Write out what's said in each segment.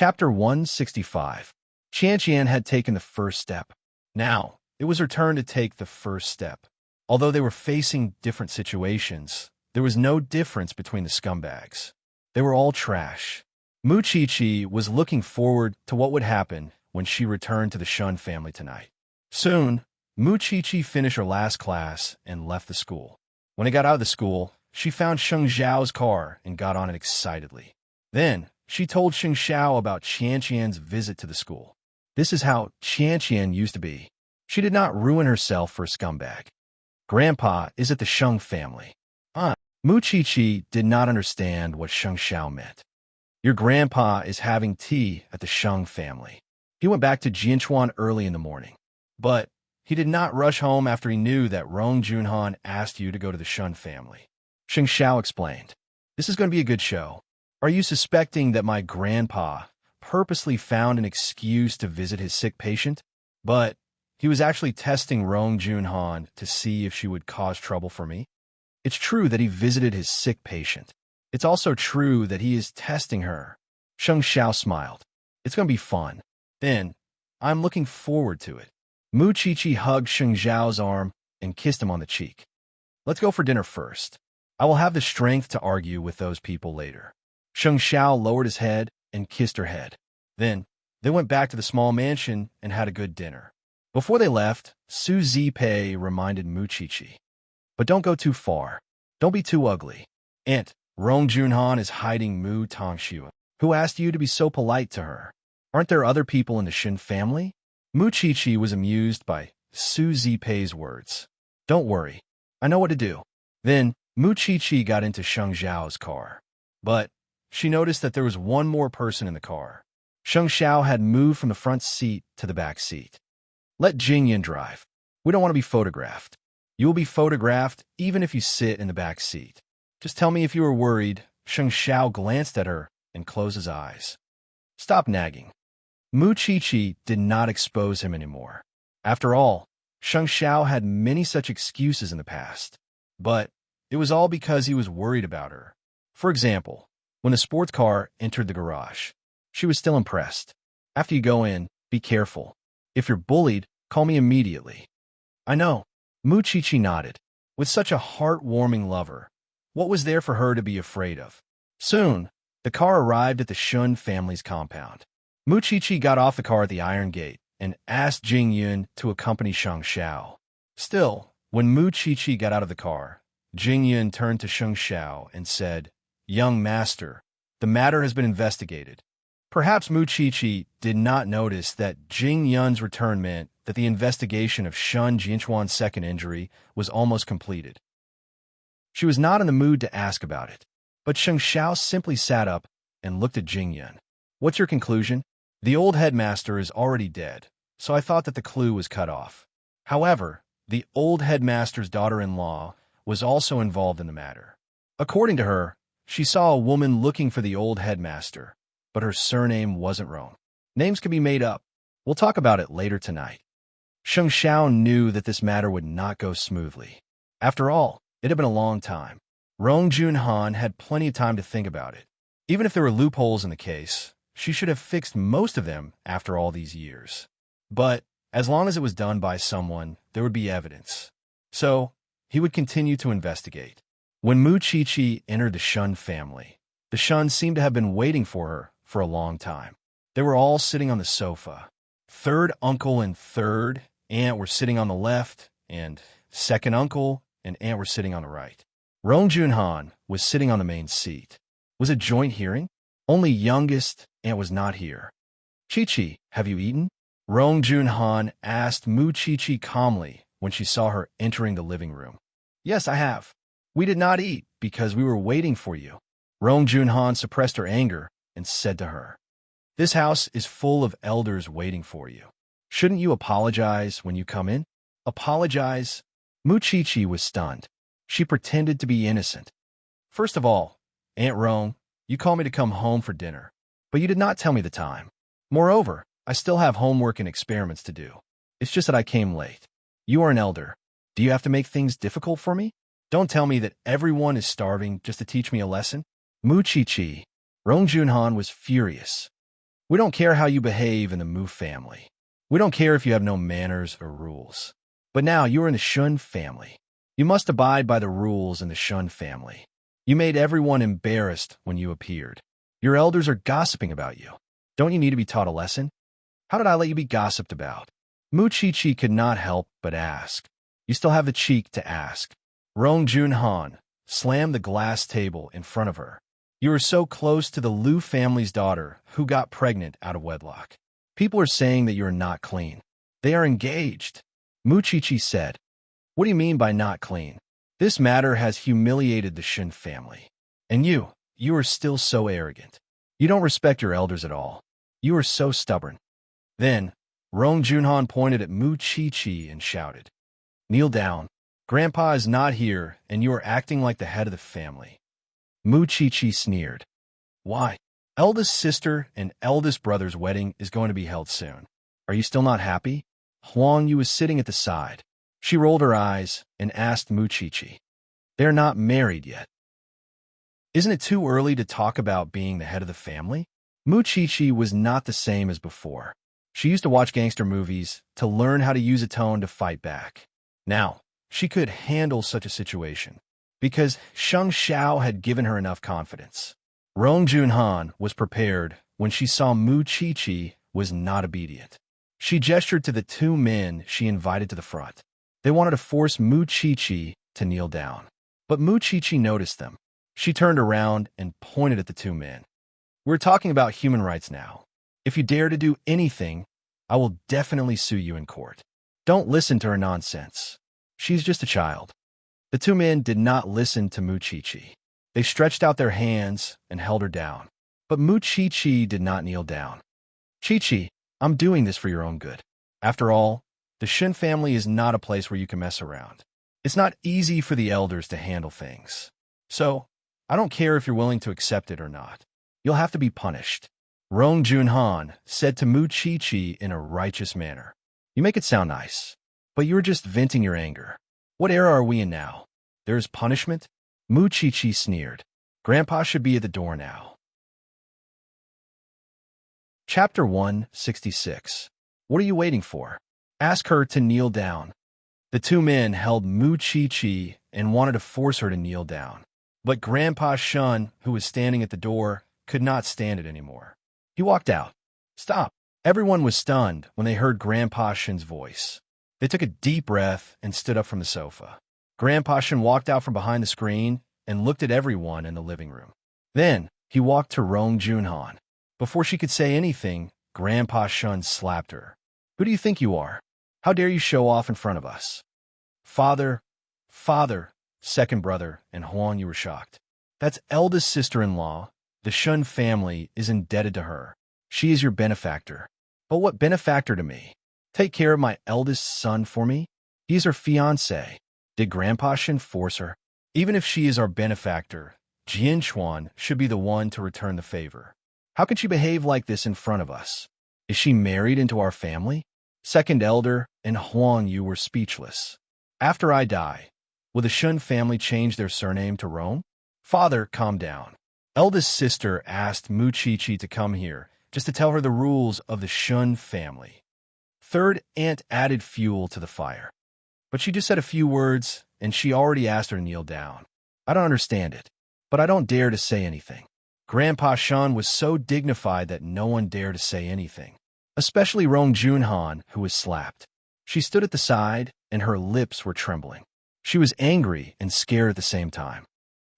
Chapter 165. Qianqian had taken the first step. Now, it was her turn to take the first step. Although they were facing different situations, there was no difference between the scumbags. They were all trash. Mu Qiqi was looking forward to what would happen when she returned to the Shun family tonight. Soon, Mu Qiqi finished her last class and left the school. When he got out of the school, she found Sheng Xiao's car and got on it excitedly. Then, she told Sheng Xiao about Qianqian's visit to the school. This is how Qianqian used to be. She did not ruin herself for a scumbag. Grandpa is at the Sheng family. Mu Qiqi did not understand what Sheng Xiao meant. Your grandpa is having tea at the Sheng family. He went back to Jianchuan early in the morning. But he did not rush home after he knew that Rong Junhan asked you to go to the Shun family. Sheng Xiao explained. This is going to be a good show. Are you suspecting that my grandpa purposely found an excuse to visit his sick patient? But he was actually testing Rong Junhan to see if she would cause trouble for me? It's true that he visited his sick patient. It's also true that he is testing her. Sheng Xiao smiled. It's going to be fun. Then, I'm looking forward to it. Mu Qiqi hugged Sheng Xiao's arm and kissed him on the cheek. Let's go for dinner first. I will have the strength to argue with those people later. Sheng Xiao lowered his head and kissed her head. Then, they went back to the small mansion and had a good dinner. Before they left, Su Zipei reminded Mu Qiqi. But don't go too far. Don't be too ugly. Aunt, Rong Junhan is hiding Mu Tongxue, who asked you to be so polite to her. Aren't there other people in the Shin family? Mu Qiqi was amused by Su Zipei's words. Don't worry. I know what to do. Then, Mu Qiqi got into Sheng Xiao's car. But she noticed that there was one more person in the car. Sheng Xiao had moved from the front seat to the back seat. Let Jingyan drive. We don't want to be photographed. You will be photographed even if you sit in the back seat. Just tell me if you are worried. Sheng Xiao glanced at her and closed his eyes. Stop nagging. Mu Qiqi did not expose him anymore. After all, Sheng Xiao had many such excuses in the past. But it was all because he was worried about her. For example, when the sports car entered the garage, she was still impressed. After you go in, be careful. If you're bullied, call me immediately. I know. Mu Qiqi nodded. With such a heartwarming lover, what was there for her to be afraid of? Soon, the car arrived at the Shun family's compound. Mu Qiqi got off the car at the iron gate and asked Jing Yun to accompany Sheng Xiao. Still, when Mu Qiqi got out of the car, Jing Yun turned to Sheng Xiao and said, Young master, the matter has been investigated. Perhaps Mu Qiqi did not notice that Jing Yun's return meant that the investigation of Shun Jianchuan's second injury was almost completed. She was not in the mood to ask about it, but Sheng Xiao simply sat up and looked at Jing Yun. What's your conclusion? The old headmaster is already dead, so I thought that the clue was cut off. However, the old headmaster's daughter-in-law was also involved in the matter. According to her, she saw a woman looking for the old headmaster, but her surname wasn't wrong. Names can be made up. We'll talk about it later tonight. Sheng Xiao knew that this matter would not go smoothly. After all, it had been a long time. Rong Junhan had plenty of time to think about it. Even if there were loopholes in the case, she should have fixed most of them after all these years. But as long as it was done by someone, there would be evidence. So, he would continue to investigate. When Mu Qiqi entered the Shun family, the Shun seemed to have been waiting for her for a long time. They were all sitting on the sofa. Third uncle and third aunt were sitting on the left, and second uncle and aunt were sitting on the right. Rong Junhan was sitting on the main seat. Was it joint hearing? Only youngest aunt was not here. Qiqi, have you eaten? Rong Junhan asked Mu Qiqi calmly when she saw her entering the living room. Yes, I have. We did not eat because we were waiting for you. Rong Junhan suppressed her anger and said to her, This house is full of elders waiting for you. Shouldn't you apologize when you come in? Apologize? Mu Qiqi was stunned. She pretended to be innocent. First of all, Aunt Rong, you called me to come home for dinner, but you did not tell me the time. Moreover, I still have homework and experiments to do. It's just that I came late. You are an elder. Do you have to make things difficult for me? Don't tell me that everyone is starving just to teach me a lesson. Mu Qiqi. Rong Junhan was furious. We don't care how you behave in the Mu family. We don't care if you have no manners or rules. But now you are in the Shun family. You must abide by the rules in the Shun family. You made everyone embarrassed when you appeared. Your elders are gossiping about you. Don't you need to be taught a lesson? How did I let you be gossiped about? Mu Chi could not help but ask. You still have the cheek to ask. Rong Junhan slammed the glass table in front of her. You are so close to the Liu family's daughter who got pregnant out of wedlock. People are saying that you are not clean. They are engaged. Mu Chi said. What do you mean by not clean? This matter has humiliated the Shun family. And you are still so arrogant. You don't respect your elders at all. You are so stubborn. Then, Rong Junhan pointed at Mu Chi and shouted, Kneel down. Grandpa is not here, and you are acting like the head of the family. Mu Chi sneered. Why? Eldest sister and eldest brother's wedding is going to be held soon. Are you still not happy? Huang Yu was sitting at the side. She rolled her eyes and asked Mu Chi. They're not married yet. Isn't it too early to talk about being the head of the family? Mu Chi was not the same as before. She used to watch gangster movies to learn how to use a tone to fight back. Now, she could handle such a situation because Sheng Xiao had given her enough confidence. Rong Junhan was prepared when she saw Mu Chi was not obedient. She gestured to the two men she invited to the front. They wanted to force Mu Chi to kneel down. But Mu Chi noticed them. She turned around and pointed at the two men. We're talking about human rights now. If you dare to do anything, I will definitely sue you in court. Don't listen to her nonsense. She's just a child. The two men did not listen to Mu Chi. They stretched out their hands and held her down. But Mu Chi did not kneel down. Chi, I'm doing this for your own good. After all, the Shin family is not a place where you can mess around. It's not easy for the elders to handle things. So, I don't care if you're willing to accept it or not. You'll have to be punished. Rong Junhan said to Mu Chi in a righteous manner. You make it sound nice, but you're just venting your anger. What era are we in now? There's punishment? Mu Chi sneered. Grandpa should be at the door now. Chapter 166. What are you waiting for? Ask her to kneel down. The two men held Mu Chi and wanted to force her to kneel down. But Grandpa Shun, who was standing at the door, could not stand it anymore. He walked out. Stop. Everyone was stunned when they heard Grandpa Shun's voice. They took a deep breath and stood up from the sofa. Grandpa Shun walked out from behind the screen and looked at everyone in the living room. Then, he walked to Rong Junhan. Before she could say anything, Grandpa Shun slapped her. Who do you think you are? How dare you show off in front of us? Father, second brother, and Huang, you were shocked. That's eldest sister-in-law. The Shun family is indebted to her. She is your benefactor. But what benefactor to me? Take care of my eldest son for me? He is her fiancé. Did Grandpa Shun force her? Even if she is our benefactor, Jian Chuan should be the one to return the favor. How can she behave like this in front of us? Is she married into our family? Second elder and Huang Yu were speechless. After I die, will the Shun family change their surname to Rome? Father, calm down. Eldest sister asked Mu Chi to come here, just to tell her the rules of the Shun family. Third aunt added fuel to the fire. But she just said a few words, and she already asked her to kneel down. I don't understand it, but I don't dare to say anything. Grandpa Shun was so dignified that no one dared to say anything, especially Rong Junhan, who was slapped. She stood at the side, and her lips were trembling. She was angry and scared at the same time.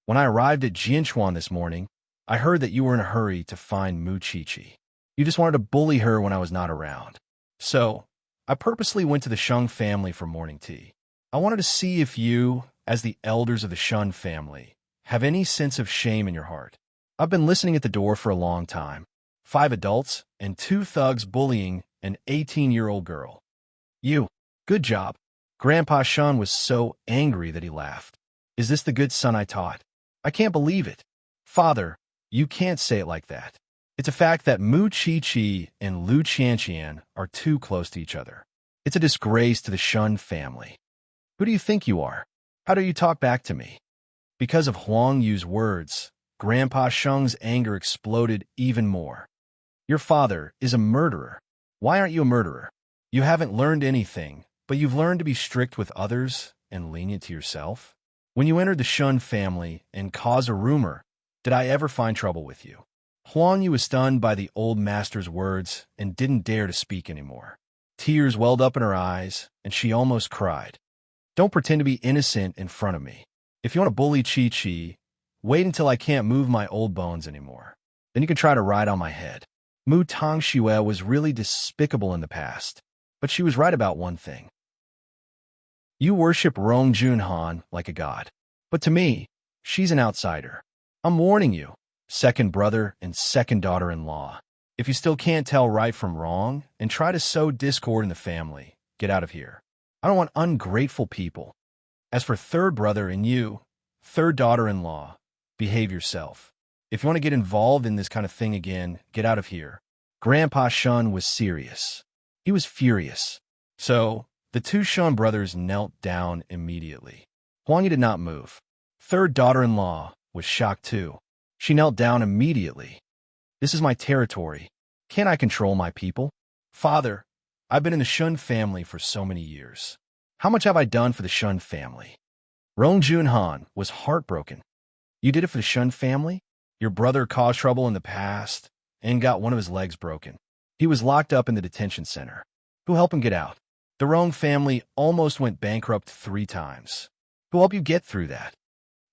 When I arrived at Jianchuan this morning, I heard that you were in a hurry to find Mu Chi. You just wanted to bully her when I was not around. So, I purposely went to the Shun family for morning tea. I wanted to see if you, as the elders of the Shun family, have any sense of shame in your heart. I've been listening at the door for a long time. 5 adults and 2 thugs bullying an 18-year-old girl. You. Good job. Grandpa Shun was so angry that he laughed. Is this the good son I taught? I can't believe it. Father, you can't say it like that. It's a fact that Mu Chi and Lu Qianqian are too close to each other. It's a disgrace to the Shun family. Who do you think you are? How do you talk back to me? Because of Huang Yu's words, Grandpa Shung's anger exploded even more. Your father is a murderer. Why aren't you a murderer? You haven't learned anything, but you've learned to be strict with others and lenient to yourself. When you entered the Shun family and caused a rumor, did I ever find trouble with you? Huang Yu was stunned by the old master's words and didn't dare to speak anymore. Tears welled up in her eyes, and she almost cried. Don't pretend to be innocent in front of me. If you want to bully Chi-Chi, wait until I can't move my old bones anymore. Then you can try to ride on my head. Mu Tongxue was really despicable in the past, but she was right about one thing. You worship Rong Junhan like a god. But to me, she's an outsider. I'm warning you, second brother and second daughter-in-law. If you still can't tell right from wrong and try to sow discord in the family, get out of here. I don't want ungrateful people. As for third brother and you, third daughter-in-law, behave yourself. If you want to get involved in this kind of thing again, get out of here. Grandpa Shun was serious. He was furious. So, the two Shun brothers knelt down immediately. Huang Yu did not move. Third daughter-in-law was shocked too. She knelt down immediately. This is my territory. Can't I control my people? Father, I've been in the Shun family for so many years. How much have I done for the Shun family? Rong Junhan was heartbroken. You did it for the Shun family? Your brother caused trouble in the past and got one of his legs broken. He was locked up in the detention center. Who helped him get out? The Rong family almost went bankrupt 3 times. Who helped you get through that?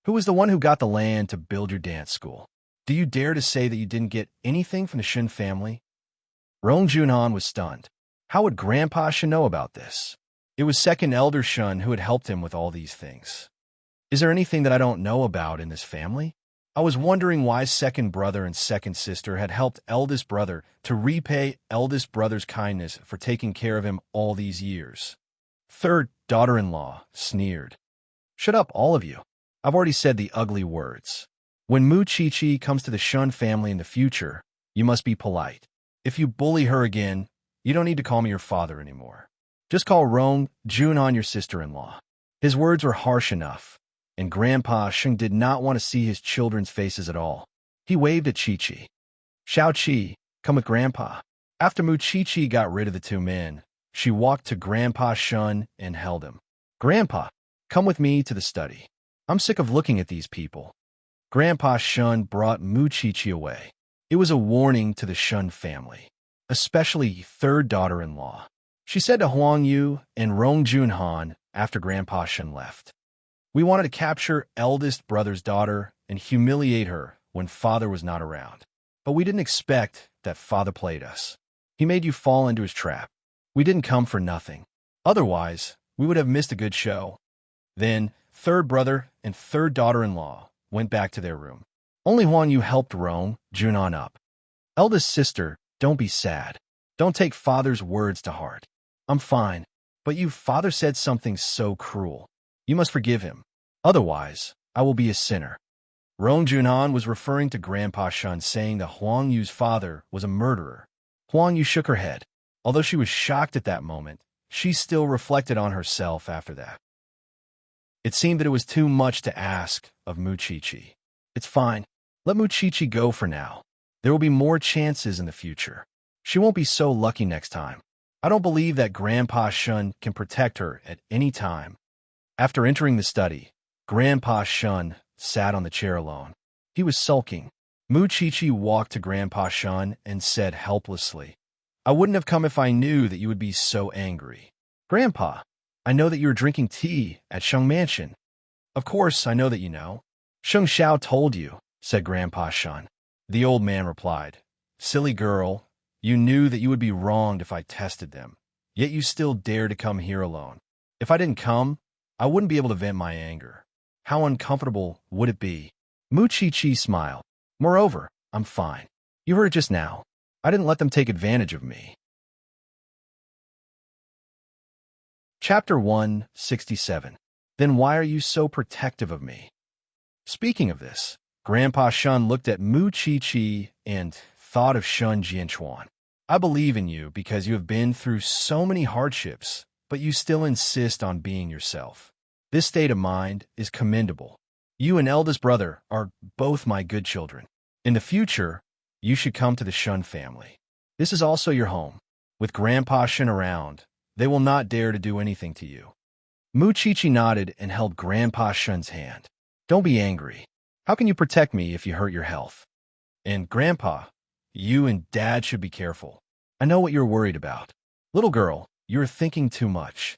Who was the one who got the land to build your dance school? Do you dare to say that you didn't get anything from the Shun family? Rong Junhan was stunned. How would Grandpa Shun know about this? It was second elder Shun who had helped him with all these things. Is there anything that I don't know about in this family? I was wondering why second brother and second sister had helped eldest brother to repay eldest brother's kindness for taking care of him all these years. Third daughter-in-law sneered. Shut up, all of you. I've already said the ugly words. When Mu Chi-Chi comes to the Shun family in the future, you must be polite. If you bully her again, you don't need to call me your father anymore. Just call Rong Junhan your sister-in-law. His words were harsh enough, and Grandpa Shun did not want to see his children's faces at all. He waved at Chi-Chi. Xiao-Chi, come with Grandpa. After Mu Chi-Chi got rid of the 2 men, she walked to Grandpa Shun and held him. Grandpa, come with me to the study. I'm sick of looking at these people. Grandpa Shun brought Mu Chi-Chi away. It was a warning to the Shun family, especially third daughter-in-law. She said to Huang Yu and Rong Junhan after Grandpa Shun left. We wanted to capture eldest brother's daughter and humiliate her when father was not around. But we didn't expect that father played us. He made you fall into his trap. We didn't come for nothing. Otherwise, we would have missed a good show. Then, third brother and third daughter-in-law went back to their room. Only Huang Yu helped Rong Junhan up. Eldest sister, don't be sad. Don't take father's words to heart. I'm fine, but father said something so cruel. You must forgive him. Otherwise, I will be a sinner. Rong Junhan was referring to Grandpa Shun saying that Huang Yu's father was a murderer. Huang Yu shook her head. Although she was shocked at that moment, she still reflected on herself after that. It seemed that it was too much to ask of Mu Chi-Chi. It's fine. Let Mu Chi-Chi go for now. There will be more chances in the future. She won't be so lucky next time. I don't believe that Grandpa Shun can protect her at any time. After entering the study, Grandpa Shun sat on the chair alone. He was sulking. Mu Chi-Chi walked to Grandpa Shun and said helplessly, I wouldn't have come if I knew that you would be so angry. Grandpa, I know that you were drinking tea at Sheng Mansion. Of course, I know that you know. Sheng Xiao told you, said Grandpa Shun. The old man replied, Silly girl, you knew that you would be wronged if I tested them, yet you still dare to come here alone. If I didn't come, I wouldn't be able to vent my anger. How uncomfortable would it be? Mu Chi-Chi smiled. Moreover, I'm fine. You heard it just now. I didn't let them take advantage of me. Chapter 167. Then why are you so protective of me? Speaking of this, Grandpa Shun looked at Mu Chi-Chi and thought of Shun Jianchuan. I believe in you because you have been through so many hardships, but you still insist on being yourself. This state of mind is commendable. You and eldest brother are both my good children. In the future, you should come to the Shun family. This is also your home. With Grandpa Shun around, they will not dare to do anything to you. Mu Chi nodded and held Grandpa Shun's hand. Don't be angry. How can you protect me if you hurt your health? And Grandpa, you and Dad should be careful. I know what you're worried about. Little girl, you're thinking too much.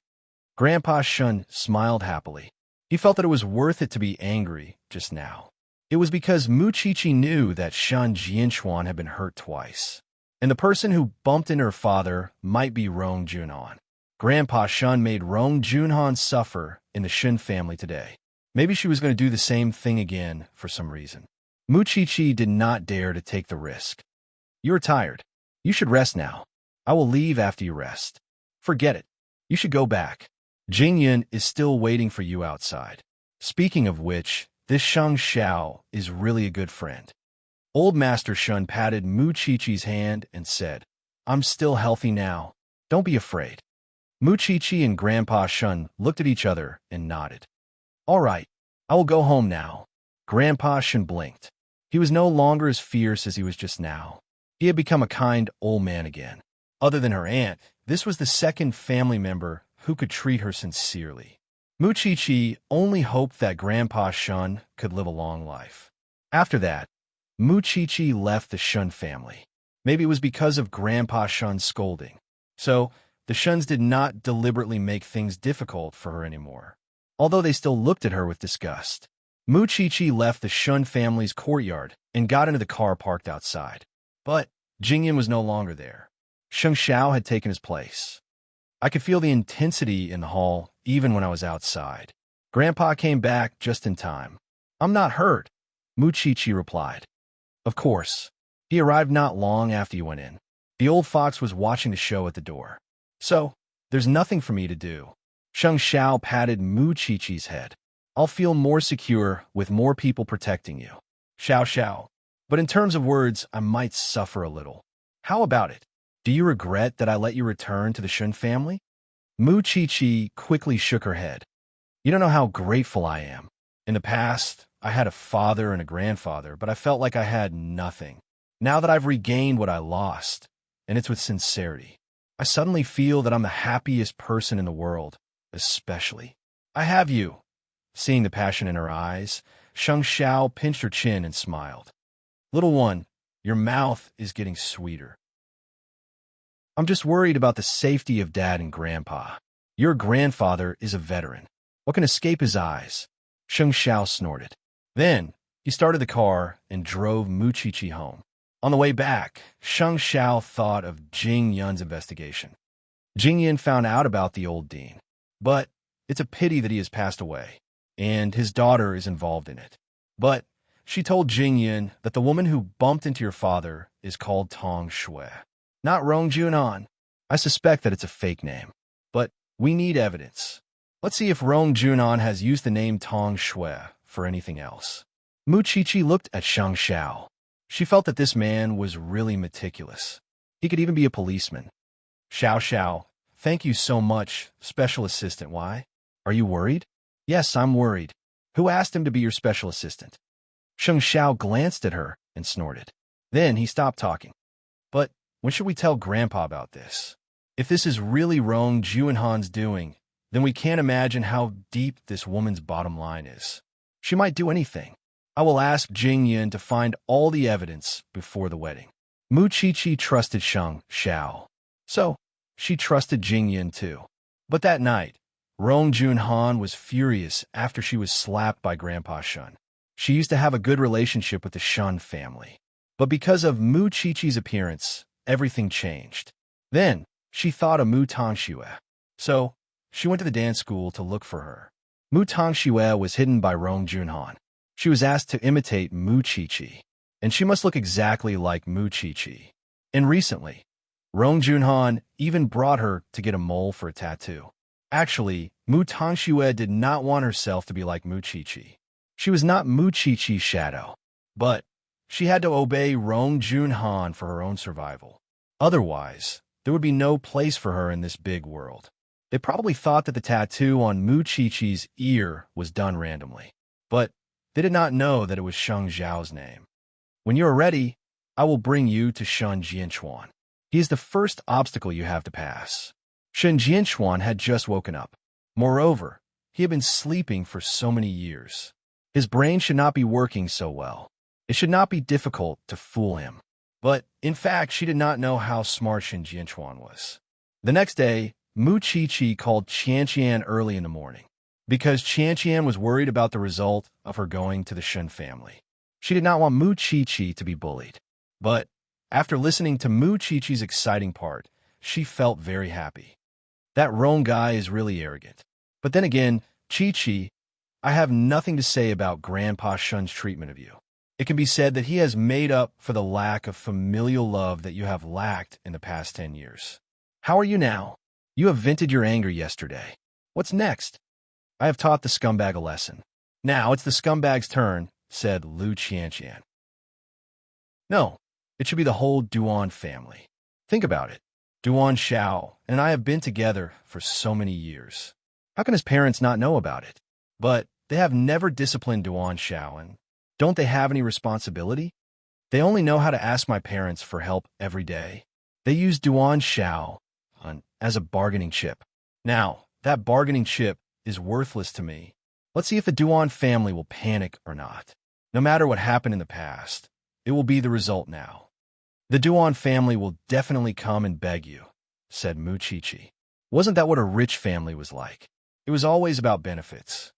Grandpa Shun smiled happily. He felt that it was worth it to be angry just now. It was because Mu Chi knew that Shun Jianchuan had been hurt twice. And the person who bumped into her father might be Rong Junhan. Grandpa Shun made Rong Junhan suffer in the Shun family today. Maybe she was going to do the same thing again for some reason. Mu Chi did not dare to take the risk. You're tired. You should rest now. I will leave after you rest. Forget it. You should go back. Jingyan is still waiting for you outside. Speaking of which, this Shang Xiao is really a good friend. Old Master Shun patted Mu Chi-Chi's hand and said, I'm still healthy now. Don't be afraid. Mu Chi-Chi and Grandpa Shun looked at each other and nodded. All right, I will go home now. Grandpa Shun blinked. He was no longer as fierce as he was just now. He had become a kind old man again. Other than her aunt, this was the second family member who could treat her sincerely. Mu Chi-Chi only hoped that Grandpa Shun could live a long life. After that, Mu Chi-Chi left the Shun family. Maybe it was because of Grandpa Shun's scolding. So, the Shuns did not deliberately make things difficult for her anymore. Although they still looked at her with disgust. Mu Chi-Chi left the Shun family's courtyard and got into the car parked outside. But Jingyan was no longer there. Sheng Xiao had taken his place. I could feel the intensity in the hall even when I was outside. Grandpa came back just in time. I'm not hurt, Mu Chi-Chi replied. Of course. He arrived not long after you went in. The old fox was watching the show at the door. So, there's nothing for me to do. Sheng Xiao patted Mu Chi-Chi's head. I'll feel more secure with more people protecting you. Xiao Xiao. But in terms of words, I might suffer a little. How about it? Do you regret that I let you return to the Shun family? Mu Chi-Chi quickly shook her head. You don't know how grateful I am. In the past, I had a father and a grandfather, but I felt like I had nothing. Now that I've regained what I lost, and it's with sincerity, I suddenly feel that I'm the happiest person in the world, especially. I have you. Seeing the passion in her eyes, Sheng Xiao pinched her chin and smiled. Little one, your mouth is getting sweeter. I'm just worried about the safety of Dad and Grandpa. Your grandfather is a veteran. What can escape his eyes? Sheng Xiao snorted. Then, he started the car and drove Mu Chi-Chi home. On the way back, Sheng Xiao thought of Jing Yun's investigation. Jing Yun found out about the old dean, but it's a pity that he has passed away, and his daughter is involved in it. But she told Jing Yun that the woman who bumped into your father is called Tong Shui, not Rong Junhan. I suspect that it's a fake name, but we need evidence. Let's see if Rong Junhan has used the name Tong Shui for anything else. Mu Chi-Chi looked at Shang Xiao. She felt that this man was really meticulous. He could even be a policeman. Xiao Xiao, thank you so much, Special Assistant. Why? Are you worried? Yes, I'm worried. Who asked him to be your special assistant? Sheng Xiao glanced at her and snorted. Then he stopped talking. But when should we tell Grandpa about this? If this is really Rong Junhan's doing, then we can't imagine how deep this woman's bottom line is. She might do anything. I will ask Jing Yun to find all the evidence before the wedding. Mu Chi-Chi trusted Sheng Xiao. So, she trusted Jing Yun too. But that night, Rong Junhan was furious after she was slapped by Grandpa Shun. She used to have a good relationship with the Shun family. But because of Mu Chi-Chi's appearance, everything changed. Then, she thought of Mu Tongxue. So, she went to the dance school to look for her. Mu Tongxue was hidden by Rong Junhan. She was asked to imitate Mu Chi-Chi, and she must look exactly like Mu Chi-Chi. And recently, Rong Junhan even brought her to get a mole for a tattoo. Actually, Mu Tongxue did not want herself to be like Mu Chi-Chi. She was not Mu Chi-Chi's shadow, but she had to obey Rong Junhan for her own survival. Otherwise, there would be no place for her in this big world. They probably thought that the tattoo on Mu Chi-Chi's ear was done randomly, but they did not know that it was Sheng Zhao's name. When you are ready, I will bring you to Shun Jianchuan. He is the first obstacle you have to pass. Shen Jianxuan had just woken up. Moreover, he had been sleeping for so many years. His brain should not be working so well. It should not be difficult to fool him. But, in fact, she did not know how smart Shen Jianxuan was. The next day, Mu Qiqi called Qianqian early in the morning, because Qianqian was worried about the result of her going to the Shen family. She did not want Mu Qiqi to be bullied. But, after listening to Mu Qiqi's exciting part, she felt very happy. That Rong guy is really arrogant. But then again, Qiqi, I have nothing to say about Grandpa Shun's treatment of you. It can be said that he has made up for the lack of familial love that you have lacked in the past 10 years. How are you now? You have vented your anger yesterday. What's next? I have taught the scumbag a lesson. Now it's the scumbag's turn, said Lu Qianqian. No, it should be the whole Duan family. Think about it. Duan Xiao and I have been together for so many years. How can his parents not know about it? But they have never disciplined Duan Xiao, and don't they have any responsibility? They only know how to ask my parents for help every day. They use Duan Xiao as a bargaining chip. Now, that bargaining chip is worthless to me. Let's see if the Duan family will panic or not. No matter what happened in the past, it will be the result now. The Duan family will definitely come and beg you, said Mu Qiqi. Wasn't that what a rich family was like? It was always about benefits.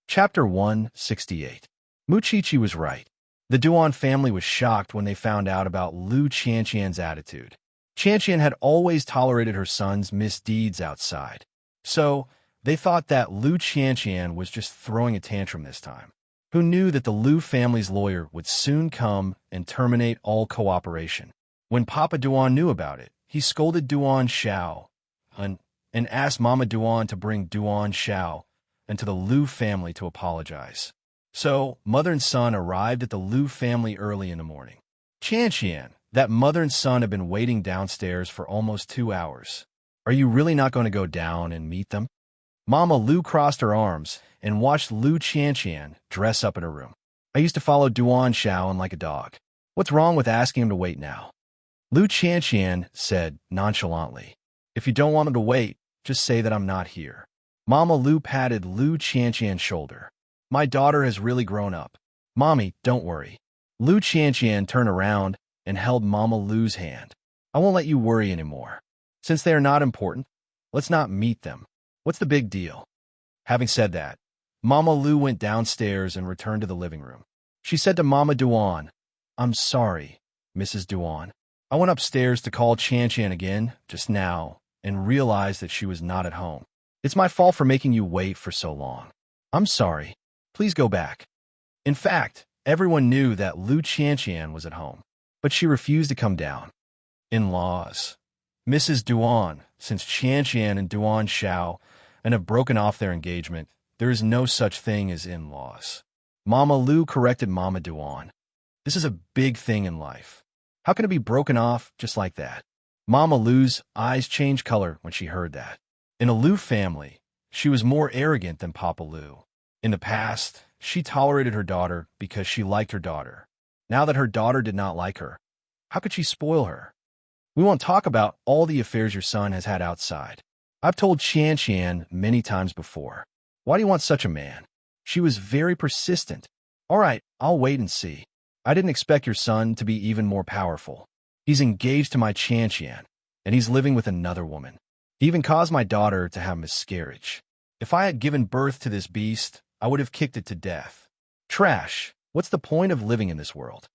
Chapter 168. Mu Qiqi was right. The Duan family was shocked when they found out about Lu Qianqian's attitude. Qianqian had always tolerated her son's misdeeds outside. So, they thought that Lu Qianqian was just throwing a tantrum this time. Who knew that the Lu family's lawyer would soon come and terminate all cooperation? When Papa Duan knew about it, he scolded Duan Xiao and asked Mama Duan to bring Duan Xiao and to the Lu family to apologize. So, mother and son arrived at the Lu family early in the morning. Qianqian, that mother and son have been waiting downstairs for almost 2 hours. Are you really not going to go down and meet them? Mama Lu crossed her arms and watched Lu Qianqian dress up in her room. I used to follow Duan Xiao like a dog. What's wrong with asking him to wait now? Lu Qianqian said nonchalantly, if you don't want him to wait, just say that I'm not here. Mama Lu patted Lu Qianqian's shoulder. My daughter has really grown up. Mommy, don't worry. Lu Qianqian turned around and held Mama Lu's hand. I won't let you worry anymore. Since they are not important, let's not meet them. What's the big deal? Having said that, Mama Lu went downstairs and returned to the living room. She said to Mama Duan, I'm sorry, Mrs. Duan. I went upstairs to call Qianqian again just now and realized that she was not at home. It's my fault for making you wait for so long. I'm sorry. Please go back. In fact, everyone knew that Lu Qianqian was at home, but she refused to come down. In-laws. Mrs. Duan, since Qianqian and Duan Xiao and have broken off their engagement, there is no such thing as in-laws. Mama Lu corrected Mama Duan. This is a big thing in life. How can it be broken off just like that? Mama Lu's eyes changed color when she heard that. In a Lu family, she was more arrogant than Papa Lu. In the past, she tolerated her daughter because she liked her daughter. Now that her daughter did not like her, how could she spoil her? We won't talk about all the affairs your son has had outside. I've told Qianqian many times before. Why do you want such a man? She was very persistent. All right, I'll wait and see. I didn't expect your son to be even more powerful. He's engaged to my Qianqian, and he's living with another woman. He even caused my daughter to have miscarriage. If I had given birth to this beast, I would have kicked it to death. Trash. What's the point of living in this world?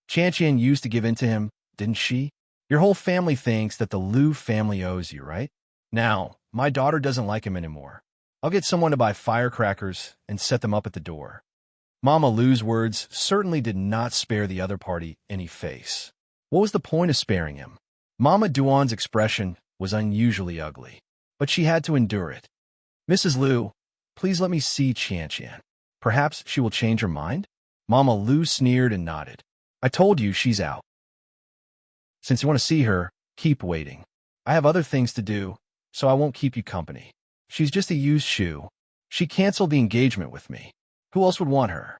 Qianqian used to give in to him, didn't she? Your whole family thinks that the Lu family owes you, right? Now, my daughter doesn't like him anymore. I'll get someone to buy firecrackers and set them up at the door. Mama Lu's words certainly did not spare the other party any face. What was the point of sparing him? Mama Duan's expression was unusually ugly, but she had to endure it. Mrs. Lu, please let me see Qianqian. Perhaps she will change her mind? Mama Lu sneered and nodded. I told you she's out. Since you want to see her, keep waiting. I have other things to do, so I won't keep you company. She's just a used shoe. She canceled the engagement with me. Who else would want her?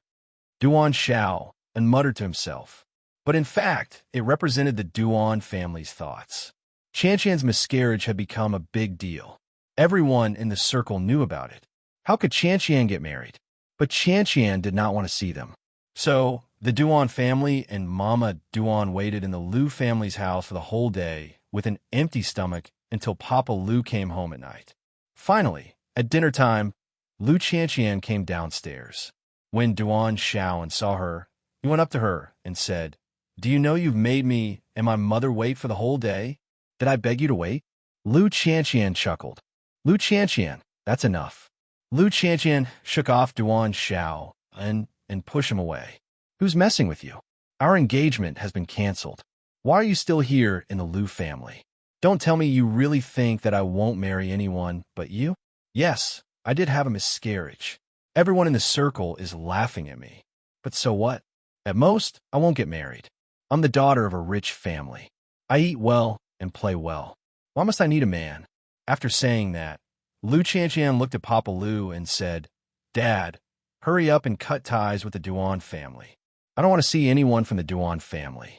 Duan Xiao and muttered to himself. But in fact, it represented the Duan family's thoughts. Qianqian's miscarriage had become a big deal. Everyone in the circle knew about it. How could Qianqian get married? But Qianqian did not want to see them. So, the Duan family and Mama Duan waited in the Liu family's house for the whole day with an empty stomach until Papa Liu came home at night. Finally, at dinner time, Liu Qianqian came downstairs. When Duan Shaoan saw her, he went up to her and said, "Do you know you've made me and my mother wait for the whole day? Did I beg you to wait?" Liu Qianqian chuckled. "Liu Qianqian, that's enough." Liu Qianqian shook off Duan Shao and pushed him away. "Who's messing with you? Our engagement has been canceled. Why are you still here in the Liu family? Don't tell me you really think that I won't marry anyone but you?" "Yes, I did have a miscarriage. Everyone in the circle is laughing at me. But so what? At most, I won't get married. I'm the daughter of a rich family. I eat well and play well. Why must I need a man?" After saying that, Liu Qianqian looked at Papa Liu and said, "Dad, hurry up and cut ties with the Duan family. I don't want to see anyone from the Duan family.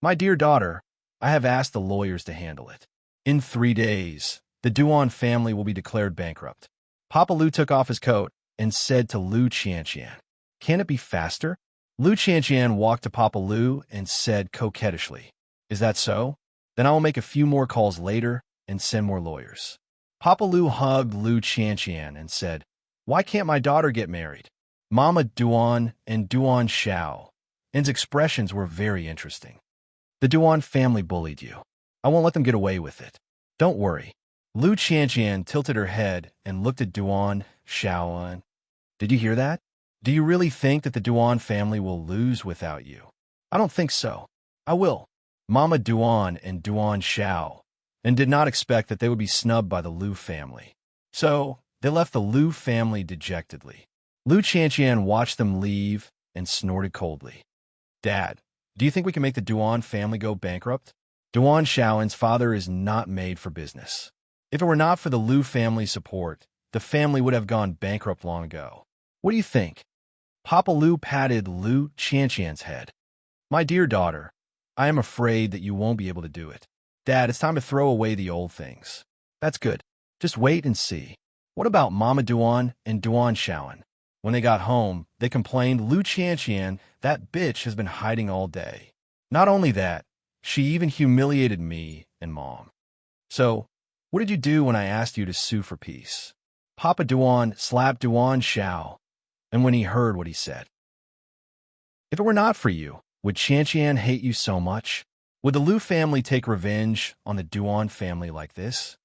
My dear daughter, I have asked the lawyers to handle it. In 3 days, the Duan family will be declared bankrupt." Papa Liu took off his coat and said to Liu Qianqian, "Can it be faster?" Liu Qianqian walked to Papa Liu and said coquettishly, "Is that so? Then I will make a few more calls later and send more lawyers." Papa Liu hugged Liu Qianqian and said, "Why can't my daughter get married?" Mama Duan and Duan Shao, and's expressions were very interesting. "The Duan family bullied you. I won't let them get away with it. Don't worry." Liu Qianqian tilted her head and looked at Duan Shao. "Did you hear that? Do you really think that the Duan family will lose without you?" "I don't think so." "I will." Mama Duan and Duan Shao, and did not expect that they would be snubbed by the Liu family. So, they left the Liu family dejectedly. Liu Qianqian watched them leave and snorted coldly. "Dad, do you think we can make the Duan family go bankrupt? Duan Shaoan's father is not made for business. If it were not for the Liu family's support, the family would have gone bankrupt long ago. What do you think?" Papa Liu patted Liu Qianqian's head. "My dear daughter, I am afraid that you won't be able to do it. Dad, it's time to throw away the old things." "That's good. Just wait and see." What about Mama Duan and Duan Shaoan? When they got home, they complained, "Liu Qianqian, that bitch has been hiding all day. Not only that, she even humiliated me and Mom. So, what did you do when I asked you to sue for peace?" Papa Duan slapped Duan Shao, and when he heard what he said, "If it were not for you, would Qianqian hate you so much? Would the Liu family take revenge on the Duan family like this?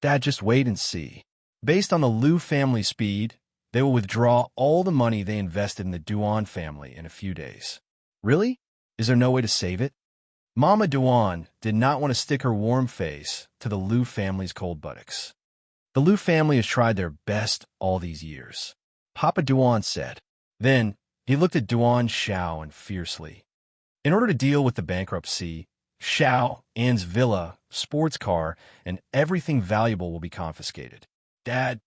Dad, just wait and see. Based on the Liu family speed, they will withdraw all the money they invested in the Duan family in a few days." "Really? Is there no way to save it?" Mama Duan did not want to stick her warm face to the Liu family's cold buttocks. "The Liu family has tried their best all these years," Papa Duan said. Then he looked at Duan Shao and fiercely. "In order to deal with the bankruptcy, Shao An's villa, sports car, and everything valuable will be confiscated. Dad."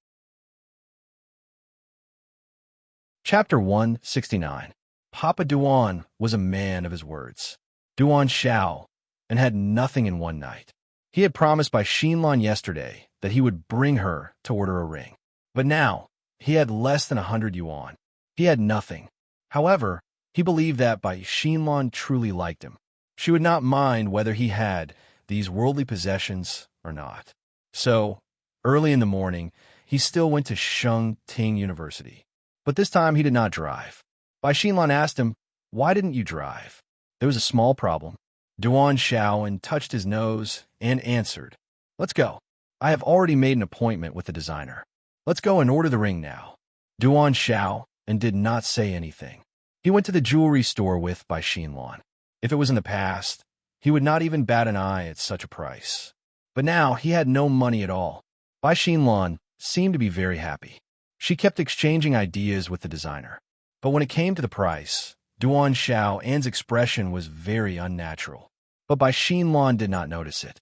Chapter 169. Papa Duan was a man of his words. Duan Shao, and had nothing in one night. He had promised by Xinlan yesterday that he would bring her to order a ring. But now, he had less than 100 yuan. He had nothing. However, he believed that by Xinlan truly liked him. She would not mind whether he had these worldly possessions or not. So, early in the morning, he still went to Sheng Ting University. But this time he did not drive. Bai Xinlan asked him, "Why didn't you drive?" There was a small problem. Duan Shaoan touched his nose and answered, "Let's go. I have already made an appointment with the designer. Let's go and order the ring now." Duan Shao and did not say anything. He went to the jewelry store with Bai Xinlan. If it was in the past, he would not even bat an eye at such a price. But now he had no money at all. Bai Xinlan seemed to be very happy. She kept exchanging ideas with the designer. But when it came to the price, Duan Shao An's expression was very unnatural. But Bai Xinlan did not notice it.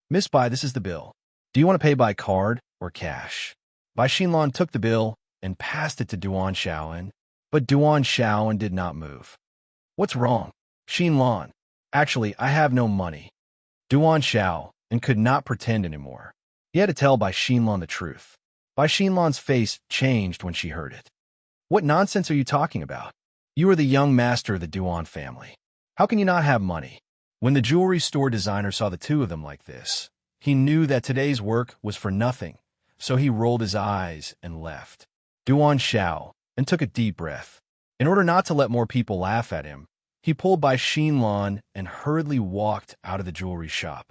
"Miss Bai, this is the bill. Do you want to pay by card or cash?" Bai Xinlan took the bill and passed it to Duan Shaoan, but Duan Shaoan did not move. "What's wrong? Xinlan. Actually, I have no money. Duan Xiao, and could not pretend anymore. He had to tell Bai Xinlan the truth. Bai Xinlan's face changed when she heard it. What nonsense are you talking about? You are the young master of the Duan family. How can you not have money? When the jewelry store designer saw the two of them like this, he knew that today's work was for nothing, so he rolled his eyes and left. Duan Xiao and took a deep breath. In order not to let more people laugh at him, he pulled by Xinlan and hurriedly walked out of the jewelry shop.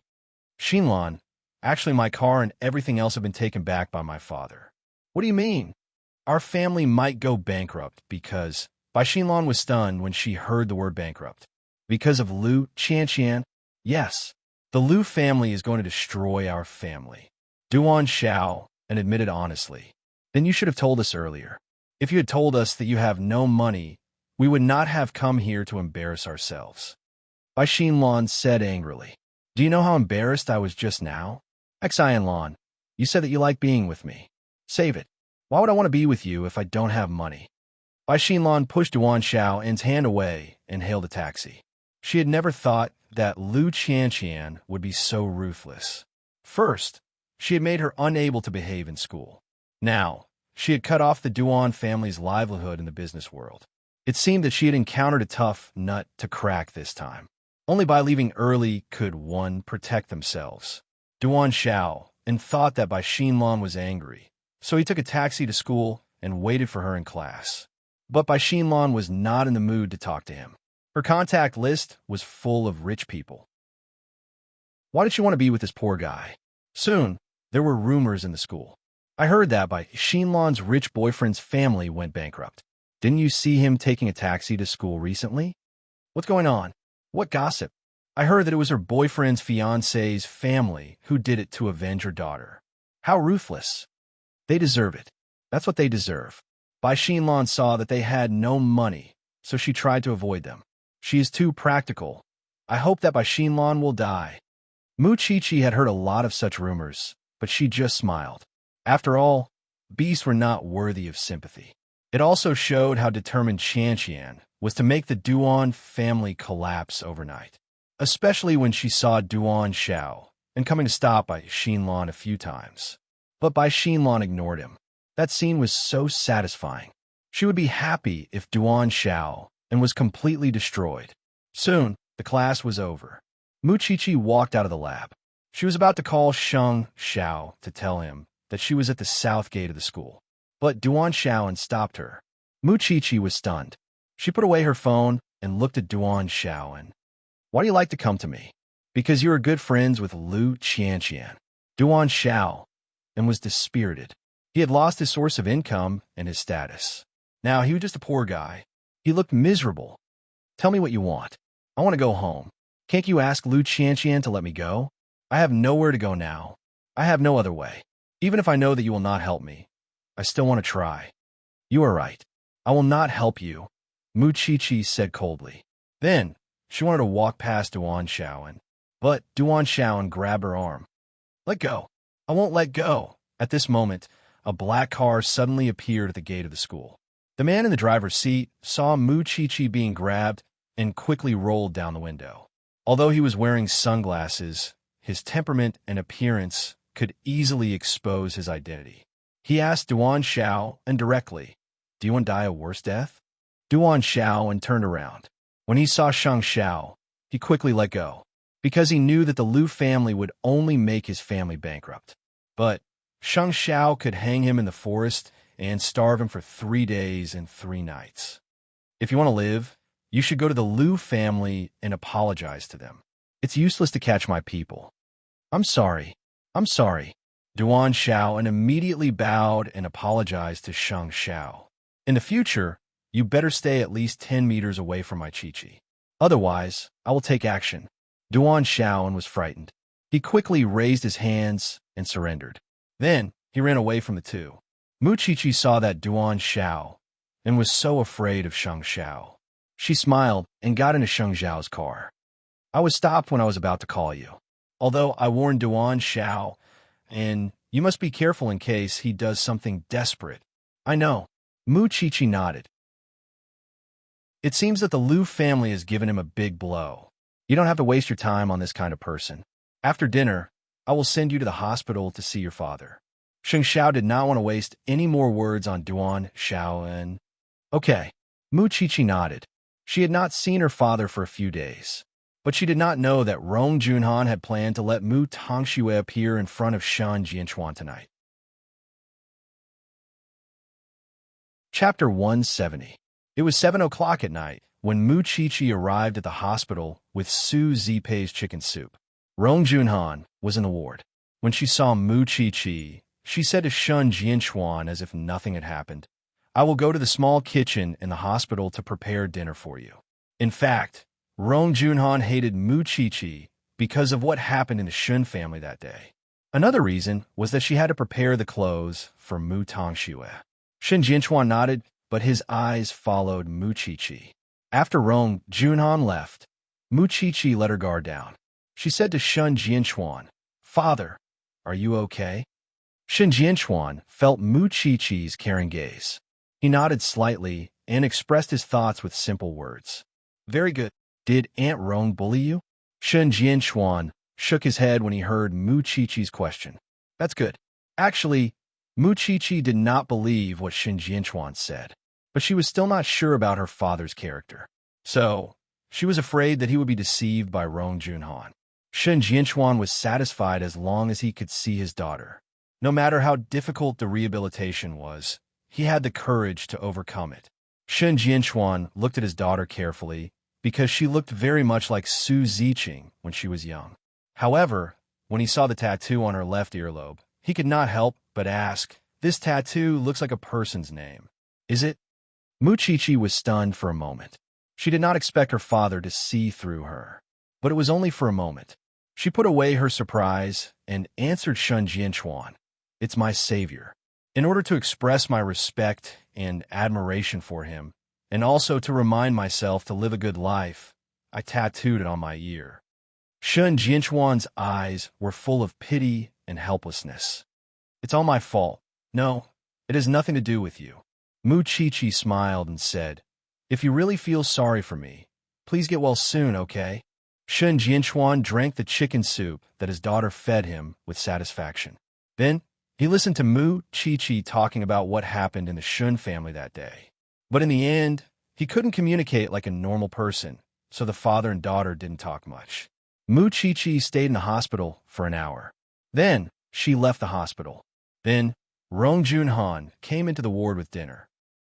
Xinlan, actually my car and everything else have been taken back by my father. What do you mean? Our family might go bankrupt because... Bai Xinlan was stunned when she heard the word bankrupt. Because of Lu Qianqian? Yes. The Lu family is going to destroy our family. Duan Xiao and admitted honestly. Then you should have told us earlier. If you had told us that you have no money, we would not have come here to embarrass ourselves. Bai Xinlan said angrily. Do you know how embarrassed I was just now? Xianlan, you said that you like being with me. Save it. Why would I want to be with you if I don't have money? Bai Xinlan pushed Duan Xiao's hand away and hailed a taxi. She had never thought that Lu Qianqian would be so ruthless. First, she had made her unable to behave in school. Now, she had cut off the Duan family's livelihood in the business world. It seemed that she had encountered a tough nut to crack this time. Only by leaving early could one protect themselves. Duan Xiao and thought that Bai Xinlan was angry, so he took a taxi to school and waited for her in class. But Bai Xinlan was not in the mood to talk to him. Her contact list was full of rich people. Why did she want to be with this poor guy? Soon, there were rumors in the school. I heard that Bai Xinlan's rich boyfriend's family went bankrupt. Didn't you see him taking a taxi to school recently? What's going on? What gossip? I heard that it was her boyfriend's fiancé's family who did it to avenge her daughter. How ruthless. They deserve it. That's what they deserve. Bai Xinlan saw that they had no money, so she tried to avoid them. She is too practical. I hope that Bai Xinlan will die. Mu Qiqi had heard a lot of such rumors, but she just smiled. After all, beasts were not worthy of sympathy. It also showed how determined Qianqian was to make the Duan family collapse overnight, especially when she saw Duan Xiao and coming to stop Bai Xinlan a few times. But Bai Xinlan ignored him. That scene was so satisfying. She would be happy if Duan Xiao and was completely destroyed. Soon, the class was over. Mu Qiqi walked out of the lab. She was about to call Sheng Xiao to tell him that she was at the south gate of the school. But Duan Xiao stopped her. Mu Qiqi was stunned. She put away her phone and looked at Duan Xiao. Why do you like to come to me? Because you are good friends with Lu Qianqian. Duan Xiao and was dispirited. He had lost his source of income and his status. Now he was just a poor guy. He looked miserable. Tell me what you want. I want to go home. Can't you ask Lu Qianqian to let me go? I have nowhere to go now. I have no other way. Even if I know that you will not help me, I still want to try. You are right. I will not help you, Mu Qiqi said coldly. Then, she wanted to walk past Duan Xiao, but Duan Xiao grabbed her arm. Let go. I won't let go. At this moment, a black car suddenly appeared at the gate of the school. The man in the driver's seat saw Mu Qiqi being grabbed and quickly rolled down the window. Although he was wearing sunglasses, his temperament and appearance could easily expose his identity. He asked Duan Xiao directly, "Do you want to die a worse death?" Duan Xiao turned around. When he saw Sheng Xiao, he quickly let go, because he knew that the Lu family would only make his family bankrupt. But Sheng Xiao could hang him in the forest and starve him for 3 days and 3 nights. If you want to live, you should go to the Lu family and apologize to them. It's useless to catch my people. I'm sorry. I'm sorry. Duan Xiao immediately bowed and apologized to Sheng Xiao. In the future, you better stay at least 10 meters away from my Qiqi. Otherwise, I will take action. Duan Xiao was frightened. He quickly raised his hands and surrendered. Then, he ran away from the two. Mu Qiqi saw that Duan Xiao and was so afraid of Sheng Xiao. She smiled and got into Sheng Xiao's car. I was stopped when I was about to call you. Although I warned Duan Xiao, and you must be careful in case he does something desperate. I know. Mu Qiqi nodded. It seems that the Liu family has given him a big blow. You don't have to waste your time on this kind of person. After dinner, I will send you to the hospital to see your father. Sheng Xiao did not want to waste any more words on Duan Xiaoan. Okay. Mu Qiqi nodded. She had not seen her father for a few days, but she did not know that Rong Junhan had planned to let Mu Tongxue appear in front of Shan Jianchuan tonight. Chapter 170. It was 7 o'clock at night when Mu Qiqi arrived at the hospital with Su Zipei's chicken soup. Rong Junhan was in the ward. When she saw Mu Qiqi, she said to Shun Jianchuan as if nothing had happened, I will go to the small kitchen in the hospital to prepare dinner for you. In fact, Rong Junhan hated Mu Qiqi because of what happened in the Shun family that day. Another reason was that she had to prepare the clothes for Mu Tongxue. Shen Jianchuan nodded, but his eyes followed Mu Qiqi. After Rong Junhan left, Mu Qiqi let her guard down. She said to Shun Jianchuan, Father, are you okay? Shen Jianchuan felt Mu Qiqi's caring gaze. He nodded slightly and expressed his thoughts with simple words. Very good. Did Aunt Rong bully you? Shen Jianchuan shook his head when he heard Mu Qiqi's question. That's good. Actually, Mu Qiqi did not believe what Shen Jianchuan said, but she was still not sure about her father's character. So, she was afraid that he would be deceived by Rong Junhan. Shen Jianchuan was satisfied as long as he could see his daughter. No matter how difficult the rehabilitation was, he had the courage to overcome it. Shen Jianchuan looked at his daughter carefully because she looked very much like Su Ziqing when she was young. However, when he saw the tattoo on her left earlobe, he could not help but ask, this tattoo looks like a person's name. Is it? Mu Qiqi was stunned for a moment. She did not expect her father to see through her. But it was only for a moment. She put away her surprise and answered Shen Jianchuan, It's my savior. In order to express my respect and admiration for him, and also to remind myself to live a good life, I tattooed it on my ear. Shen Jianchuan's eyes were full of pity and helplessness. It's all my fault. No, it has nothing to do with you. Mu Qiqi smiled and said, If you really feel sorry for me, please get well soon, okay? Shen Jianchuan drank the chicken soup that his daughter fed him with satisfaction. Then, he listened to Mu Qiqi talking about what happened in the Shun family that day. But in the end, he couldn't communicate like a normal person, so the father and daughter didn't talk much. Mu Qiqi stayed in the hospital for an hour. Then, she left the hospital. Then, Rong Junhan came into the ward with dinner.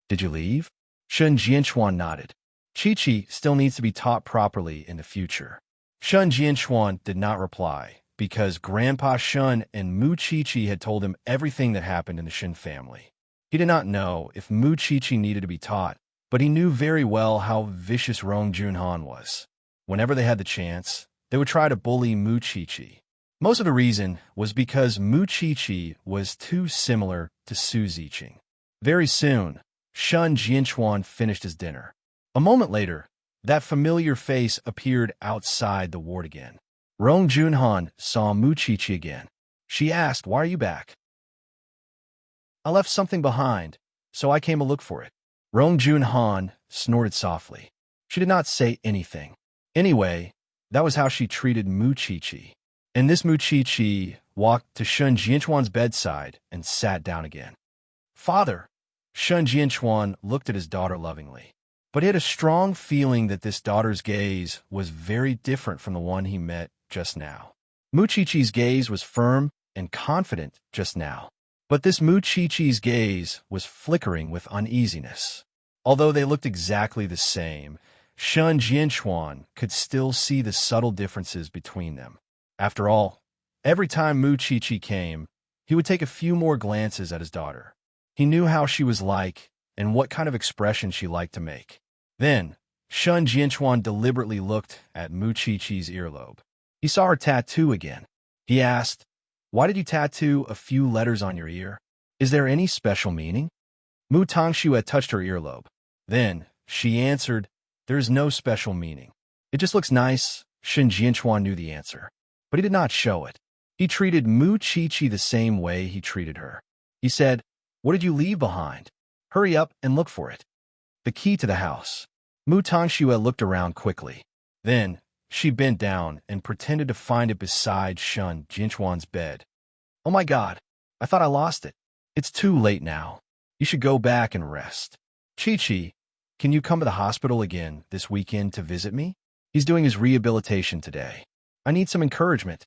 Did you leave? Shen Jianchuan nodded. Qiqi still needs to be taught properly in the future. Shen Jianchuan did not reply, because Grandpa Shun and Mu Qiqi had told him everything that happened in the Shen family. He did not know if Mu Qiqi needed to be taught, but he knew very well how vicious Rong Junhan was. Whenever they had the chance, they would try to bully Mu Qiqi. Most of the reason was because Mu Qiqi was too similar to Su Ziqing. Very soon, Shen Jianchuan finished his dinner. A moment later, that familiar face appeared outside the ward again. Rong Junhan saw Mu Qiqi again. She asked, Why are you back? I left something behind, so I came to look for it. Rong Junhan snorted softly. She did not say anything. Anyway, that was how she treated Mu Qiqi. And this Mu Qiqi walked to Shen Jianchuan's bedside and sat down again. Father! Shen Jianchuan looked at his daughter lovingly. But he had a strong feeling that this daughter's gaze was very different from the one he met just now. Mu Qiqi's gaze was firm and confident just now. But this Mu Qiqi's gaze was flickering with uneasiness. Although they looked exactly the same, Shen Jianchuan could still see the subtle differences between them. After all, every time Mu Qiqi came, he would take a few more glances at his daughter. He knew how she was like and what kind of expression she liked to make. Then, Shen Jianchuan deliberately looked at Mu Qiqi's earlobe. He saw her tattoo again. He asked, Why did you tattoo a few letters on your ear? Is there any special meaning? Mu Tongxue had touched her earlobe. Then, she answered, There is no special meaning. It just looks nice. Shen Jianchuan knew the answer, but he did not show it. He treated Mu Qiqi the same way he treated her. He said, What did you leave behind? Hurry up and look for it. The key to the house. Mu Tongxue looked around quickly. Then, she bent down and pretended to find it beside Shun Jinchuan's bed. Oh my god, I thought I lost it. It's too late now. You should go back and rest. Chi-Chi, can you come to the hospital again this weekend to visit me? He's doing his rehabilitation today. I need some encouragement.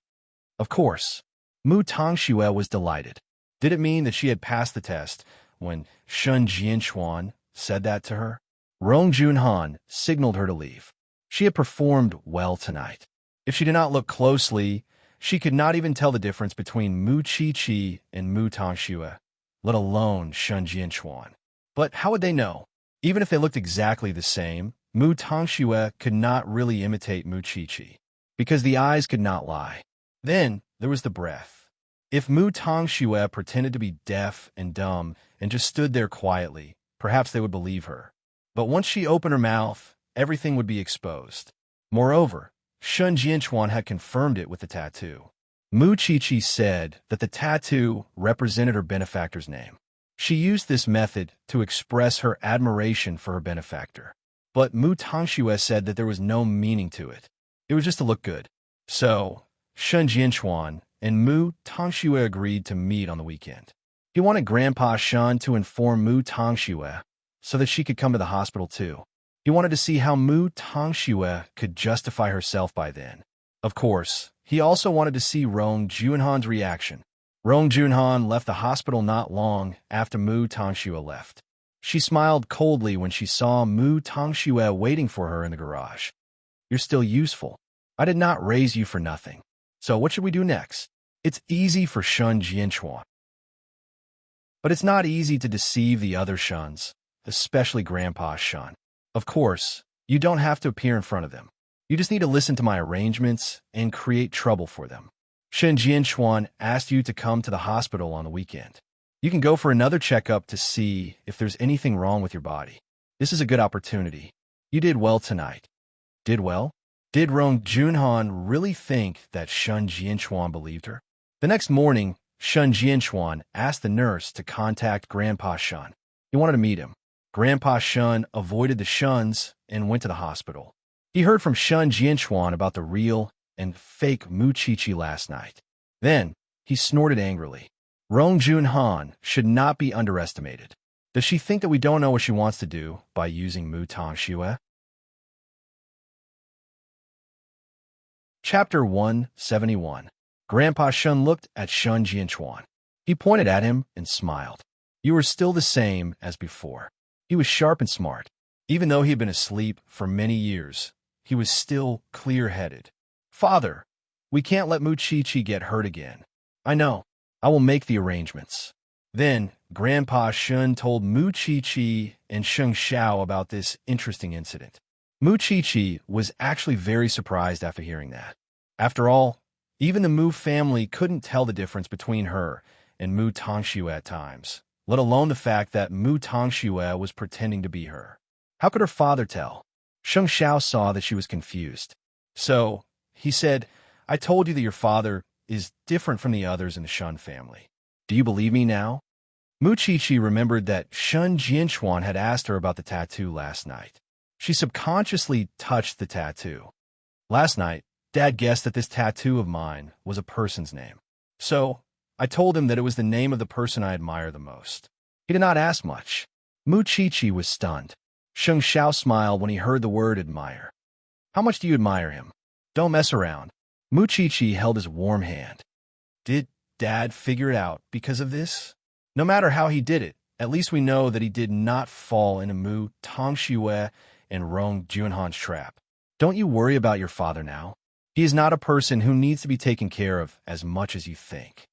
Of course. Mu Tongxue was delighted. Did it mean that she had passed the test when Shun Jianchuan said that to her? Rong Junhan signaled her to leave. She had performed well tonight. If she did not look closely, she could not even tell the difference between Mu Chi-Chi and Mu Tongxue, let alone Shun Jianchuan. But how would they know? Even if they looked exactly the same, Mu Tongxue could not really imitate Mu Chi-Chi, because the eyes could not lie. Then there was the breath. If Mu Tongxue pretended to be deaf and dumb and just stood there quietly, perhaps they would believe her. But once she opened her mouth, everything would be exposed. Moreover, Shun Jianchuan had confirmed it with the tattoo. Mu Chi-Chi said that the tattoo represented her benefactor's name. She used this method to express her admiration for her benefactor. But Mu Tongxue said that there was no meaning to it. It was just to look good. So, Shun Jianchuan and Mu Tongxue agreed to meet on the weekend. He wanted Grandpa Shun to inform Mu Tongxue so that she could come to the hospital too. He wanted to see how Mu Tongxue could justify herself by then. Of course, he also wanted to see Rong Junhan's reaction. Rong Junhan left the hospital not long after Mu Tongxue left. She smiled coldly when she saw Mu Tongxue waiting for her in the garage. You're still useful. I did not raise you for nothing. So what should we do next? It's easy for Shun Jianchuan. But it's not easy to deceive the other Shuns, especially Grandpa Shun. Of course, you don't have to appear in front of them. You just need to listen to my arrangements and create trouble for them. Shun Jianchuan asked you to come to the hospital on the weekend. You can go for another checkup to see if there's anything wrong with your body. This is a good opportunity. You did well tonight. Did well? Did Rong Junhan really think that Shun Jianchuan believed her? The next morning, Shun Jianchuan asked the nurse to contact Grandpa Shun. He wanted to meet him. Grandpa Shun avoided the Shuns and went to the hospital. He heard from Shun Jianchuan about the real and fake Mu Chi-Chi last night. Then, he snorted angrily. Rong Junhan should not be underestimated. Does she think that we don't know what she wants to do by using Mu Tongxue? Chapter 171. Grandpa Shun looked at Shun Jianchuan. He pointed at him and smiled. You are still the same as before. He was sharp and smart. Even though he had been asleep for many years, he was still clear-headed. Father, we can't let Mu Chi-Chi get hurt again. I know. I will make the arrangements. Then, Grandpa Shun told Mu Chi-Chi and Sheng Xiao about this interesting incident. Mu Chi-Chi was actually very surprised after hearing that. After all, even the Mu family couldn't tell the difference between her and Mu Tongxue at times, let alone the fact that Mu Tongxue was pretending to be her. How could her father tell? Sheng Xiao saw that she was confused. So, he said, I told you that your father is different from the others in the Shun family. Do you believe me now? Mu Chi-Chi remembered that Shun Jianchuan had asked her about the tattoo last night. She subconsciously touched the tattoo. Last night, Dad guessed that this tattoo of mine was a person's name. So, I told him that it was the name of the person I admire the most. He did not ask much. Mu Chi-Chi was stunned. Sheng Xiao smiled when he heard the word admire. How much do you admire him? Don't mess around. Mu Chi-Chi held his warm hand. Did Dad figure it out because of this? No matter how he did it, at least we know that he did not fall into Mu Tongxue and Rong Junhan's trap. Don't you worry about your father now. He is not a person who needs to be taken care of as much as you think.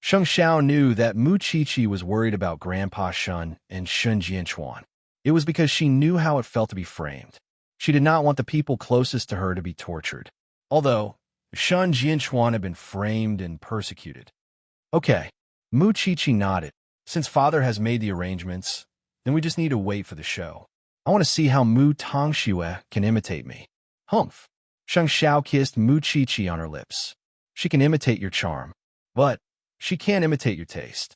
Sheng Xiao knew that Mu Chi-Chi was worried about Grandpa Shun and Shun Jianchuan. It was because she knew how it felt to be framed. She did not want the people closest to her to be tortured. Although, Shun Jianchuan had been framed and persecuted. Okay, Mu Chi-Chi nodded. Since father has made the arrangements, then we just need to wait for the show. I want to see how Mu Tongxue can imitate me. Humph. Sheng Xiao kissed Mu Chi-Chi on her lips. She can imitate your charm, but she can't imitate your taste.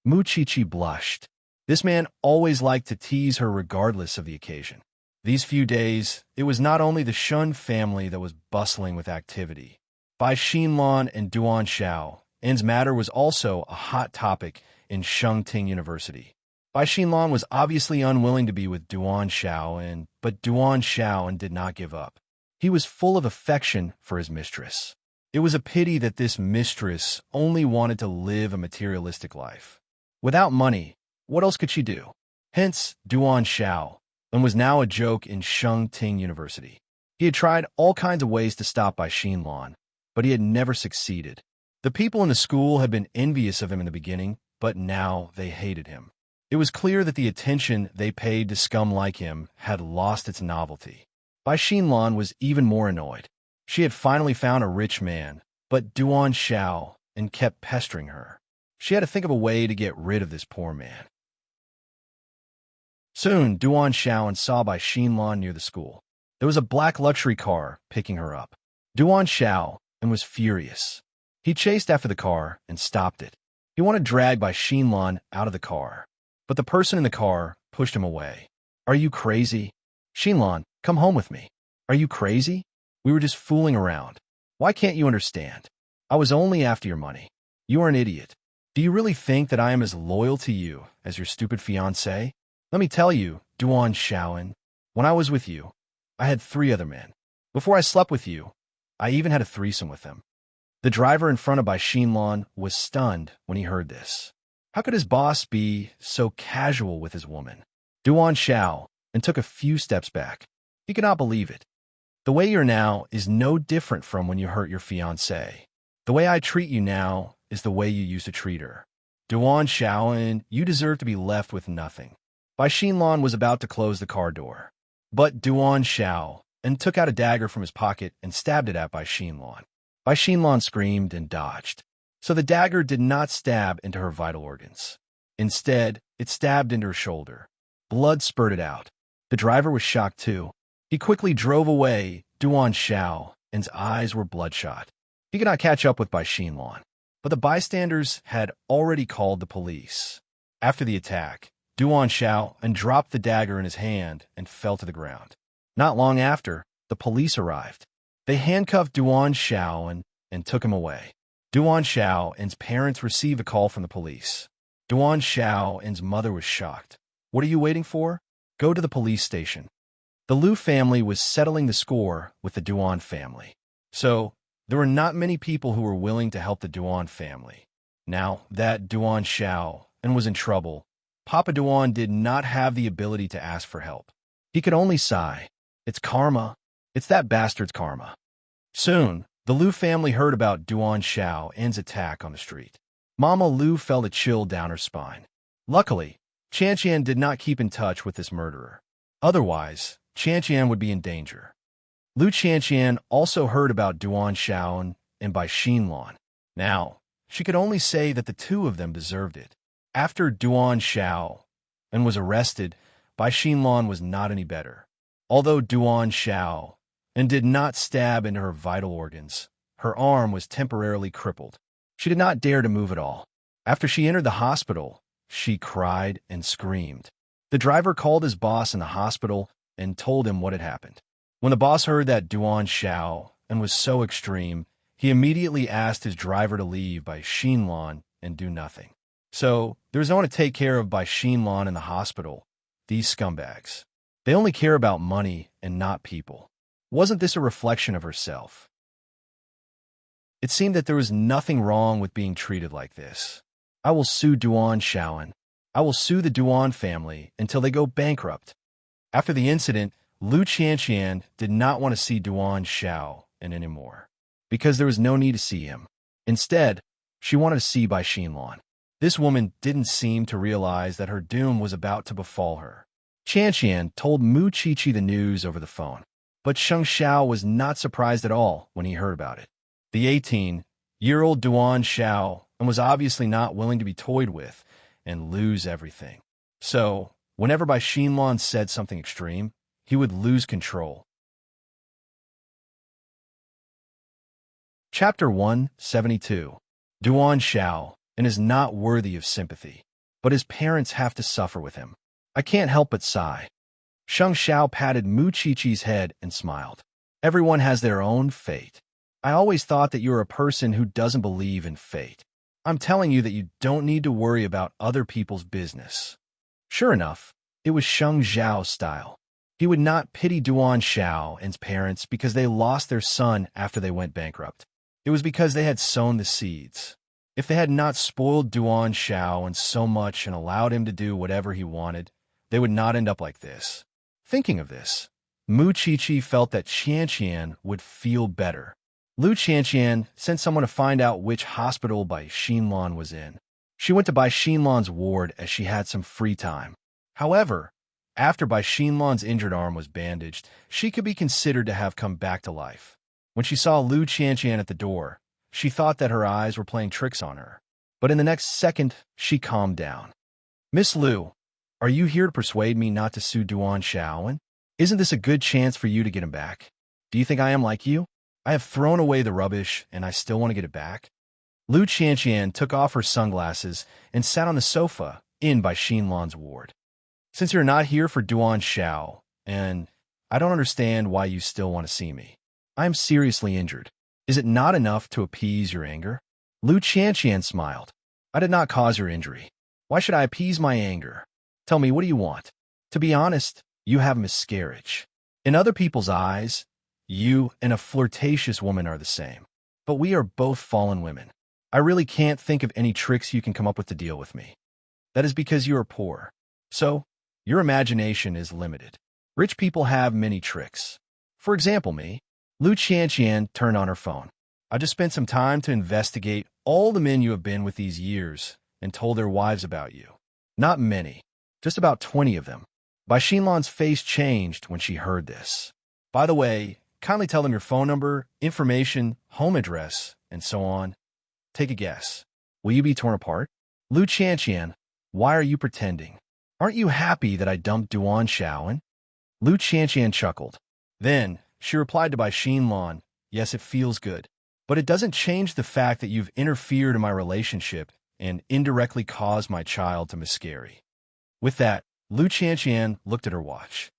Mu Chi-Chi blushed. This man always liked to tease her regardless of the occasion. These few days, it was not only the Shun family that was bustling with activity. Bai Xinlan and Duan Xiao, An's matter was also a hot topic in Shengting University. Bai Xinlan was obviously unwilling to be with Duan Xiao, but Duan Xiao did not give up. He was full of affection for his mistress. It was a pity that this mistress only wanted to live a materialistic life. Without money, what else could she do? Hence, Duan Xiao, and was now a joke in Shengting University. He had tried all kinds of ways to stop Bai Xinlan, but he had never succeeded. The people in the school had been envious of him in the beginning, but now they hated him. It was clear that the attention they paid to scum like him had lost its novelty. Bai Xinlan was even more annoyed. She had finally found a rich man, but Duan Xiao, and kept pestering her. She had to think of a way to get rid of this poor man. Soon, Duan Xiao saw Bai Xinlan near the school. There was a black luxury car picking her up. Duan Xiao was furious. He chased after the car and stopped it. He wanted to drag Bai Xinlan out of the car, but the person in the car pushed him away. Are you crazy? Xinlan, come home with me. Are you crazy? We were just fooling around. Why can't you understand? I was only after your money. You are an idiot. Do you really think that I am as loyal to you as your stupid fiancé? Let me tell you, Duan Xiao, when I was with you, I had 3 other men. Before I slept with you, I even had a threesome with them. The driver in front of Bai Xinlan was stunned when he heard this. How could his boss be so casual with his woman? Duan Xiao took a few steps back. He could not believe it. The way you're now is no different from when you hurt your fiancé. The way I treat you now is the way you used to treat her. Duan Xiao, you deserve to be left with nothing. Bai Xinlan was about to close the car door, but Duan Xiao took out a dagger from his pocket and stabbed it at Bai Xinlan. Bai Xinlan screamed and dodged, so the dagger did not stab into her vital organs. Instead, it stabbed into her shoulder. Blood spurted out. The driver was shocked too. He quickly drove away. Duan Xiao's eyes were bloodshot. He could not catch up with Bai Xinlan, but the bystanders had already called the police. After the attack, Duan Xiao dropped the dagger in his hand and fell to the ground. Not long after, the police arrived. They handcuffed Duan Xiao and took him away. Duan Xiao's parents received a call from the police. Duan Xiao's mother was shocked. What are you waiting for? Go to the police station. The Liu family was settling the score with the Duan family. So, there were not many people who were willing to help the Duan family. Now that Duan Xiao was in trouble, Papa Duan did not have the ability to ask for help. He could only sigh. It's karma. It's that bastard's karma. Soon, the Liu family heard about Duan Xiao's attack on the street. Mama Liu felt a chill down her spine. Luckily, Qian did not keep in touch with this murderer. Otherwise, Qian would be in danger. Liu Qian also heard about Duan Xiao and Bai Xinlan. Now, she could only say that the 2 of them deserved it. After Duan Xiao was arrested, Bai Xinlan was not any better. Although Duan Xiao did not stab into her vital organs, her arm was temporarily crippled. She did not dare to move at all. After she entered the hospital, she cried and screamed. The driver called his boss in the hospital and told him what had happened. When the boss heard that Duan Xiao was so extreme, he immediately asked his driver to leave Bai Xinlan and do nothing. So, there was no one to take care of Bai Xinlan in the hospital. These scumbags. They only care about money and not people. Wasn't this a reflection of herself? It seemed that there was nothing wrong with being treated like this. I will sue Duan Xiao. I will sue the Duan family until they go bankrupt. After the incident, Liu Qian did not want to see Duan Xiao anymore, because there was no need to see him. Instead, she wanted to see Bai Xinlan. This woman didn't seem to realize that her doom was about to befall her. Qian told Mu Qiqi the news over the phone, but Sheng Xiao was not surprised at all when he heard about it. The 18-year-old Duan Xiao was obviously not willing to be toyed with and lose everything. So, whenever Bai Xinlan said something extreme, he would lose control. Chapter 172. Duan Xiao is not worthy of sympathy, but his parents have to suffer with him. I can't help but sigh. Sheng Xiao patted Mu Qiqi's head and smiled. Everyone has their own fate. I always thought that you're a person who doesn't believe in fate. I'm telling you that you don't need to worry about other people's business. Sure enough, it was Sheng Xiao's style. He would not pity Duan Xiao and his parents because they lost their son after they went bankrupt. It was because they had sown the seeds. If they had not spoiled Duan Xiao and so much and allowed him to do whatever he wanted, they would not end up like this. Thinking of this, Mu Qiqi felt that Qianqian would feel better. Lu Qianqian sent someone to find out which hospital Bai Xinlan was in. She went to Bai Xinlan's ward as she had some free time. However, after Bai Xinlan's injured arm was bandaged, she could be considered to have come back to life. When she saw Lu Qianqian at the door, she thought that her eyes were playing tricks on her. But in the next second, she calmed down. Miss Lu, are you here to persuade me not to sue Duan Xiaowen? Isn't this a good chance for you to get him back? Do you think I am like you? I have thrown away the rubbish, and I still want to get it back. Lu Qianqian took off her sunglasses and sat on the sofa in Bai Xinlan's ward. Since you're not here for Duan Xiao, and I don't understand why you still want to see me. I am seriously injured. Is it not enough to appease your anger? Lu Qianqian smiled. I did not cause your injury. Why should I appease my anger? Tell me, what do you want? To be honest, you have miscarriage. In other people's eyes, you and a flirtatious woman are the same. But we are both fallen women. I really can't think of any tricks you can come up with to deal with me. That is because you are poor. So, your imagination is limited. Rich people have many tricks. For example, me. Lu Qianqian turned on her phone. I just spent some time to investigate all the men you have been with these years and told their wives about you. Not many, just about 20 of them. Bai Xinlan's face changed when she heard this. By the way, kindly tell them your phone number, information, home address, and so on. Take a guess. Will you be torn apart? Lu Qianqian, why are you pretending? Aren't you happy that I dumped Duan Xiaowen? Lu Qianqian chuckled. Then, she replied to Bai Xinlan, yes, it feels good. But it doesn't change the fact that you've interfered in my relationship and indirectly caused my child to miscarry. With that, Lu Qianqian looked at her watch.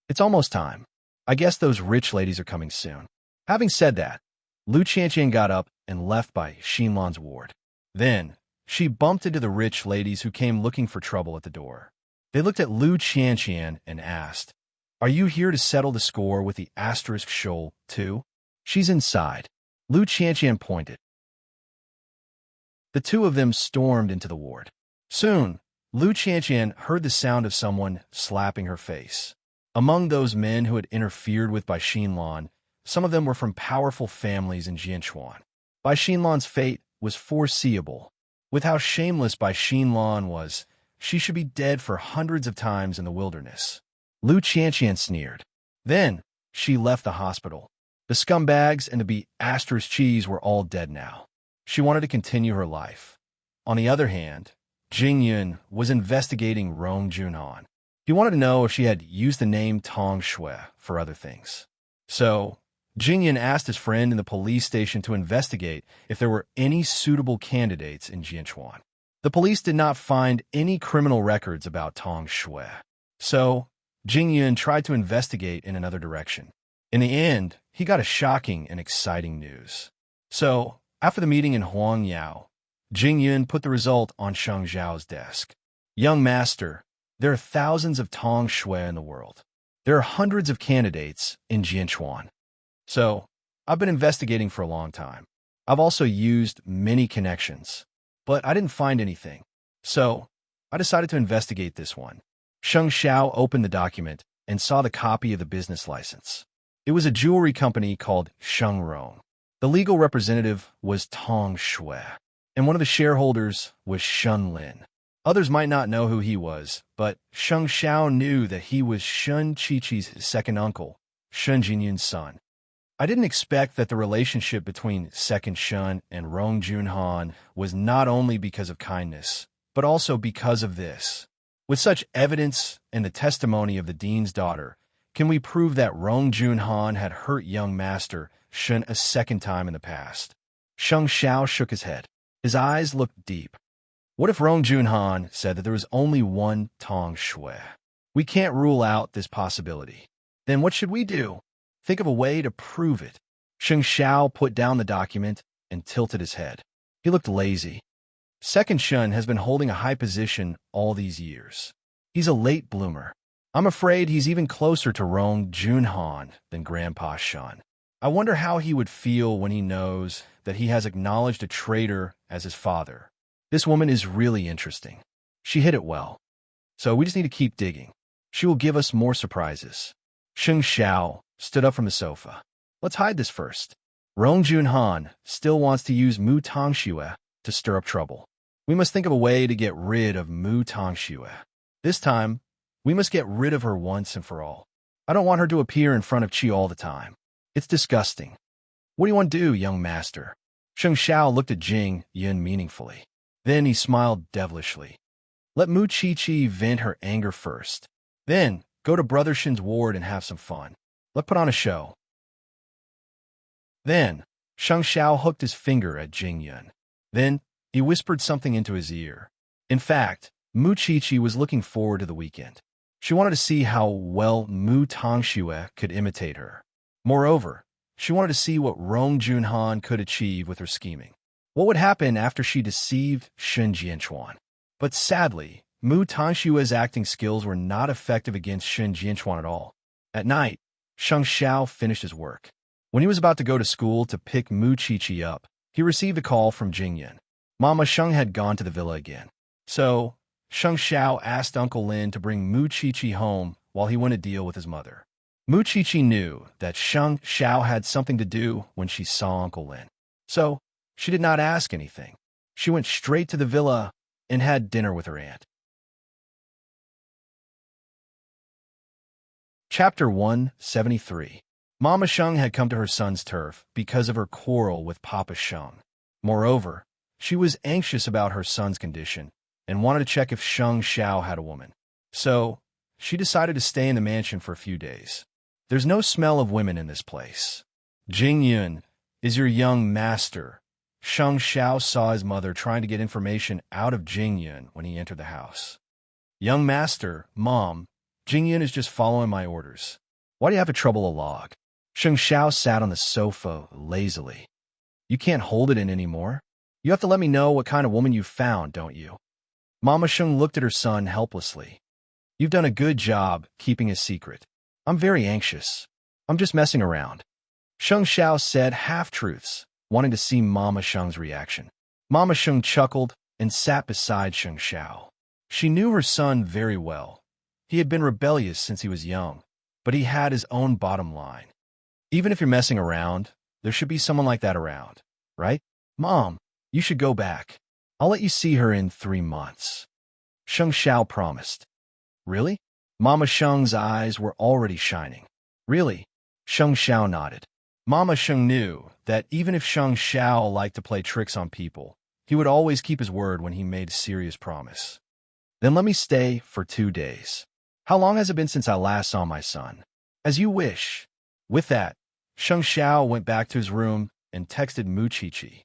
It's almost time. I guess those rich ladies are coming soon. Having said that, Lu Qianqian got up and left Bai Xinlan's ward. Then, she bumped into the rich ladies who came looking for trouble at the door. They looked at Lu Qianqian and asked, are you here to settle the score with the asterisk shoal, too? She's inside. Lu Qianqian pointed. The two of them stormed into the ward. Soon, Lu Qianqian heard the sound of someone slapping her face. Among those men who had interfered with Bai Xinlan, some of them were from powerful families in Jianchuan. Bai Xinlan's fate was foreseeable. With how shameless Bai Xinlan was, she should be dead for hundreds of times in the wilderness. Lu Qianqian sneered. Then, she left the hospital. The scumbags and the asterisk cheese were all dead now. She wanted to continue her life. On the other hand, Jing Yun was investigating Rong Junhan. He wanted to know if she had used the name Tong Shui for other things. So, Jing Yun asked his friend in the police station to investigate if there were any suitable candidates in Jianchuan. The police did not find any criminal records about Tong Shui. So, Jing Yun tried to investigate in another direction. In the end, he got a shocking and exciting news. So, after the meeting in Huangyao, Jing Yun put the result on Sheng Xiao's desk. Young master, there are thousands of Tong Shui in the world. There are hundreds of candidates in Jianchuan. So, I've been investigating for a long time. I've also used many connections, but I didn't find anything. So, I decided to investigate this one. Sheng Xiao opened the document and saw the copy of the business license. It was a jewelry company called Sheng Rong. The legal representative was Tong Shui, and one of the shareholders was Shun Lin. Others might not know who he was, but Sheng Xiao knew that he was Shun Qiqi's second uncle, Shun Jinyun's son. I didn't expect that the relationship between Second Shun and Rong Junhan was not only because of kindness, but also because of this. With such evidence and the testimony of the dean's daughter, can we prove that Rong Junhan had hurt young master Shun a second time in the past? Sheng Xiao shook his head. His eyes looked deep. What if Rong Junhan said that there was only one Tong Shui? We can't rule out this possibility. Then what should we do? Think of a way to prove it. Sheng Xiao put down the document and tilted his head. He looked lazy. Second Shun has been holding a high position all these years. He's a late bloomer. I'm afraid he's even closer to Rong Junhan than Grandpa Shun. I wonder how he would feel when he knows that he has acknowledged a traitor as his father. This woman is really interesting. She hit it well. So we just need to keep digging. She will give us more surprises. Sheng Xiao stood up from the sofa. Let's hide this first. Rong Junhan still wants to use Mu Tongxue to stir up trouble. We must think of a way to get rid of Mu Tongxue. This time, we must get rid of her once and for all. I don't want her to appear in front of Qi all the time. It's disgusting. What do you want to do, young master? Sheng Xiao looked at Jing Yun meaningfully. Then he smiled devilishly. Let Mu Qiqi vent her anger first. Then, go to Brother Shin's ward and have some fun. Let's put on a show. Then, Sheng Xiao hooked his finger at Jing Yun. Then, he whispered something into his ear. In fact, Mu Qiqi was looking forward to the weekend. She wanted to see how well Mu Tongxue could imitate her. Moreover, she wanted to see what Rong Junhan could achieve with her scheming. What would happen after she deceived Shen Jianchuan? But sadly, Mu Tongxue's acting skills were not effective against Shen Jianchuan at all. At night, Sheng Xiao finished his work. When he was about to go to school to pick Mu Qiqi up, he received a call from Jing Yun. Mama Sheng had gone to the villa again. So, Sheng Xiao asked Uncle Lin to bring Mu Qiqi home while he went to deal with his mother. Mu Qiqi knew that Sheng Xiao had something to do when she saw Uncle Lin. So, she did not ask anything. She went straight to the villa and had dinner with her aunt. Chapter 173. Mama Sheng had come to her son's turf because of her quarrel with Papa Sheng. Moreover, she was anxious about her son's condition and wanted to check if Sheng Xiao had a woman. So, she decided to stay in the mansion for a few days. There's no smell of women in this place. Jing Yun is your young master. Sheng Xiao saw his mother trying to get information out of Jing Yun when he entered the house. Young master, Mom, Jing Yun is just following my orders. Why do you have to trouble a log? Sheng Xiao sat on the sofa lazily. You can't hold it in anymore. You have to let me know what kind of woman you found, don't you? Mama Sheng looked at her son helplessly. You've done a good job keeping a secret. I'm very anxious. I'm just messing around. Sheng Xiao said half-truths, wanting to see Mama Sheng's reaction. Mama Sheng chuckled and sat beside Sheng Xiao. She knew her son very well. He had been rebellious since he was young, but he had his own bottom line. Even if you're messing around, there should be someone like that around, right? Mom, you should go back. I'll let you see her in 3 months. Sheng Xiao promised. Really? Mama Sheng's eyes were already shining. Really? Sheng Xiao nodded. Mama Sheng knew that even if Sheng Xiao liked to play tricks on people, he would always keep his word when he made a serious promise. Then let me stay for 2 days. How long has it been since I last saw my son? As you wish. With that, Sheng Xiao went back to his room and texted Mu Qiqi.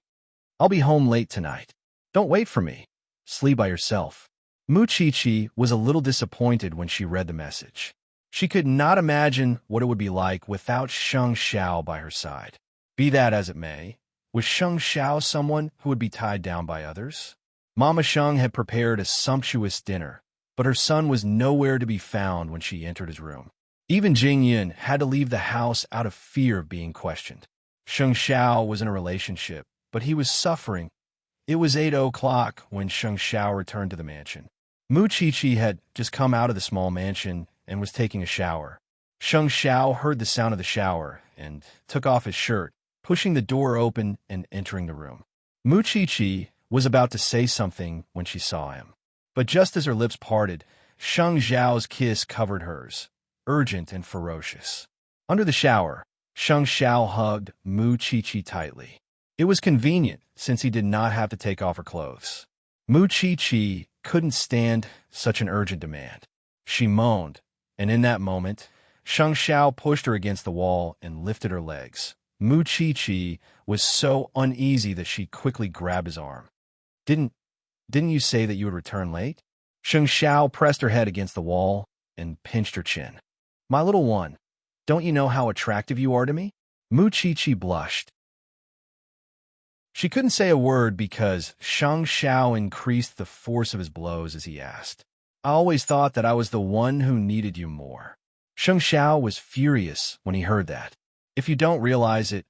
I'll be home late tonight. Don't wait for me. Sleep by yourself. Mu Qiqi was a little disappointed when she read the message. She could not imagine what it would be like without Sheng Xiao by her side. Be that as it may, was Sheng Xiao someone who would be tied down by others? Mama Sheng had prepared a sumptuous dinner, but her son was nowhere to be found when she entered his room. Even Jing Yun had to leave the house out of fear of being questioned. Sheng Xiao was in a relationship, but he was suffering. It was 8 o'clock when Sheng Xiao returned to the mansion. Mu Qiqi had just come out of the small mansion and was taking a shower. Sheng Xiao heard the sound of the shower and took off his shirt, pushing the door open and entering the room. Mu Qiqi was about to say something when she saw him. But just as her lips parted, Sheng Xiao's kiss covered hers, urgent and ferocious. Under the shower, Sheng Xiao hugged Mu Qiqi tightly. It was convenient since he did not have to take off her clothes. Mu Qiqi couldn't stand such an urgent demand. She moaned, and in that moment, Sheng Xiao pushed her against the wall and lifted her legs. Mu Qiqi was so uneasy that she quickly grabbed his arm. Didn't you say that you would return late? Sheng Xiao pressed her head against the wall and pinched her chin. "My little one, don't you know how attractive you are to me?" Mu Chi blushed. She couldn't say a word because Shang Xiao increased the force of his blows as he asked, "I always thought that I was the one who needed you more." Shang Xiao was furious when he heard that. "If you don't realize it,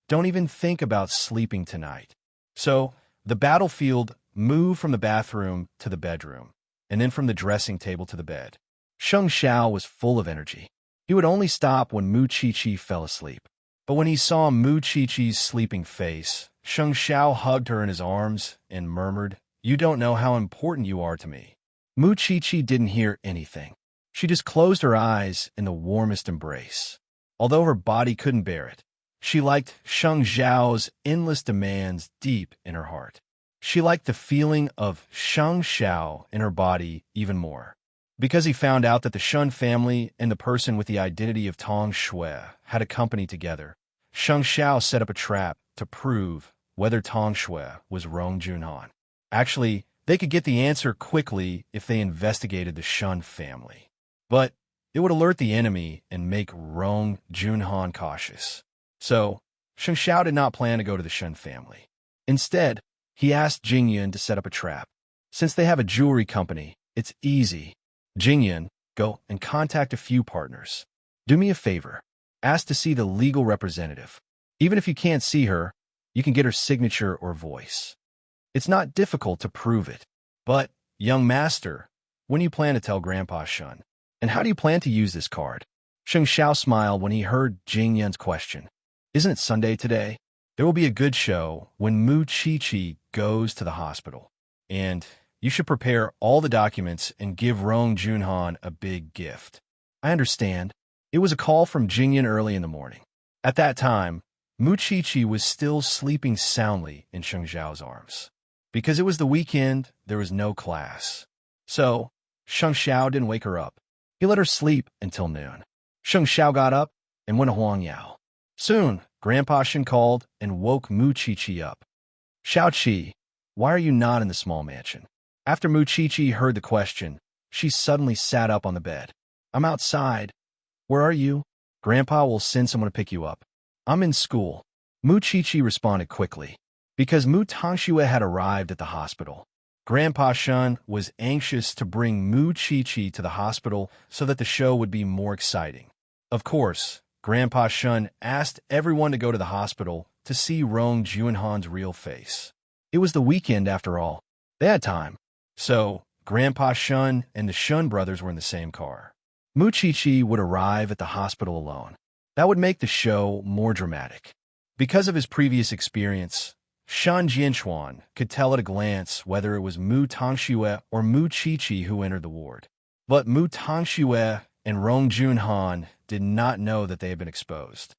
don't even think about sleeping tonight." So, the battlefield moved from the bathroom to the bedroom, and then from the dressing table to the bed. Shang Xiao was full of energy. He would only stop when Mu Chi fell asleep. But when he saw Mu Chi's sleeping face, Shang Xiao hugged her in his arms and murmured, "You don't know how important you are to me." Mu Chi didn't hear anything. She just closed her eyes in the warmest embrace. Although her body couldn't bear it, she liked Shang Xiao's endless demands deep in her heart. She liked the feeling of Shang Xiao in her body even more. Because he found out that the Shun family and the person with the identity of Tong Shui had a company together, Shang Xiao set up a trap to prove whether Tong Shui was Rong Junhan. Actually, they could get the answer quickly if they investigated the Shun family. But it would alert the enemy and make Rong Junhan cautious. So, Shang Xiao did not plan to go to the Shun family. Instead, he asked Jingyan to set up a trap. Since they have a jewelry company, it's easy. Jingyan, go and contact a few partners. Do me a favor. Ask to see the legal representative. Even if you can't see her, you can get her signature or voice. It's not difficult to prove it. But, young master, when do you plan to tell Grandpa Shun? And how do you plan to use this card? Shang Xiao smiled when he heard Jingyan's question. Isn't it Sunday today? There will be a good show when Mu Chi goes to the hospital. And you should prepare all the documents and give Rong Junhan a big gift. I understand. It was a call from Jingyan early in the morning. At that time, Mu Chi was still sleeping soundly in Shang Xiao's arms. Because it was the weekend, there was no class. So, Shang Xiao didn't wake her up. He let her sleep until noon. Shang Xiao got up and went to Huang Yao. Soon, Grandpa Shen called and woke Mu Chi up. "Xiao Qi, why are you not in the small mansion?" After Mu Chi heard the question, she suddenly sat up on the bed. "I'm outside." "Where are you?" "Grandpa will send someone to pick you up." "I'm in school." Mu Chi responded quickly. Because Mu Tongxue had arrived at the hospital, Grandpa Shun was anxious to bring Mu Chi to the hospital so that the show would be more exciting. Of course, Grandpa Shun asked everyone to go to the hospital to see Rong Junhan's real face. It was the weekend after all. They had time. So, Grandpa Shun and the Shun brothers were in the same car. Mu Chi would arrive at the hospital alone. That would make the show more dramatic. Because of his previous experience, Shan Jianchuan could tell at a glance whether it was Mu Tongxue or Mu Chi who entered the ward. But Mu Tongxue and Rong Junhan did not know that they had been exposed.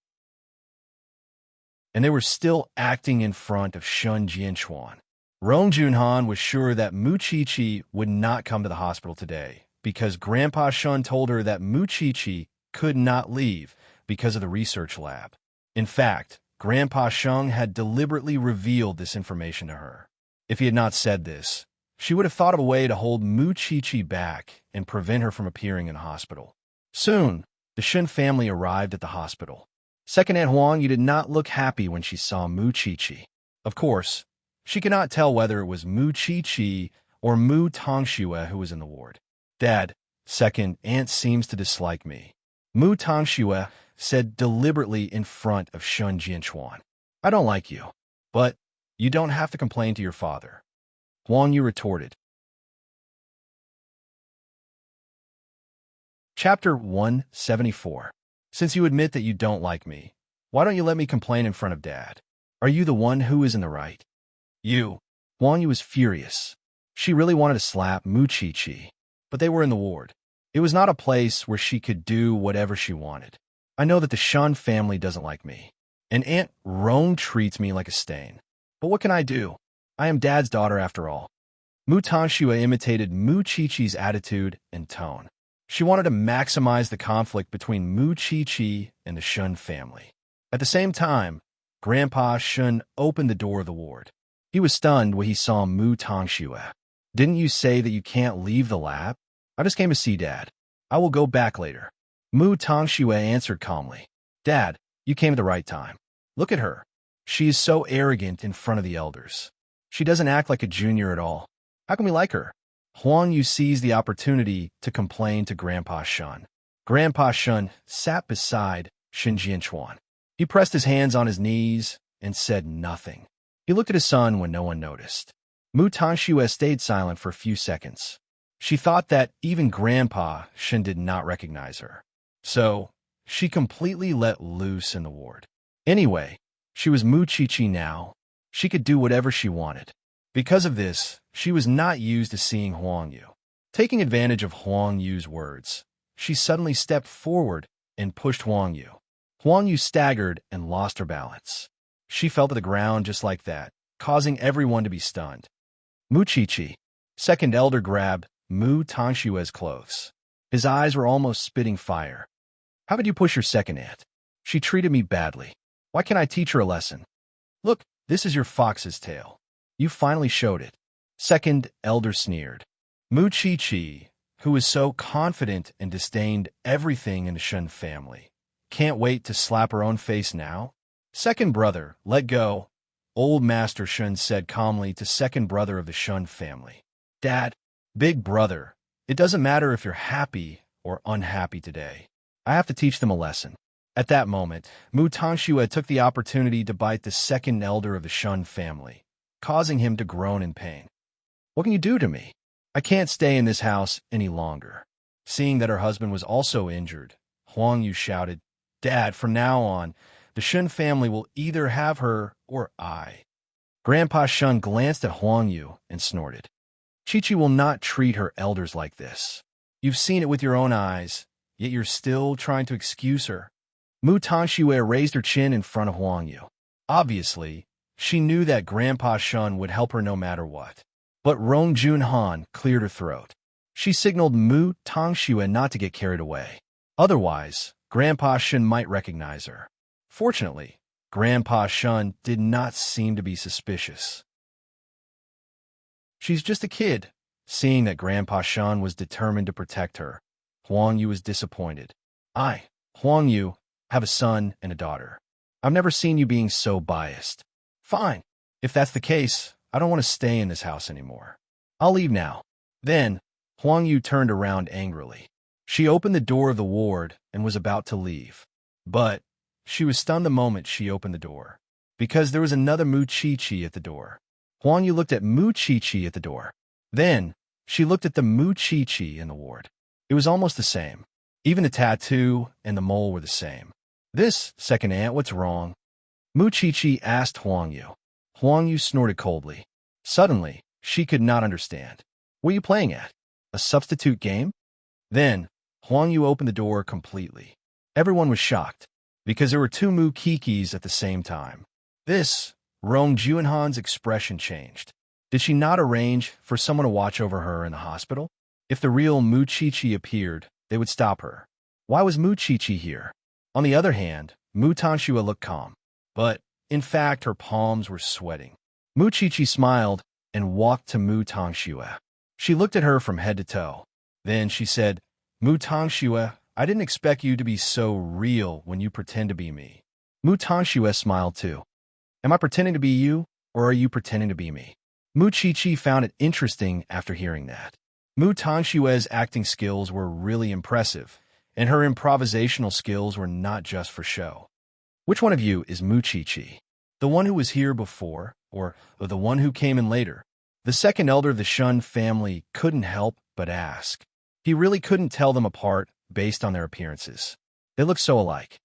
And they were still acting in front of Shan Jianchuan. Rong Junhan was sure that Mu Chi would not come to the hospital today because Grandpa Shun told her that Mu Chi could not leave because of the research lab. In fact, Grandpa Shun had deliberately revealed this information to her. If he had not said this, she would have thought of a way to hold Mu Chi back and prevent her from appearing in the hospital. Soon, the Shun family arrived at the hospital. Second Aunt Huang did not look happy when she saw Mu Chi. Of course, she could not tell whether it was Mu Chi or Mu Tongxue who was in the ward. "Dad, second aunt seems to dislike me," Mu Tongxue said deliberately in front of Shun Jianchuan. "I don't like you, but you don't have to complain to your father," Huang Yu retorted. Chapter 174. Since you admit that you don't like me, why don't you let me complain in front of Dad? Are you the one who is in the right? You. Huang Yu was furious. She really wanted to slap Mu Chi, but they were in the ward. It was not a place where she could do whatever she wanted. I know that the Shun family doesn't like me, and Aunt Rome treats me like a stain. But what can I do? I am Dad's daughter after all. Mu Tongxue imitated Mu Chi's attitude and tone. She wanted to maximize the conflict between Mu Chi and the Shun family. At the same time, Grandpa Shun opened the door of the ward. He was stunned when he saw Mu Tongxue. "Didn't you say that you can't leave the lab?" "I just came to see Dad." I will go back later. Mu Tongxue answered calmly. Dad, you came at the right time. Look at her. She is so arrogant in front of the elders. She doesn't act like a junior at all. How can we like her? Huang Yu seized the opportunity to complain to Grandpa Shun. Grandpa Shun sat beside Shin Jianchuan. He pressed his hands on his knees and said nothing. He looked at his son when no one noticed. Mu Tongxue stayed silent for a few seconds. She thought that even Grandpa Shin did not recognize her. So, she completely let loose in the ward. Anyway, she was Mu Chi-Chi now. She could do whatever she wanted. Because of this, she was not used to seeing Huang Yu. Taking advantage of Huang Yu's words, she suddenly stepped forward and pushed Huang Yu. Huang Yu staggered and lost her balance. She fell to the ground just like that, causing everyone to be stunned. Mu Chi-Chi, second elder, grabbed Mu Tongshue's clothes. His eyes were almost spitting fire. How could you push your second aunt? She treated me badly. Why can't I teach her a lesson? Look, this is your fox's tail. You finally showed it. Second elder sneered. Mu Chi-Chi, who was so confident and disdained everything in the Shun family, can't wait to slap her own face now. Second brother, let go. Old Master Shun said calmly to second brother of the Shun family. Dad, big brother, it doesn't matter if you're happy or unhappy today. I have to teach them a lesson. At that moment, Mu Tongxue took the opportunity to bite the second elder of the Shun family, causing him to groan in pain. What can you do to me? I can't stay in this house any longer. Seeing that her husband was also injured, Huang Yu shouted, Dad, from now on, the Shun family will either have her or I. Grandpa Shun glanced at Huang Yu and snorted. Chi-Chi will not treat her elders like this. You've seen it with your own eyes, yet you're still trying to excuse her. Mu Tongxue raised her chin in front of Huang Yu. Obviously, she knew that Grandpa Shun would help her no matter what. But Rong Junhan cleared her throat. She signaled Mu Tongxue not to get carried away. Otherwise, Grandpa Shun might recognize her. Fortunately, Grandpa Shun did not seem to be suspicious. She's just a kid. Seeing that Grandpa Shun was determined to protect her, Huang Yu was disappointed. I, Huang Yu, have a son and a daughter. I've never seen you being so biased. Fine. If that's the case, I don't want to stay in this house anymore. I'll leave now. Then, Huang Yu turned around angrily. She opened the door of the ward and was about to leave. But she was stunned the moment she opened the door, because there was another Mu Chi-Chi at the door. Huang Yu looked at Mu Chi-Chi at the door. Then, she looked at the Mu Chi-Chi in the ward. It was almost the same. Even the tattoo and the mole were the same. This, second aunt, what's wrong? Mu Chi-Chi asked Huang Yu. Huang Yu snorted coldly. Suddenly, she could not understand. What are you playing at? A substitute game? Then, Huang Yu opened the door completely. Everyone was shocked, because there were two Mu Kikis at the same time. This, Rong Junhan's expression changed. Did she not arrange for someone to watch over her in the hospital? If the real Mu Chi-Chi appeared, they would stop her. Why was Mu Chi-Chi here? On the other hand, Mu Tongxue looked calm. But, in fact, her palms were sweating. Mu Chi-Chi smiled and walked to Mu Tongxue. She looked at her from head to toe. Then she said, Mu Tongxue, I didn't expect you to be so real when you pretend to be me. Mu Tongxue smiled too. Am I pretending to be you, or are you pretending to be me? Mu Chi-Chi found it interesting after hearing that. Mu Tongshue's acting skills were really impressive, and her improvisational skills were not just for show. Which one of you is Mu Chi-Chi? The one who was here before, or the one who came in later? The second elder of the Shun family couldn't help but ask. He really couldn't tell them apart based on their appearances. They looked so alike.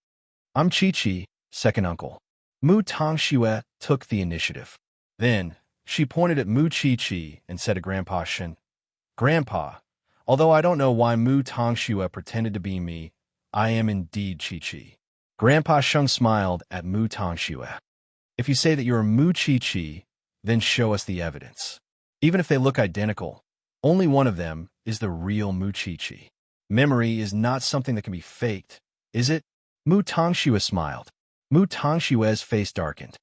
I'm Chi-Chi, second uncle. Mu Tongxue took the initiative. Then, she pointed at Mu Chi-Chi and said to Grandpa Shin, Grandpa, although I don't know why Mu Tongxue pretended to be me, I am indeed Chi-Chi. Grandpa Shung smiled at Mu Tongxue. If you say that you're Mu Chi-Chi, then show us the evidence. Even if they look identical, only one of them is the real Mu Chi-Chi. Memory is not something that can be faked, is it? Mu Tongxue smiled. Mu Tongshue's face darkened.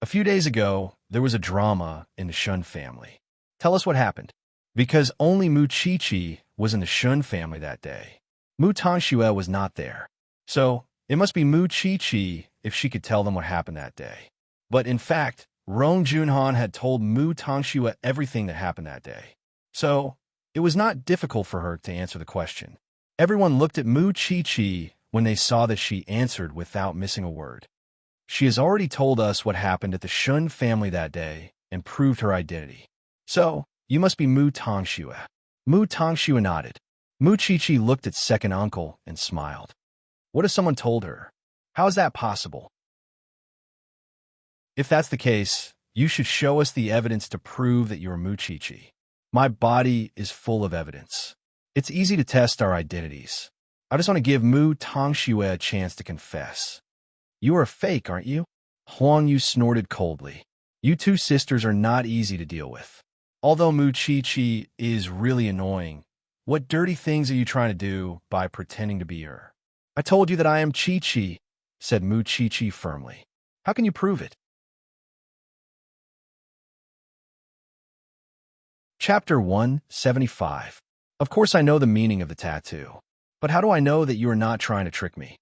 A few days ago, there was a drama in the Shun family. Tell us what happened. Because only Mu Chi-Chi was in the Shun family that day. Mu Tongxue was not there. So, it must be Mu Chi-Chi if she could tell them what happened that day. But in fact, Rong Junhan had told Mu Tongxue everything that happened that day. So, it was not difficult for her to answer the question. Everyone looked at Mu Chi-Chi when they saw that she answered without missing a word. She has already told us what happened at the Shun family that day and proved her identity. So, you must be Mu Tongxue. Mu Tongxue nodded. Mu Chi-Chi looked at second uncle and smiled. What if someone told her? How is that possible? If that's the case, you should show us the evidence to prove that you're Mu Chi-Chi. My body is full of evidence. It's easy to test our identities. I just want to give Mu Tongxue a chance to confess. You are a fake, aren't you? Huang Yu snorted coldly. You two sisters are not easy to deal with. Although Mu Chi-Chi is really annoying, what dirty things are you trying to do by pretending to be her? I told you that I am Chi-Chi, said Mu Chi-Chi firmly. How can you prove it? Chapter 175. Of course I know the meaning of the tattoo. But how do I know that you are not trying to trick me?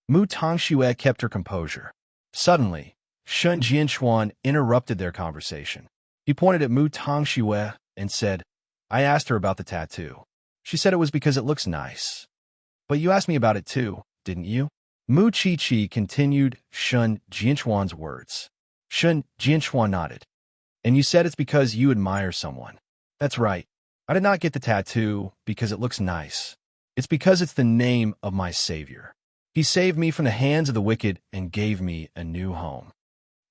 Mu Tongxue kept her composure. Suddenly, Shun Jianchuan interrupted their conversation. He pointed at Mu Tongxue and said, I asked her about the tattoo. She said it was because it looks nice. But you asked me about it too, didn't you? Mu Chi-Chi continued Shun Jianchuan's words. Shun Jianchuan nodded. And you said it's because you admire someone. That's right. I did not get the tattoo because it looks nice. It's because it's the name of my savior. He saved me from the hands of the wicked and gave me a new home.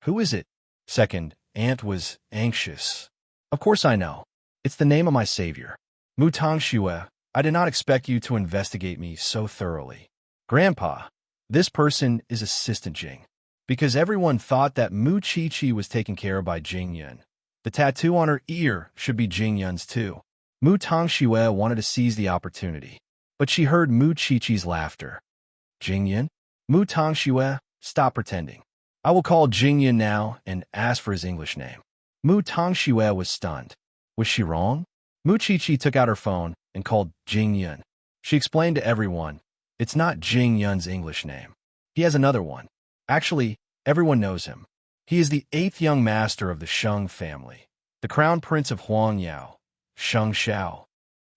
Who is it? Second aunt was anxious. Of course I know. It's the name of my savior. Mu Tongxue, I did not expect you to investigate me so thoroughly. Grandpa, this person is Assistant Jing. Because everyone thought that Mu Chi-Chi was taken care of by Jing Yun. The tattoo on her ear should be Jing Yun's too. Mu Tongxue wanted to seize the opportunity. But she heard Mu Chi-Chi's laughter. Jing Yun? Mu Tongxue, stop pretending. I will call Jing Yun now and ask for his English name. Mu Tongxue was stunned. Was she wrong? Mu Chi-Chi took out her phone and called Jing Yun. She explained to everyone, it's not Jing Yun's English name. He has another one. Actually, everyone knows him. He is the 8th young master of the Sheng family, the crown prince of Huangyao, Sheng Xiao.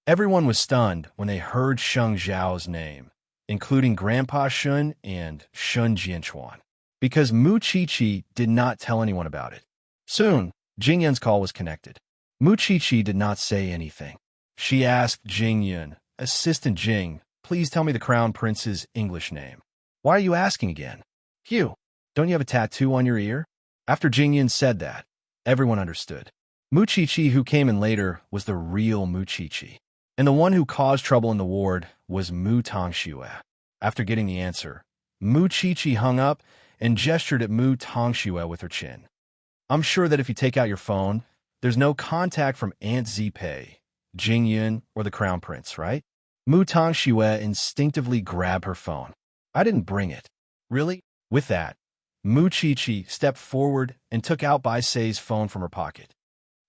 Everyone was stunned when they heard Sheng Xiao's name, including Grandpa Shun and Shun Jianchuan, because Mu Chi-Chi did not tell anyone about it. Soon, Jing Yun's call was connected. Mu Chi-Chi did not say anything. She asked Jing Yun, Assistant Jing, please tell me the crown prince's English name. Why are you asking again? Hugh, don't you have a tattoo on your ear? After Jing Yun said that, everyone understood. Mu Chi-Chi, who came in later, was the real Mu Chi-Chi. And the one who caused trouble in the ward was Mu Tongxue. After getting the answer, Mu Chi-Chi hung up and gestured at Mu Tongxue with her chin. I'm sure that if you take out your phone, there's no contact from Aunt Zipei, Jing Yun, or the Crown Prince, right? Mu Tongxue instinctively grabbed her phone. I didn't bring it. Really? With that, Mu Chi-Chi stepped forward and took out Bai Sei's phone from her pocket.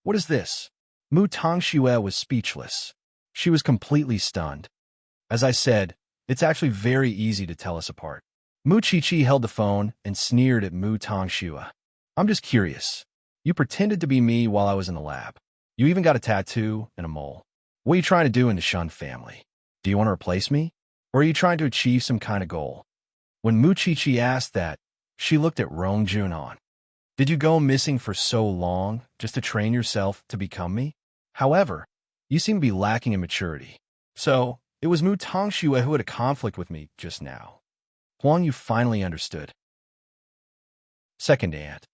What is this? Mu Tongxue was speechless. She was completely stunned. As I said, it's actually very easy to tell us apart. Mu Chi-Chi held the phone and sneered at Mu Tongxue. I'm just curious. You pretended to be me while I was in the lab. You even got a tattoo and a mole. What are you trying to do in the Shun family? Do you want to replace me? Or are you trying to achieve some kind of goal? When Mu Chi-Chi asked that, she looked at Rong Junhan. Did you go missing for so long just to train yourself to become me? However, you seem to be lacking in maturity. So, it was Mu Tongxue who had a conflict with me just now. Huang, you finally understood. Second aunt.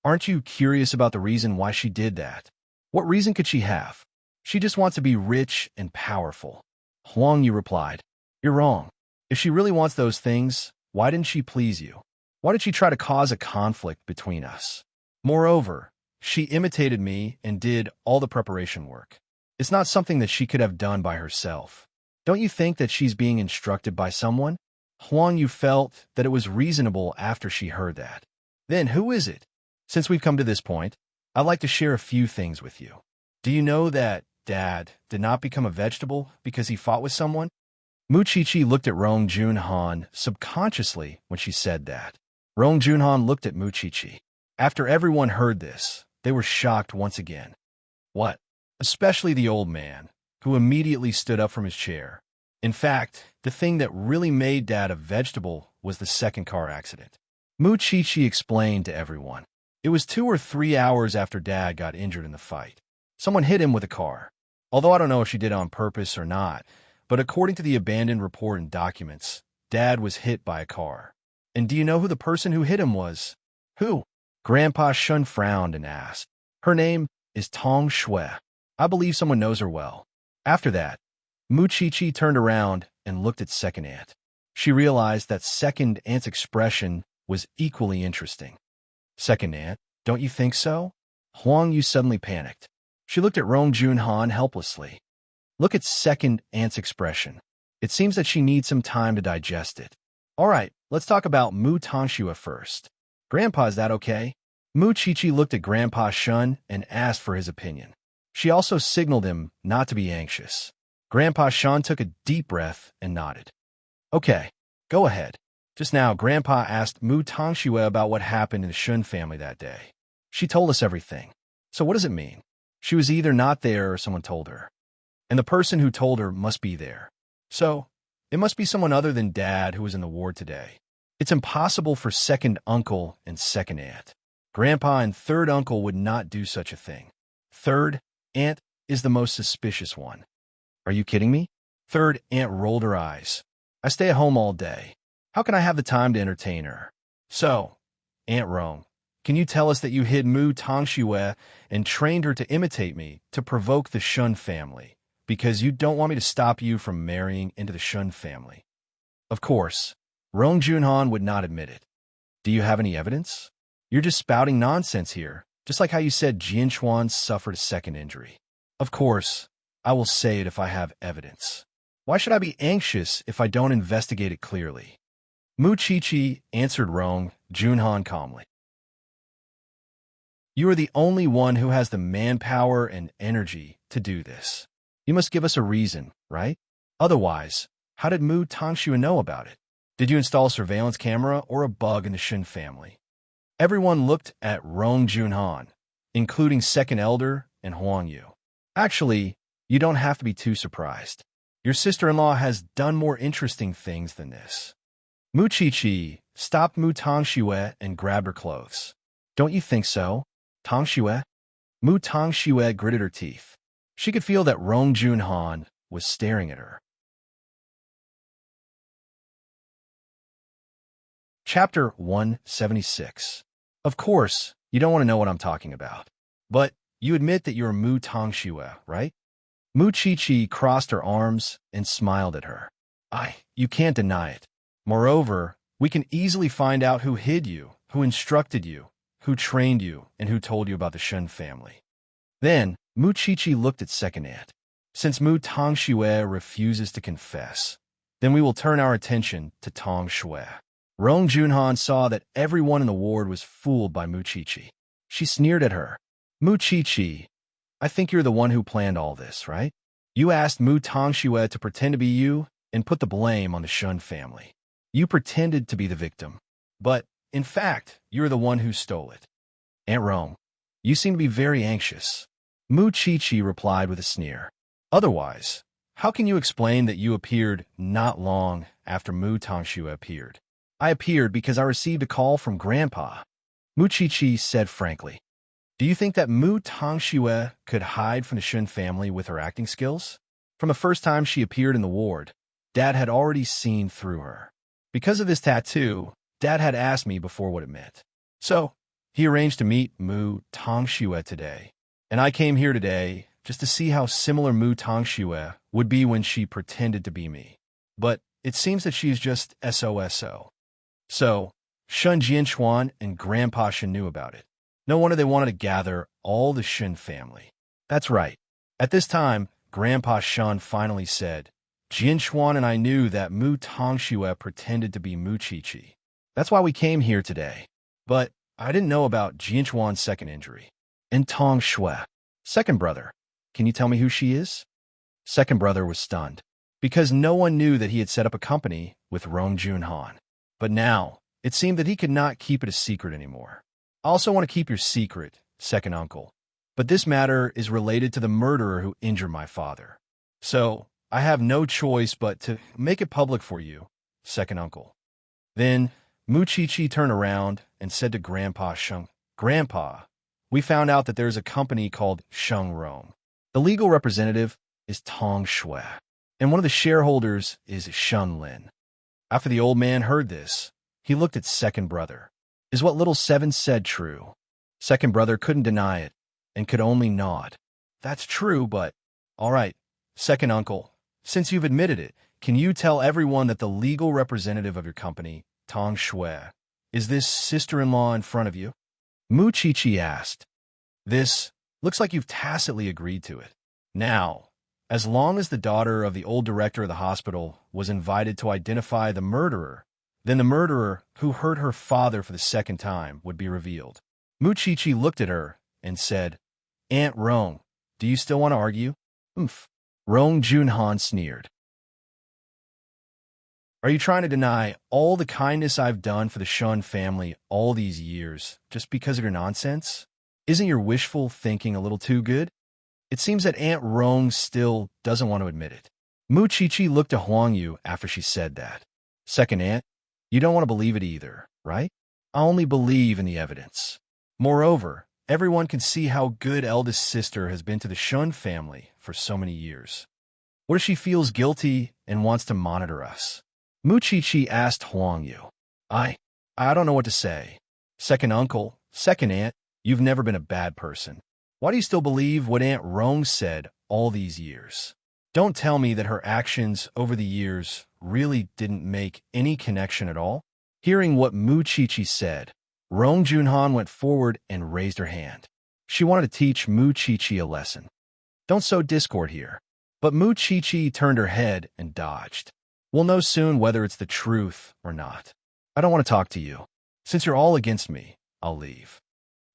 Aren't you curious about the reason why she did that? What reason could she have? She just wants to be rich and powerful. Huang Yu replied, You're wrong. If she really wants those things, why didn't she please you? Why did she try to cause a conflict between us? Moreover, she imitated me and did all the preparation work. It's not something that she could have done by herself. Don't you think that she's being instructed by someone? Huang Yu felt that it was reasonable after she heard that. Then who is it? Since we've come to this point, I'd like to share a few things with you. Do you know that Dad did not become a vegetable because he fought with someone? Mu Chi looked at Rong Junhan subconsciously when she said that. Rong Junhan looked at Mu Chi. After everyone heard this, they were shocked once again. What? Especially the old man, who immediately stood up from his chair. In fact, the thing that really made Dad a vegetable was the second car accident. Mu Chi explained to everyone. It was 2 or 3 hours after Dad got injured in the fight. Someone hit him with a car. Although I don't know if she did it on purpose or not, but according to the abandoned report and documents, Dad was hit by a car. And do you know who the person who hit him was? Who? Grandpa Shun frowned and asked. Her name is Tong Shui. I believe someone knows her well. After that, Mu Chi turned around and looked at Second Aunt. She realized that Second Aunt's expression was equally interesting. Second Aunt, don't you think so? Huang Yu suddenly panicked. She looked at Rong Junhan helplessly. Look at Second Aunt's expression. It seems that she needs some time to digest it. All right, let's talk about Mu Tongxue first. Grandpa, is that okay? Mu Chi looked at Grandpa Shun and asked for his opinion. She also signaled him not to be anxious. Grandpa Shun took a deep breath and nodded. Okay, go ahead. Just now, Grandpa asked Mu Tongxue about what happened in the Shun family that day. She told us everything. So what does it mean? She was either not there or someone told her. And the person who told her must be there. So, it must be someone other than Dad who was in the ward today. It's impossible for second uncle and second aunt. Grandpa and third uncle would not do such a thing. Third aunt is the most suspicious one. Are you kidding me? Third aunt rolled her eyes. I stay at home all day. How can I have the time to entertain her? So, Aunt Rong, can you tell us that you hid Mu Tongxue and trained her to imitate me to provoke the Shun family, because you don't want me to stop you from marrying into the Shun family? Of course, Rong Junhan would not admit it. Do you have any evidence? You're just spouting nonsense here, just like how you said Jian Chuan suffered a second injury. Of course, I will say it if I have evidence. Why should I be anxious if I don't investigate it clearly? Mu Chi answered Rong Junhan calmly. You are the only one who has the manpower and energy to do this. You must give us a reason, right? Otherwise, how did Mu Tongxue know about it? Did you install a surveillance camera or a bug in the Shin family? Everyone looked at Rong Junhan, including Second Elder and Huang Yu. Actually, you don't have to be too surprised. Your sister-in-law has done more interesting things than this. Mu Chi stopped Mu Tongxue and grabbed her clothes. Don't you think so, Tongxue? Mu Tongxue gritted her teeth. She could feel that Rong Junhan was staring at her. Chapter 176. Of course, you don't want to know what I'm talking about. But you admit that you're Mu Tongxue, right? Mu Chi crossed her arms and smiled at her. You can't deny it. Moreover, we can easily find out who hid you, who instructed you, who trained you, and who told you about the Shun family. Then, Mu Chi looked at Second Aunt. Since Mu Tongxue refuses to confess, then we will turn our attention to Tong Shui. Rong Junhan saw that everyone in the ward was fooled by Mu Chi. She sneered at her. Mu Chi, I think you're the one who planned all this, right? You asked Mu Tongxue to pretend to be you and put the blame on the Shun family. You pretended to be the victim. But, in fact, you're the one who stole it. Aunt Rong, you seem to be very anxious. Mu Chi replied with a sneer. Otherwise, how can you explain that you appeared not long after Mu Tongxue appeared? I appeared because I received a call from Grandpa. Mu Chi said frankly. Do you think that Mu Tongxue could hide from the Shun family with her acting skills? From the first time she appeared in the ward, Dad had already seen through her. Because of this tattoo, Dad had asked me before what it meant. So, he arranged to meet Mu Tongxue today. And I came here today just to see how similar Mu Tongxue would be when she pretended to be me. But it seems that she's just SOSO. So, Shun Jianchuan and Grandpa Shin knew about it. No wonder they wanted to gather all the Shin family. That's right. At this time, Grandpa Shun finally said, Jianchuan and I knew that Mu Tongxue pretended to be Mu Chi. That's why we came here today. But I didn't know about Jianchuan's second injury. And Tong Shui, second brother. Can you tell me who she is? Second brother was stunned. because no one knew that he had set up a company with Rong Junhan. But now, it seemed that he could not keep it a secret anymore. I also want to keep your secret, second uncle. But this matter is related to the murderer who injured my father. So, I have no choice but to make it public for you, second uncle. Then, Muchichi turned around and said to Grandpa Sheng, Grandpa, we found out that there is a company called Sheng Rong. The legal representative is Tong Shui, and one of the shareholders is Shun Lin. After the old man heard this, he looked at second brother. Is what little Seven said true? Second brother couldn't deny it, and could only nod. That's true, but... All right, second uncle, since you've admitted it, can you tell everyone that the legal representative of your company, Tong Shui, is this sister-in-law in front of you? Muchichi asked. This looks like you've tacitly agreed to it. Now, as long as the daughter of the old director of the hospital was invited to identify the murderer, then the murderer who hurt her father for the second time would be revealed. Muchichi looked at her and said, Aunt Rong, do you still want to argue? Oomph. Rong Junhan sneered. Are you trying to deny all the kindness I've done for the Shun family all these years just because of your nonsense? Isn't your wishful thinking a little too good? It seems that Aunt Rong still doesn't want to admit it. Muchichi looked to Huang Yu after she said that. Second aunt, you don't want to believe it either, right? I only believe in the evidence. Moreover, everyone can see how good eldest sister has been to the Shun family for so many years. What if she feels guilty and wants to monitor us? Muchichi asked Huang Yu. I don't know what to say. Second uncle, second aunt, you've never been a bad person. Why do you still believe what Aunt Rong said all these years? Don't tell me that her actions over the years really didn't make any connection at all. Hearing what Muchichi said, Rong Junhan went forward and raised her hand. She wanted to teach Muchichi a lesson. Don't sow discord here. But Muchichi turned her head and dodged. We'll know soon whether it's the truth or not. I don't want to talk to you. Since you're all against me, I'll leave.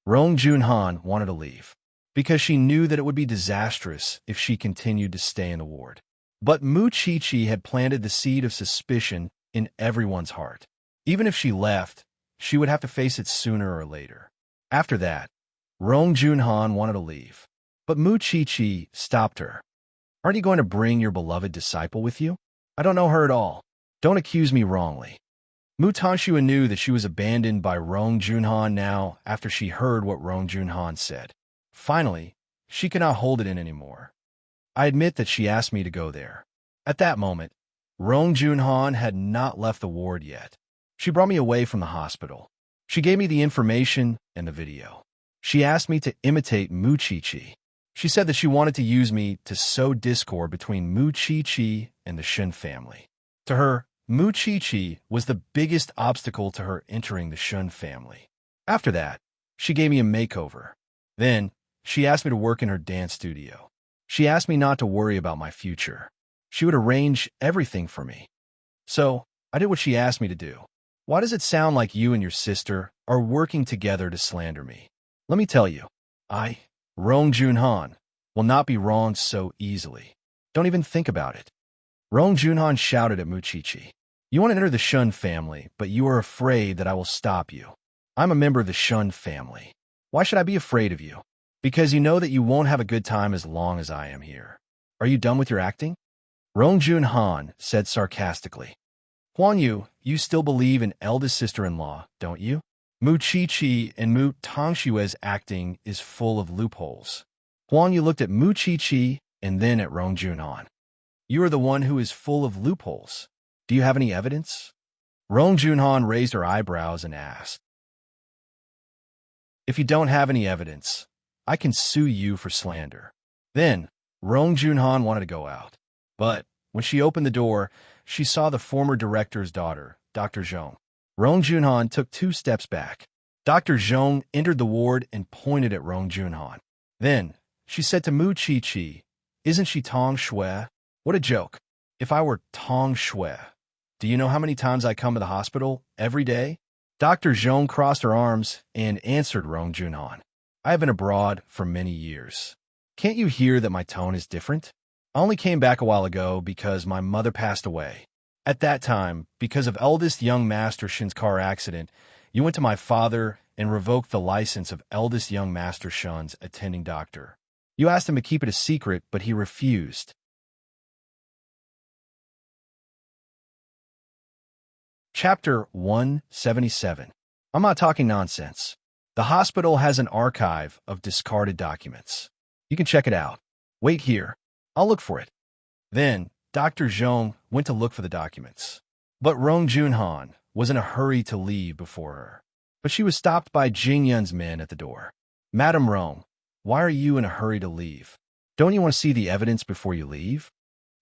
Rong Junhan wanted to leave because she knew that it would be disastrous if she continued to stay in the ward. But Muchichi had planted the seed of suspicion in everyone's heart. Even if she left, she would have to face it sooner or later. After that, Rong Junhan wanted to leave. But Muchichi stopped her. Aren't you going to bring your beloved disciple with you? I don't know her at all. Don't accuse me wrongly. Mu Tongxue knew that she was abandoned by Rong Junhan now after she heard what Rong Junhan said. Finally, she could not hold it in anymore. I admit that she asked me to go there. At that moment, Rong Junhan had not left the ward yet. She brought me away from the hospital. She gave me the information and the video. She asked me to imitate Muchichi. She said that she wanted to use me to sow discord between Muchichi and the Shun family. To her, Muchichi was the biggest obstacle to her entering the Shun family. After that, she gave me a makeover. Then, she asked me to work in her dance studio. She asked me not to worry about my future. She would arrange everything for me. So, I did what she asked me to do. Why does it sound like you and your sister are working together to slander me? Let me tell you, Rong Junhan, will not be wronged so easily. Don't even think about it. Rong Junhan shouted at Muchichi. You want to enter the Shun family, but you are afraid that I will stop you. I'm a member of the Shun family. Why should I be afraid of you? Because you know that you won't have a good time as long as I am here. Are you done with your acting? Rong Junhan said sarcastically. Huang Yu, you still believe in eldest sister-in-law, don't you? Muchichi and Mu Tongshue's acting is full of loopholes. Huang Yu looked at Muchichi and then at Rong Junhan. You are the one who is full of loopholes. Do you have any evidence? Rong Junhan raised her eyebrows and asked. If you don't have any evidence, I can sue you for slander. Then, Rong Junhan wanted to go out. But when she opened the door, she saw the former director's daughter, Dr. Zhong. Rong Junhan took 2 steps back. Dr. Zhong entered the ward and pointed at Rong Junhan. Then, she said to Muchichi, Isn't she Tong Shui? What a joke. If I were Tong Shui, do you know how many times I come to the hospital every day? Dr. Zhong crossed her arms and answered Rong Junhan. I have been abroad for many years. Can't you hear that my tone is different? I only came back a while ago because my mother passed away. At that time, because of eldest young Master Shin's car accident, you went to my father and revoked the license of eldest young Master Shun's attending doctor. You asked him to keep it a secret, but he refused. Chapter 177. I'm not talking nonsense. The hospital has an archive of discarded documents. You can check it out. Wait here. I'll look for it. Then, Dr. Zhong went to look for the documents. But Rong Junhan was in a hurry to leave before her. But she was stopped by Jing Yun's men at the door. Madam Rong, why are you in a hurry to leave? Don't you want to see the evidence before you leave?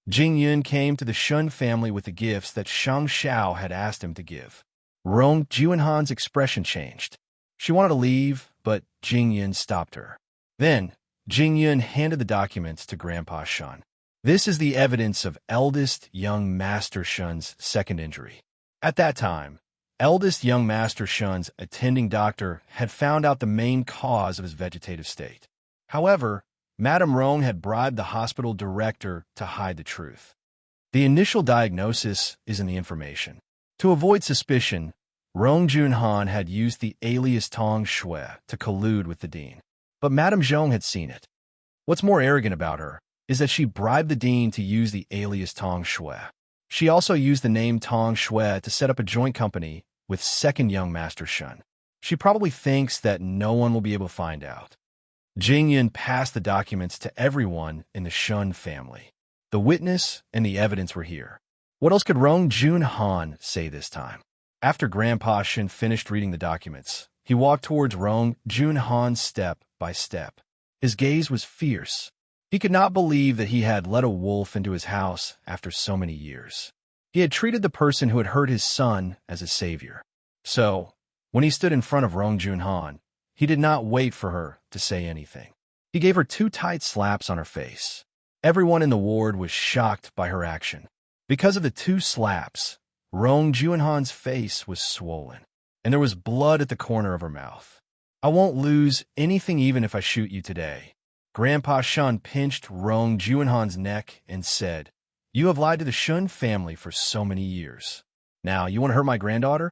Jing Yun came to the Shun family with the gifts that Shang Xiao had asked him to give. Rong Junhan's expression changed. She wanted to leave, but Jing Yun stopped her. Then, Jing Yun handed the documents to Grandpa Shun. This is the evidence of eldest young Master Shun's second injury. At that time, eldest young Master Shun's attending doctor had found out the main cause of his vegetative state. However, Madame Rong had bribed the hospital director to hide the truth. The initial diagnosis is in the information. To avoid suspicion, Rong Junhan had used the alias Tong Shui to collude with the dean. But Madame Zhong had seen it. What's more arrogant about her is that she bribed the dean to use the alias Tong Shui. She also used the name Tong Shui to set up a joint company with second young Master Shun. She probably thinks that no one will be able to find out. Jing Yun passed the documents to everyone in the Shun family. The witness and the evidence were here. What else could Rong Junhan say this time? After Grandpa Shin finished reading the documents, he walked towards Rong Junhan step by step. His gaze was fierce. He could not believe that he had let a wolf into his house after so many years. He had treated the person who had hurt his son as a savior. So, when he stood in front of Rong Junhan, he did not wait for her to say anything. He gave her 2 tight slaps on her face. Everyone in the ward was shocked by her action. Because of the 2 slaps, Rong Junhan's face was swollen, and there was blood at the corner of her mouth. I won't lose anything even if I shoot you today. Grandpa Shun pinched Rong Junhan's neck and said, "You have lied to the Shun family for so many years. Now, you want to hurt my granddaughter?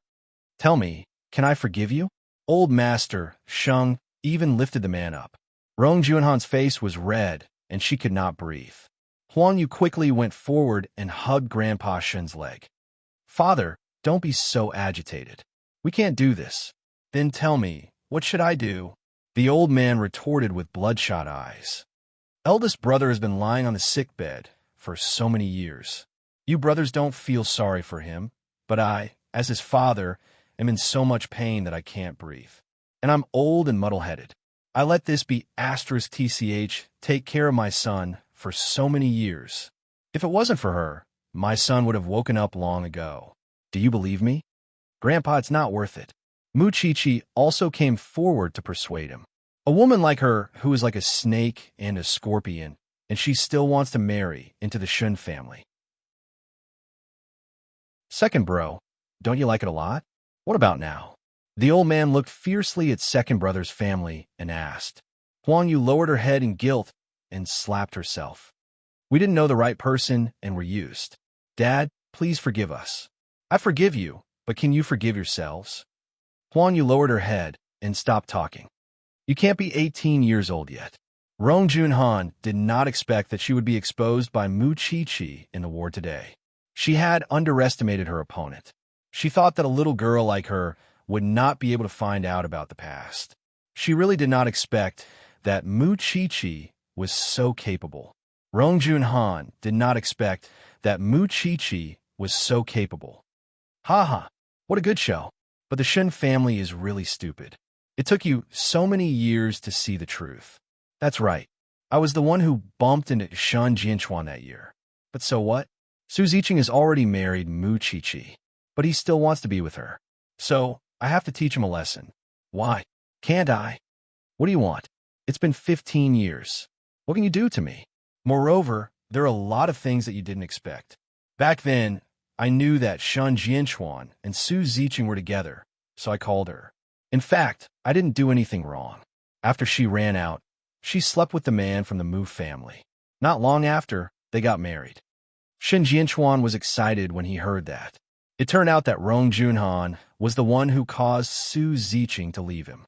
Tell me, can I forgive you?" Old Master Shung even lifted the man up. Rong Junhan's face was red, and she could not breathe. Huang Yu quickly went forward and hugged Grandpa Shun's leg. "Father, don't be so agitated. We can't do this." "Then tell me, what should I do?" The old man retorted with bloodshot eyes. "Eldest brother has been lying on the sickbed for so many years. You brothers don't feel sorry for him, but I, as his father, am in so much pain that I can't breathe. And I'm old and muddle-headed. I let this be *TCH take care of my son for so many years. If it wasn't for her, my son would have woken up long ago. Do you believe me? Grandpa, it's not worth it." Mu Chi also came forward to persuade him. A woman like her who is like a snake and a scorpion, and she still wants to marry into the Shun family. "Second bro, don't you like it a lot? What about now?" The old man looked fiercely at second brother's family and asked. Huang Yu lowered her head in guilt and slapped herself. "We didn't know the right person and were used. Dad, please forgive us." "I forgive you, but can you forgive yourselves?" Huang Yu lowered her head and stopped talking. "You can't be 18 years old yet." Rong Junhan did not expect that she would be exposed by Mu Chi in the war today. She had underestimated her opponent. She thought that a little girl like her would not be able to find out about the past. She really did not expect that Mu Chi was so capable. Rong Junhan did not expect that Mu Chi was so capable. "Ha, what a good show. But the Shun family is really stupid. It took you so many years to see the truth." "That's right. I was the one who bumped into Shan Jianchuan that year. But so what? Su Ziqing has already married Mu Chi, but he still wants to be with her. So I have to teach him a lesson." "Why? Can't I?" "What do you want? It's been 15 years. What can you do to me? Moreover, there are a lot of things that you didn't expect. Back then, I knew that Shan Jianchuan and Su Ziqing were together, so I called her. In fact, I didn't do anything wrong. After she ran out, she slept with the man from the Mu family. Not long after, they got married. Shen Jianchuan was excited when he heard that. It turned out that Rong Junhan was the one who caused Su Ziqing to leave him.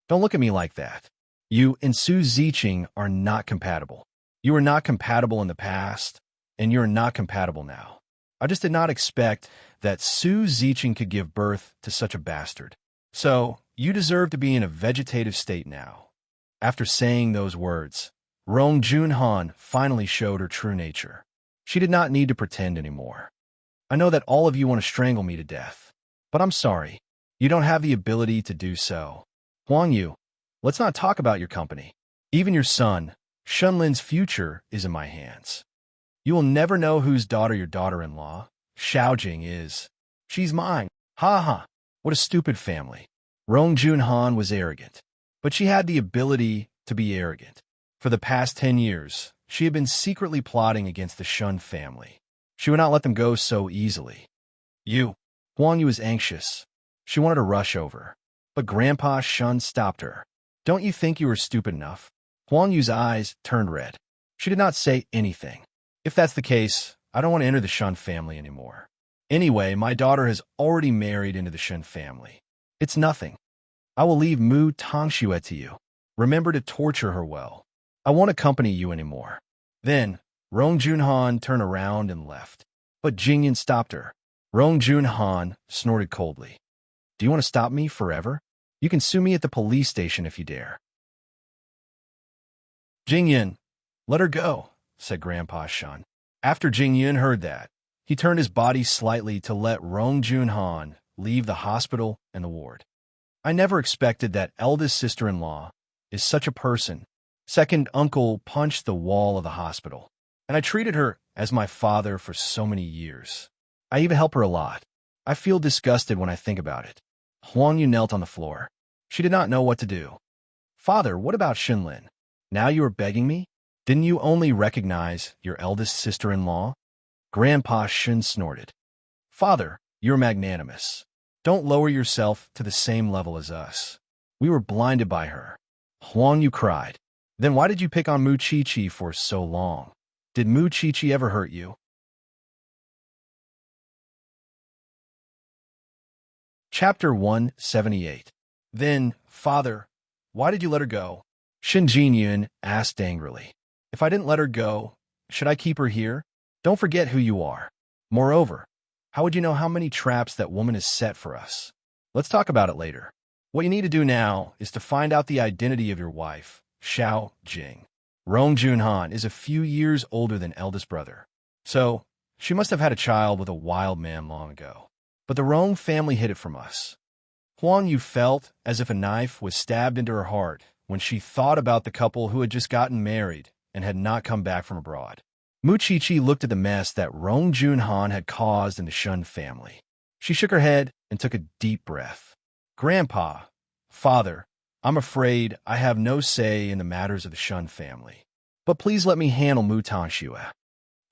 Don't look at me like that. You and Su Ziqing are not compatible. You were not compatible in the past, and you're not compatible now. I just did not expect that Su Ziqing could give birth to such a bastard. So, you deserve to be in a vegetative state now. After saying those words, Rong Junhan finally showed her true nature. She did not need to pretend anymore. I know that all of you want to strangle me to death, but I'm sorry. You don't have the ability to do so. Huang Yu, let's not talk about your company. Even your son, Shunlin's future, is in my hands. You will never know whose daughter your daughter-in-law, Xiaojing, is. She's mine. Ha ha. What a stupid family. Rong Junhan was arrogant, but she had the ability to be arrogant. For the past 10 years, she had been secretly plotting against the Shun family. She would not let them go so easily. Huang Yu was anxious. She wanted to rush over, but Grandpa Shun stopped her. Don't you think you were stupid enough? Huang Yu's eyes turned red. She did not say anything. If that's the case, I don't want to enter the Shun family anymore. Anyway, my daughter has already married into the Shun family. It's nothing. I will leave Mu Tongxue to you. Remember to torture her well. I won't accompany you anymore. Then, Rong Junhan turned around and left. But Jingyan stopped her. Rong Junhan snorted coldly. Do you want to stop me forever? You can sue me at the police station if you dare. Jingyan, let her go, said Grandpa Shun. After Jingyan heard that, he turned his body slightly to let Rong Junhan leave the hospital and the ward. I never expected that eldest sister-in-law is such a person. Second uncle punched the wall of the hospital, and I treated her as my father for so many years. I even help her a lot. I feel disgusted when I think about it. Huang Yu knelt on the floor. She did not know what to do. Father, what about Xinlin? Now you are begging me? Didn't you only recognize your eldest sister-in-law? Grandpa Shun snorted. Father, you're magnanimous. Don't lower yourself to the same level as us. We were blinded by her. Huang Yu cried. Then why did you pick on Mu Chi-Chi for so long? Did Mu Chi-Chi ever hurt you? Chapter 178. Then, Father, why did you let her go? Shen Jinyun asked angrily. If I didn't let her go, should I keep her here? Don't forget who you are. Moreover, how would you know how many traps that woman has set for us? Let's talk about it later. What you need to do now is to find out the identity of your wife, Xiao Jing. Rong Junhan is a few years older than eldest brother, so she must have had a child with a wild man long ago. But the Rong family hid it from us. Huang Yu felt as if a knife was stabbed into her heart when she thought about the couple who had just gotten married and had not come back from abroad. Mu Chi-Chi looked at the mess that Rong Junhan had caused in the Shun family. She shook her head and took a deep breath. Grandpa, Father, I'm afraid I have no say in the matters of the Shun family. But please let me handle Mu Tongxue.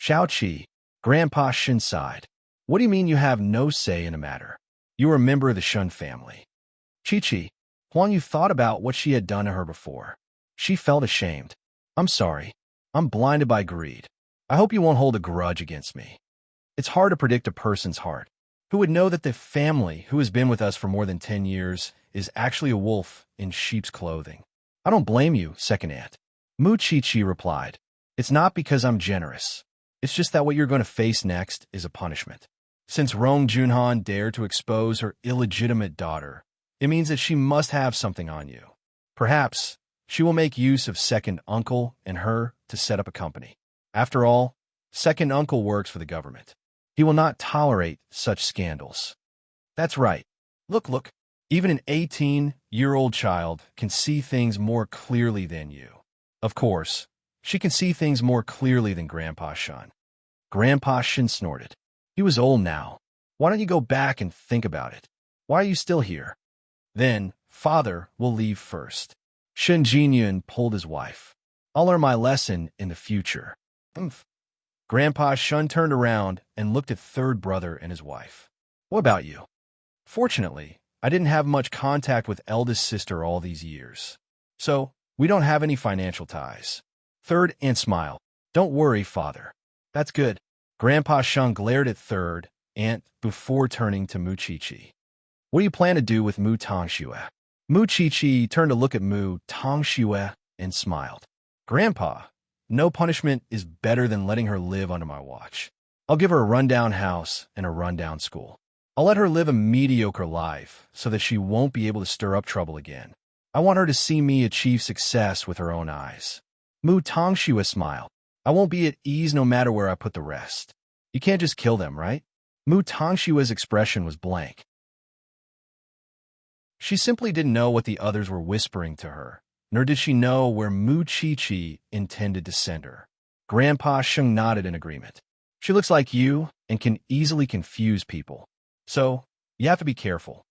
Xiao Qi, Grandpa Shin sighed. What do you mean you have no say in the matter? You are a member of the Shun family. Chi-Chi, Huang Yu thought about what she had done to her before. She felt ashamed. I'm sorry. I'm blinded by greed. I hope you won't hold a grudge against me. It's hard to predict a person's heart. Who would know that the family who has been with us for more than 10 years is actually a wolf in sheep's clothing? I don't blame you, second aunt. Mu Chi-Chi replied. It's not because I'm generous. It's just that what you're going to face next is a punishment. Since Rong Junhan dared to expose her illegitimate daughter, it means that she must have something on you. Perhaps she will make use of second uncle and her to set up a company. After all, second uncle works for the government. He will not tolerate such scandals. That's right. Look. Even an 18-year-old child can see things more clearly than you. Of course, she can see things more clearly than Grandpa Shun. Grandpa Shin snorted. He was old now. Why don't you go back and think about it? Why are you still here? Then, Father will leave first. Shen Jinyun pulled his wife. I'll learn my lesson in the future. Grandpa Shun turned around and looked at third brother and his wife. What about you? Fortunately, I didn't have much contact with eldest sister all these years. So, we don't have any financial ties. Third aunt smiled. Don't worry, Father. That's good. Grandpa Sheng glared at third aunt before turning to Mu Chi-Chi. What do you plan to do with Mu Tongxue? Mu Chi-Chi turned to look at Mu Tongxue and smiled. Grandpa, no punishment is better than letting her live under my watch. I'll give her a rundown house and a rundown school. I'll let her live a mediocre life so that she won't be able to stir up trouble again. I want her to see me achieve success with her own eyes. Mu Tongxue smiled. I won't be at ease no matter where I put the rest. You can't just kill them, right? Mu Tongshua's expression was blank. She simply didn't know what the others were whispering to her, nor did she know where Mu Chi-Chi intended to send her. Grandpa Sheng nodded in agreement. She looks like you and can easily confuse people. So, you have to be careful.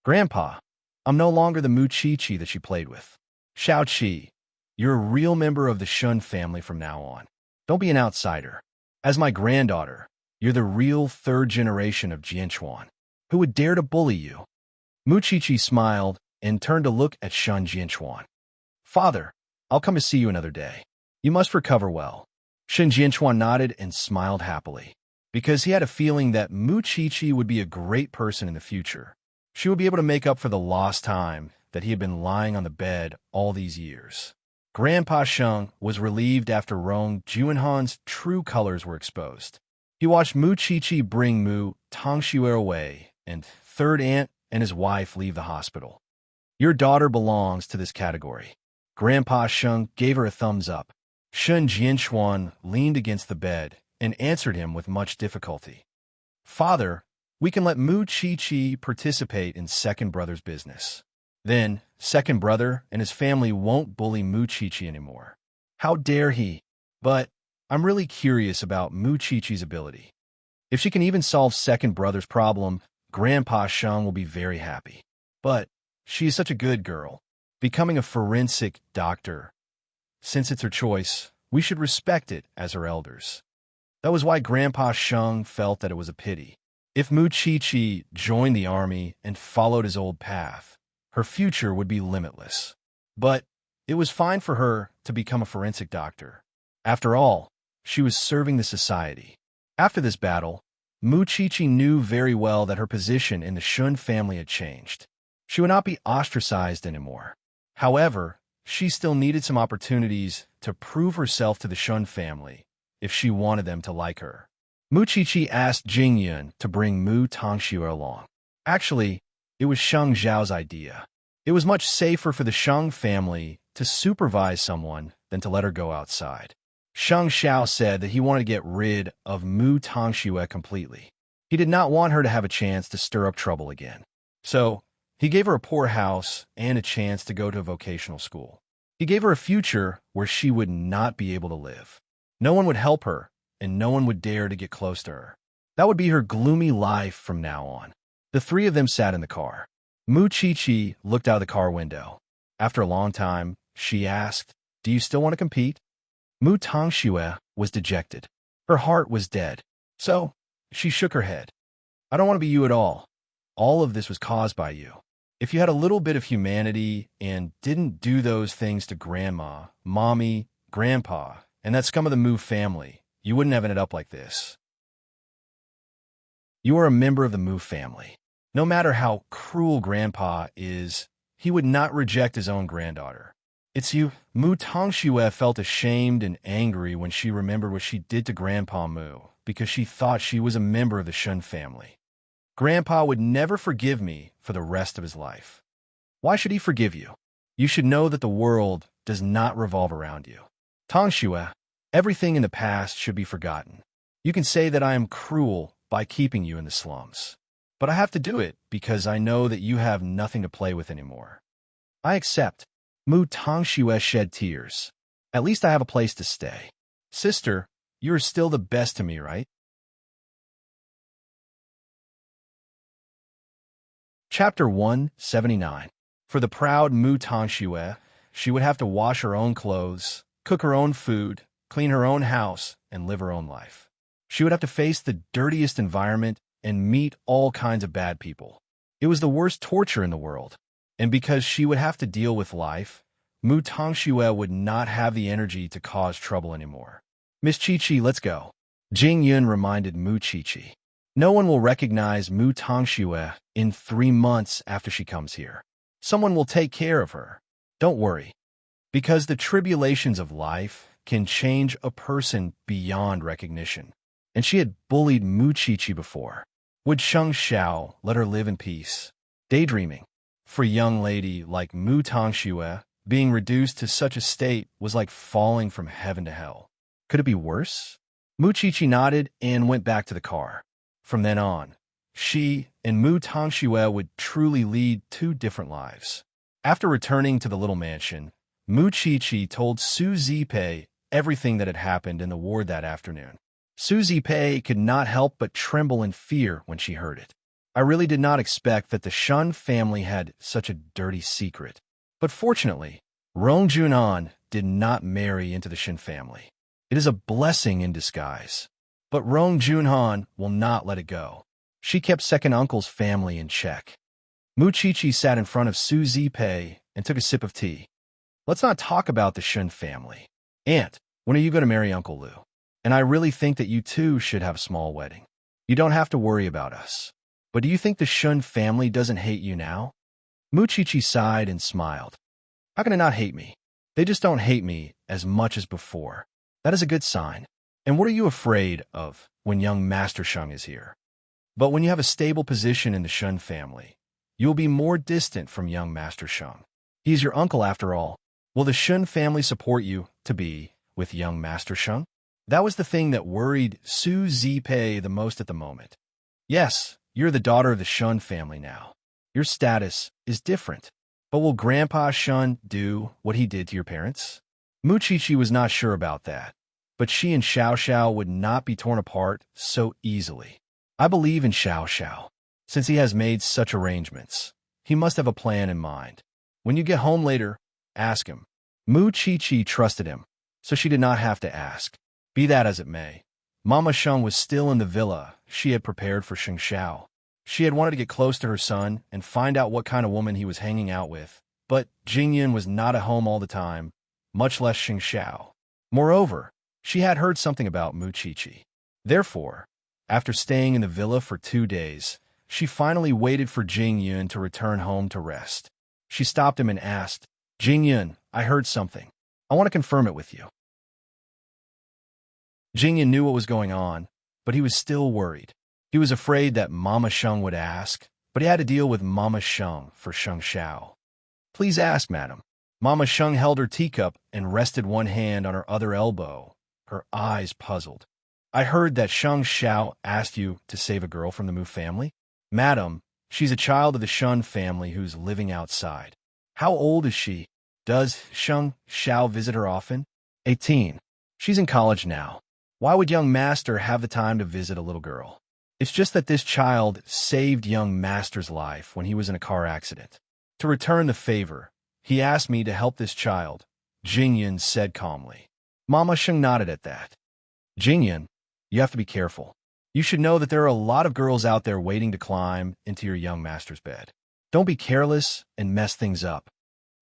Grandpa, I'm no longer the Mu Chi-Chi that she played with. Shao Qi, you're a real member of the Shun family from now on. Don't be an outsider. As my granddaughter, you're the real third generation of Jianchuan. Who would dare to bully you? Mu Chi-Chi smiled and turned to look at Shun Jianchuan. Father, I'll come to see you another day. You must recover well. Shun Jianchuan nodded and smiled happily, because he had a feeling that Mu Chi-Chi would be a great person in the future. She would be able to make up for the lost time that he had been lying on the bed all these years. Grandpa Sheng was relieved after Rong Juanhan's true colors were exposed. He watched Mu Chi-Chi bring Mu Tongxue away and third aunt and his wife leave the hospital. Your daughter belongs to this category. Grandpa Sheng gave her a thumbs up. Shun Jianchuan leaned against the bed and answered him with much difficulty. Father, we can let Mu Chi-Chi participate in second brother's business. Then, second brother and his family won't bully Mu Chi-Chi anymore. How dare he? But I'm really curious about Mu Chi-Chi's ability. If she can even solve second brother's problem, Grandpa Sheng will be very happy. But she is such a good girl. Becoming a forensic doctor. Since it's her choice, we should respect it as her elders. That was why Grandpa Sheng felt that it was a pity. If Mu Chi-Chi joined the army and followed his old path, her future would be limitless. But it was fine for her to become a forensic doctor. After all, she was serving the society. After this battle, Mu Chi-Chi knew very well that her position in the Shun family had changed. She would not be ostracized anymore. However, she still needed some opportunities to prove herself to the Shun family if she wanted them to like her. Mu Chi-Chi asked Jing Yun to bring Mu Tongxue along. Actually, it was Sheng Zhao's idea. It was much safer for the Sheng family to supervise someone than to let her go outside. Sheng Zhao said that he wanted to get rid of Mu Tongxue completely. He did not want her to have a chance to stir up trouble again. So, he gave her a poor house and a chance to go to a vocational school. He gave her a future where she would not be able to live. No one would help her, and no one would dare to get close to her. That would be her gloomy life from now on. The three of them sat in the car. Mu Chi-Chi looked out of the car window. After a long time, she asked, "Do you still want to compete?" Mu Tongxue was dejected. Her heart was dead. So, she shook her head. "I don't want to be you at all. All of this was caused by you. If you had a little bit of humanity and didn't do those things to Grandma, Mommy, Grandpa, and that scum of the Mu family, you wouldn't have ended up like this. You are a member of the Mu family. No matter how cruel Grandpa is, he would not reject his own granddaughter. It's you." Mu Tongxue felt ashamed and angry when she remembered what she did to Grandpa Mu, because she thought she was a member of the Shun family. Grandpa would never forgive me for the rest of his life. Why should he forgive you? You should know that the world does not revolve around you. Tongxue, everything in the past should be forgotten. You can say that I am cruel by keeping you in the slums. But I have to do it because I know that you have nothing to play with anymore. I accept. Mu Tongxue shed tears. At least I have a place to stay. Sister, you are still the best to me, right? Chapter 179. For the proud Mu Tongxue, she would have to wash her own clothes, cook her own food, clean her own house, and live her own life. She would have to face the dirtiest environment and meet all kinds of bad people. It was the worst torture in the world. And because she would have to deal with life, Mu Tongxue would not have the energy to cause trouble anymore. "Miss Chi-Chi, let's go." Jing Yun reminded Mu Qiqi. No one will recognize Mu Tongxue in 3 months after she comes here. Someone will take care of her. Don't worry, because the tribulations of life can change a person beyond recognition. And she had bullied Mu Qiqi before. Would Sheng Xiao let her live in peace? Daydreaming. For a young lady like Mu Tongxue, being reduced to such a state was like falling from heaven to hell. Could it be worse? Mu Qiqi nodded and went back to the car. From then on, she and Mu Tongxue would truly lead 2 different lives. After returning to the little mansion, Mu Qiqi told Su Zipei everything that had happened in the ward that afternoon. Su Zipei could not help but tremble in fear when she heard it. I really did not expect that the Shun family had such a dirty secret. But fortunately, Rong Jun'an did not marry into the Shin family. It is a blessing in disguise. But Rong Jun'an will not let it go. She kept second uncle's family in check. Mu Qiqi sat in front of Su Zipei and took a sip of tea. Let's not talk about the Shun family. Aunt, when are you going to marry Uncle Lu? And I really think that you too should have a small wedding. You don't have to worry about us. But do you think the Shun family doesn't hate you now? Mu Qiqi sighed and smiled. How can they not hate me? They just don't hate me as much as before. That is a good sign. And what are you afraid of when young Master Sheng is here? But when you have a stable position in the Shun family, you will be more distant from young Master Sheng. He is your uncle after all. Will the Shun family support you to be with young Master Sheng? That was the thing that worried Su Zipei the most at the moment. Yes, you're the daughter of the Shun family now. Your status is different. But will Grandpa Shun do what he did to your parents? Mu Qiqi was not sure about that. But she and Xiao Xiao would not be torn apart so easily. I believe in Xiao Xiao. Since he has made such arrangements, he must have a plan in mind. When you get home later, ask him. Mu Qiqi trusted him, so she did not have to ask. Be that as it may, Mama Sheng was still in the villa she had prepared for Sheng Xiao. She had wanted to get close to her son and find out what kind of woman he was hanging out with, but Jingyan was not at home all the time, much less Sheng Xiao. Moreover, she had heard something about Mu Qiqi. Therefore, after staying in the villa for 2 days, she finally waited for Jingyun to return home to rest. She stopped him and asked, Jingyun, I heard something. I want to confirm it with you. Jingyun knew what was going on, but he was still worried. He was afraid that Mama Sheng would ask, but he had to deal with Mama Sheng for Sheng Xiao. Please ask, madam. Mama Sheng held her teacup and rested one hand on her other elbow, her eyes puzzled. I heard that Sheng Xiao asked you to save a girl from the Mu family? Madam, she's a child of the Shun family who's living outside. How old is she? Does Sheng Xiao visit her often? 18. She's in college now. Why would young master have the time to visit a little girl? It's just that this child saved young master's life when he was in a car accident. To return the favor, he asked me to help this child, Jingyan said calmly. Mama Sheng nodded at that. Jingyan, you have to be careful. You should know that there are a lot of girls out there waiting to climb into your young master's bed. Don't be careless and mess things up.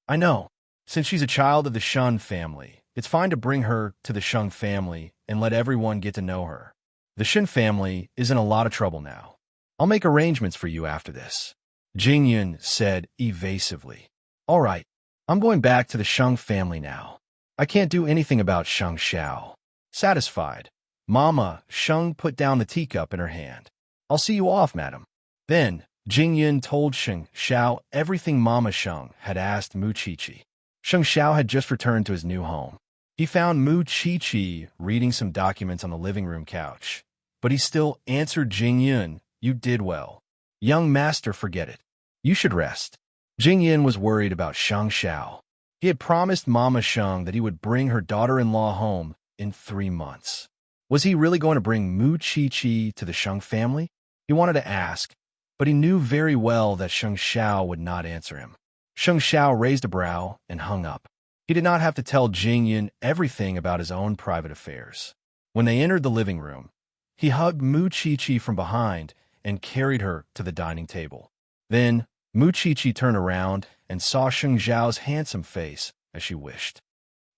I know. Since she's a child of the Shun family, it's fine to bring her to the Shun family and let everyone get to know her. The Shin family is in a lot of trouble now. I'll make arrangements for you after this. Jingyun said evasively. All right, I'm going back to the Sheng family now. I can't do anything about Sheng Xiao. Satisfied, Mama Sheng put down the teacup in her hand. I'll see you off, madam. Then, Jingyun told Sheng Xiao everything Mama Sheng had asked Mu Qiqi. Sheng Xiao had just returned to his new home. He found Mu Qiqi reading some documents on the living room couch. But he still answered Jingyun, you did well. Young master, forget it. You should rest. Jingyun was worried about Sheng Xiao. He had promised Mama Sheng that he would bring her daughter-in-law home in 3 months. Was he really going to bring Mu Qiqi to the Sheng family? He wanted to ask, but he knew very well that Sheng Xiao would not answer him. Sheng Xiao raised a brow and hung up. He did not have to tell Jingyun everything about his own private affairs. When they entered the living room, he hugged Mu Qiqi from behind and carried her to the dining table. Then, Mu Qiqi turned around and saw Sheng Xiao's handsome face as she wished.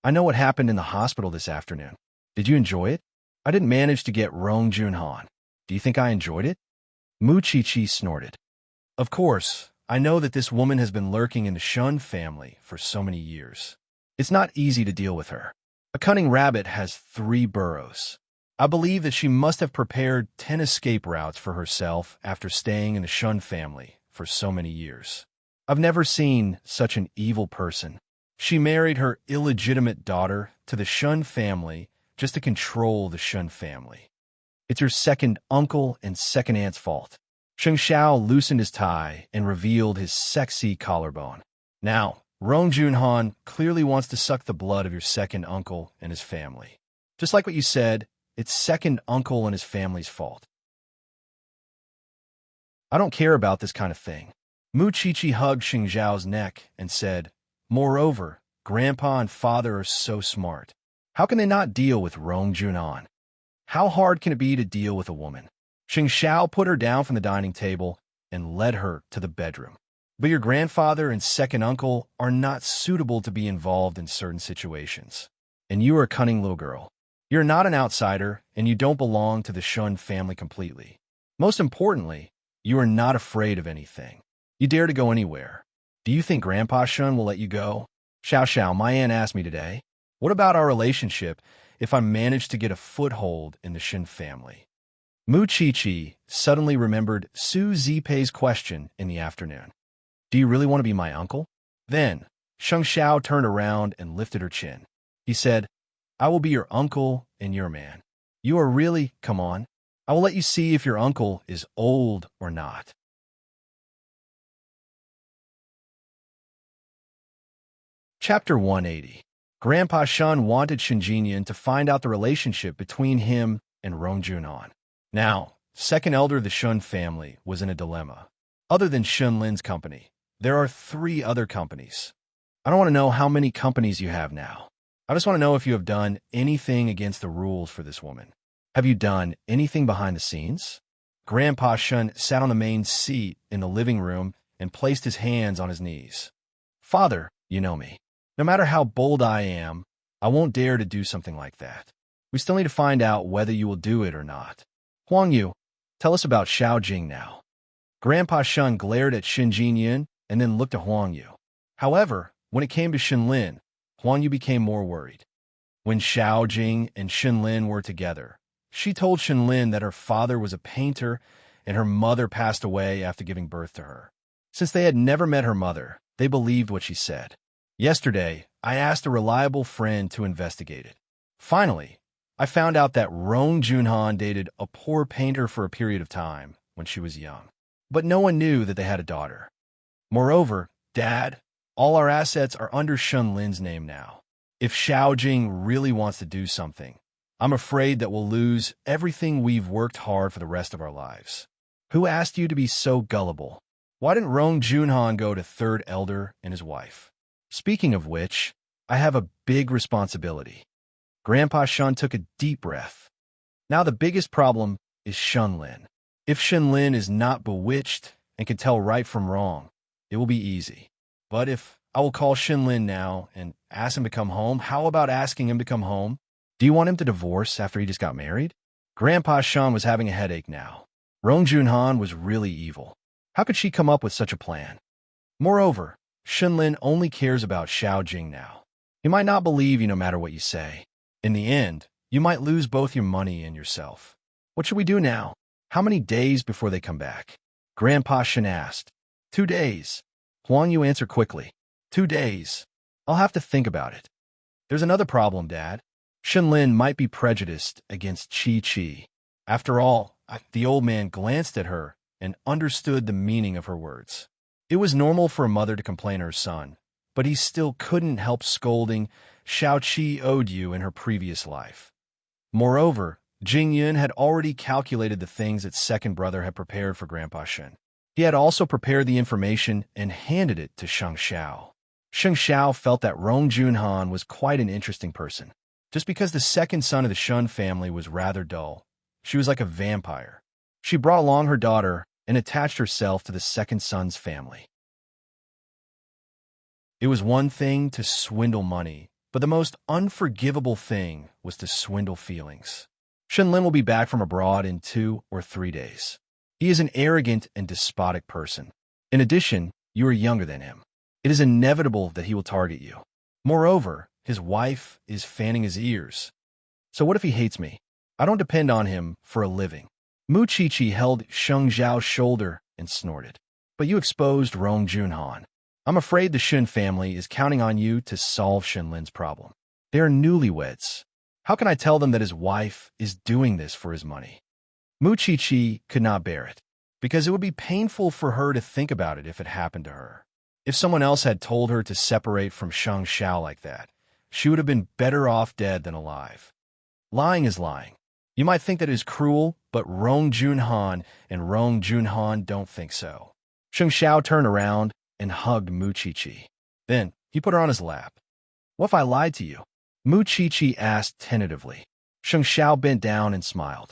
I know what happened in the hospital this afternoon. Did you enjoy it? I didn't manage to get Rong Junhan. Do you think I enjoyed it? Mu Chi snorted. Of course, I know that this woman has been lurking in the Shun family for so many years. It's not easy to deal with her. A cunning rabbit has 3 burrows. I believe that she must have prepared 10 escape routes for herself after staying in the Shun family for so many years. I've never seen such an evil person. She married her illegitimate daughter to the Shun family just to control the Shun family. It's your second uncle and second aunt's fault. Sheng Xiao loosened his tie and revealed his sexy collarbone. Now, Rong Junhan clearly wants to suck the blood of your second uncle and his family. Just like what you said, it's second uncle and his family's fault. I don't care about this kind of thing. Mu Chi hugged Sheng Xiao's neck and said, moreover, Grandpa and Father are so smart. How can they not deal with Rong Junhan? How hard can it be to deal with a woman? Sheng Xiao put her down from the dining table and led her to the bedroom. But your grandfather and second uncle are not suitable to be involved in certain situations. And you are a cunning little girl. You're not an outsider, and you don't belong to the Shun family completely. Most importantly, you are not afraid of anything. You dare to go anywhere. Do you think Grandpa Shun will let you go? Xiao, my aunt asked me today, what about our relationship if I manage to get a foothold in the Shin family? Mu Chi suddenly remembered Su Zipei's question in the afternoon. Do you really want to be my uncle? Then, Sheng Xiao turned around and lifted her chin. He said, I will be your uncle and your man. You are really, come on. I will let you see if your uncle is old or not. Chapter 180. Grandpa Shun wanted Shen Jinyan to find out the relationship between him and Rong Junhan. Now, second elder of the Shun family was in a dilemma. Other than Shun Lin's company, there are 3 other companies. I don't want to know how many companies you have now. I just want to know if you have done anything against the rules for this woman. Have you done anything behind the scenes? Grandpa Shun sat on the main seat in the living room and placed his hands on his knees. Father, you know me. No matter how bold I am, I won't dare to do something like that. We still need to find out whether you will do it or not. Huang Yu, tell us about Xiao Jing now. Grandpa Shun glared at Shen Jinyan and then looked at Huang Yu. However, when it came to Shen Lin, Huang Yu became more worried. When Xiao Jing and Shen Lin were together, she told Shen Lin that her father was a painter and her mother passed away after giving birth to her. Since they had never met her mother, they believed what she said. Yesterday, I asked a reliable friend to investigate it. Finally, I found out that Rong Junhan dated a poor painter for a period of time when she was young. But no one knew that they had a daughter. Moreover, Dad, all our assets are under Shun Lin's name now. If Xiao Jing really wants to do something, I'm afraid that we'll lose everything we've worked hard for the rest of our lives. Who asked you to be so gullible? Why didn't Rong Junhan go to third elder and his wife? Speaking of which, I have a big responsibility. Grandpa Shun took a deep breath. Now the biggest problem is Shun Lin. If Shen Lin is not bewitched and can tell right from wrong, it will be easy. But if I will call Shen Lin now and ask him to come home, how about asking him to come home? Do you want him to divorce after he just got married? Grandpa Shun was having a headache now. Rong Junhan was really evil. How could she come up with such a plan? Moreover, Shen Lin only cares about Xiao Jing now. He might not believe you no matter what you say. In the end, you might lose both your money and yourself. What should we do now? How many days before they come back? Grandpa Shen asked. 2 days. Huang Yu answered quickly. 2 days. I'll have to think about it. There's another problem, Dad. Shen Lin might be prejudiced against Chi. After all, the old man glanced at her and understood the meaning of her words. It was normal for a mother to complain to her son, but he still couldn't help scolding Xiao Qi owed you in her previous life. Moreover, Jing Yun had already calculated the things that second brother had prepared for Grandpa Shen. He had also prepared the information and handed it to Sheng Xiao. Sheng Xiao felt that Rong Junhan was quite an interesting person. Just because the second son of the Shun family was rather dull, she was like a vampire. She brought along her daughter and attached herself to the second son's family. It was one thing to swindle money, but the most unforgivable thing was to swindle feelings. Shenlin will be back from abroad in 2 or 3 days. He is an arrogant and despotic person. In addition, you are younger than him. It is inevitable that he will target you. Moreover, his wife is fanning his ears. So what if he hates me? I don't depend on him for a living. Mu Qiqi held Sheng Zhao's shoulder and snorted. But you exposed Rong Junhan. I'm afraid the Shun family is counting on you to solve Shenlin's problem. They are newlyweds. How can I tell them that his wife is doing this for his money? Mu Qiqi could not bear it, because it would be painful for her to think about it if it happened to her. If someone else had told her to separate from Sheng Xiao like that, she would have been better off dead than alive. Lying is lying. You might think that it is cruel, but Rong Junhan and Rong Junhan don't think so. Sheng Xiao turned around and hugged Mu Qiqi. Then he put her on his lap. What if I lied to you? Mu Qiqi asked tentatively. Sheng Xiao bent down and smiled.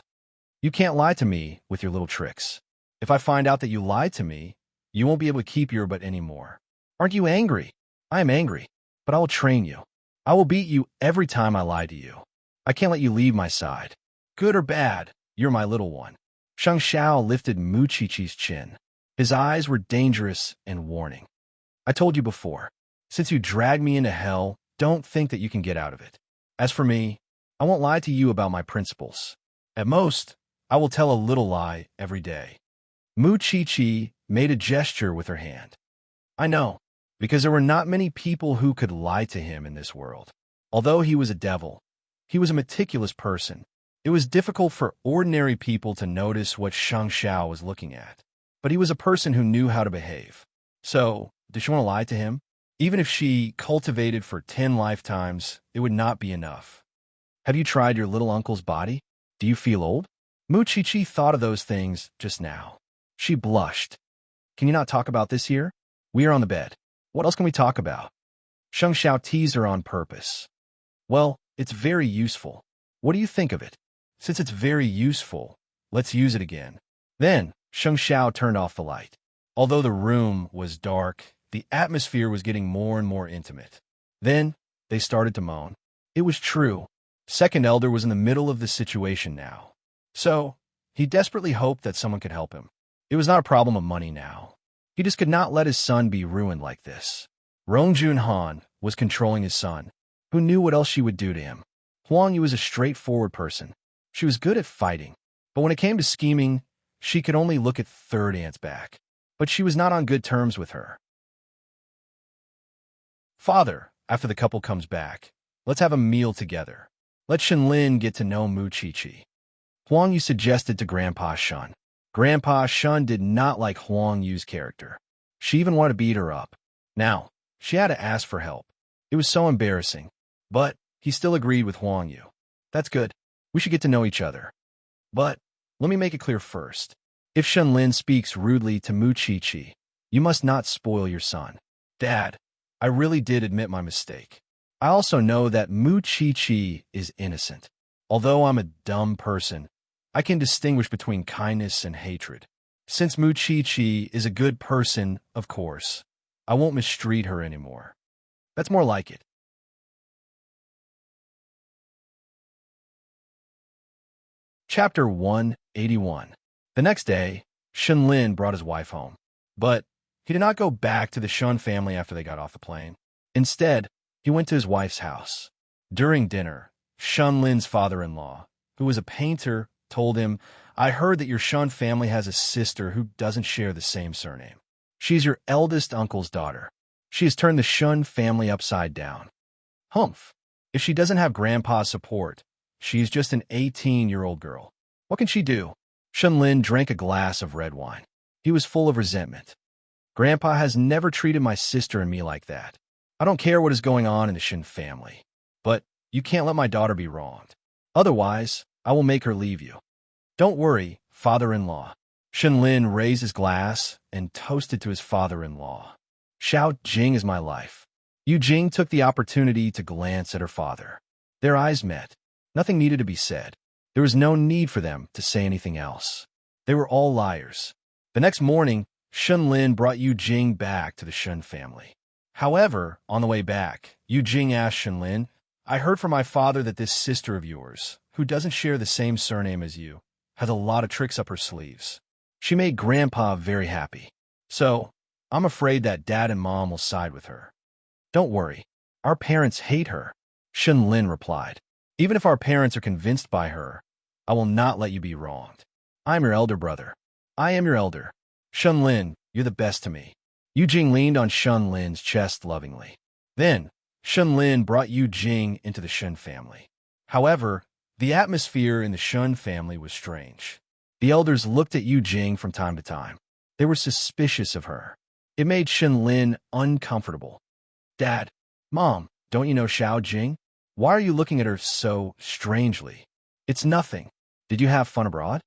You can't lie to me with your little tricks. If I find out that you lied to me, you won't be able to keep your butt anymore. Aren't you angry? I am angry, but I will train you. I will beat you every time I lie to you. I can't let you leave my side. Good or bad, you're my little one. Sheng Xiao lifted Mu Qiqi's chin. His eyes were dangerous and warning. I told you before, since you dragged me into hell, don't think that you can get out of it. As for me, I won't lie to you about my principles. At most, I will tell a little lie every day. Mu Qiqi made a gesture with her hand. I know, because there were not many people who could lie to him in this world. Although he was a devil, he was a meticulous person. It was difficult for ordinary people to notice what Sheng Xiao was looking at. But he was a person who knew how to behave. So, did she want to lie to him? Even if she cultivated for 10 lifetimes, it would not be enough. Have you tried your little uncle's body? Do you feel old? Mu Qiqi thought of those things just now. She blushed. Can you not talk about this here? We are on the bed. What else can we talk about? Sheng Xiao teased her on purpose. Well, it's very useful. What do you think of it? Since it's very useful, let's use it again. Then, Sheng Xiao turned off the light. Although the room was dark, the atmosphere was getting more and more intimate. Then, they started to moan. It was true. Second Elder was in the middle of the situation now. So, he desperately hoped that someone could help him. It was not a problem of money now. He just could not let his son be ruined like this. Rong Junhan was controlling his son. Who knew what else she would do to him? Huang Yu was a straightforward person. She was good at fighting, but when it came to scheming, she could only look at third aunt's back. But she was not on good terms with her. Father, after the couple comes back, let's have a meal together. Let Shenlin get to know Mu Qiqi. Huang Yu suggested to Grandpa Shun. Grandpa Shun did not like Huang Yu's character. She even wanted to beat her up. Now, she had to ask for help. It was so embarrassing. But he still agreed with Huang Yu. That's good. We should get to know each other. But let me make it clear first. If Shenlin speaks rudely to Mu Qiqi, you must not spoil your son. Dad, I really did admit my mistake. I also know that Mu Qiqi is innocent. Although I'm a dumb person, I can distinguish between kindness and hatred. Since Mu Qiqi is a good person, of course, I won't mistreat her anymore. That's more like it. Chapter 181. The next day, Shenlin brought his wife home. But he did not go back to the Shun family after they got off the plane. Instead, he went to his wife's house. During dinner, Shenlin's father-in-law, who was a painter, told him, I heard that your Shun family has a sister who doesn't share the same surname. She's your eldest uncle's daughter. She has turned the Shun family upside down. Humph. If she doesn't have Grandpa's support, she's just an 18-year-old girl. What can she do? Shenlin drank a glass of red wine. He was full of resentment. Grandpa has never treated my sister and me like that. I don't care what is going on in the Shin family. But you can't let my daughter be wronged. Otherwise, I will make her leave you. Don't worry, father-in-law. Shenlin raised his glass and toasted to his father-in-law. Xiao Jing is my life. Yu Jing took the opportunity to glance at her father. Their eyes met. Nothing needed to be said. There was no need for them to say anything else. They were all liars. The next morning, Shenlin brought Yu Jing back to the Shun family. However, on the way back, Yu Jing asked Shenlin, I heard from my father that this sister of yours, who doesn't share the same surname as you, has a lot of tricks up her sleeves. She made Grandpa very happy. So, I'm afraid that Dad and Mom will side with her. Don't worry. Our parents hate her, Shun Lin replied. Even if our parents are convinced by her, I will not let you be wronged. I'm your elder brother. I am your elder. Shun Lin, you're the best to me. Yu Jing leaned on Shun Lin's chest lovingly. Then, Shun Lin brought Yu Jing into the Shun family. However, the atmosphere in the Shun family was strange. The elders looked at Yu Jing from time to time. They were suspicious of her. It made Shun Lin uncomfortable. Dad, Mom, don't you know Xiao Jing? Why are you looking at her so strangely? It's nothing. Did you have fun abroad?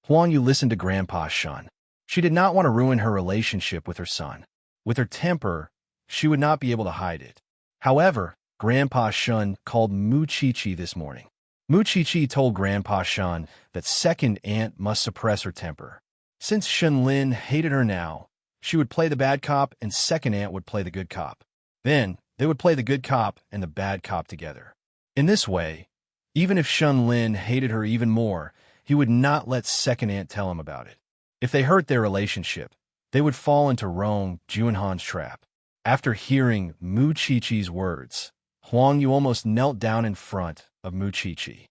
Huang Yu listened to Grandpa Shun. She did not want to ruin her relationship with her son. With her temper, she would not be able to hide it. However, Grandpa Shun called Mu Chi-Chi this morning. Mu Chi-Chi told Grandpa Shun that second aunt must suppress her temper. Since Shun Lin hated her now, she would play the bad cop and second aunt would play the good cop. Then, they would play the good cop and the bad cop together. In this way, even if Shun Lin hated her even more, he would not let second aunt tell him about it. If they hurt their relationship, they would fall into Rong Junhan's trap. After hearing Mu Chi-Chi's words, Huang Yu almost knelt down in front of Mu Chi-Chi.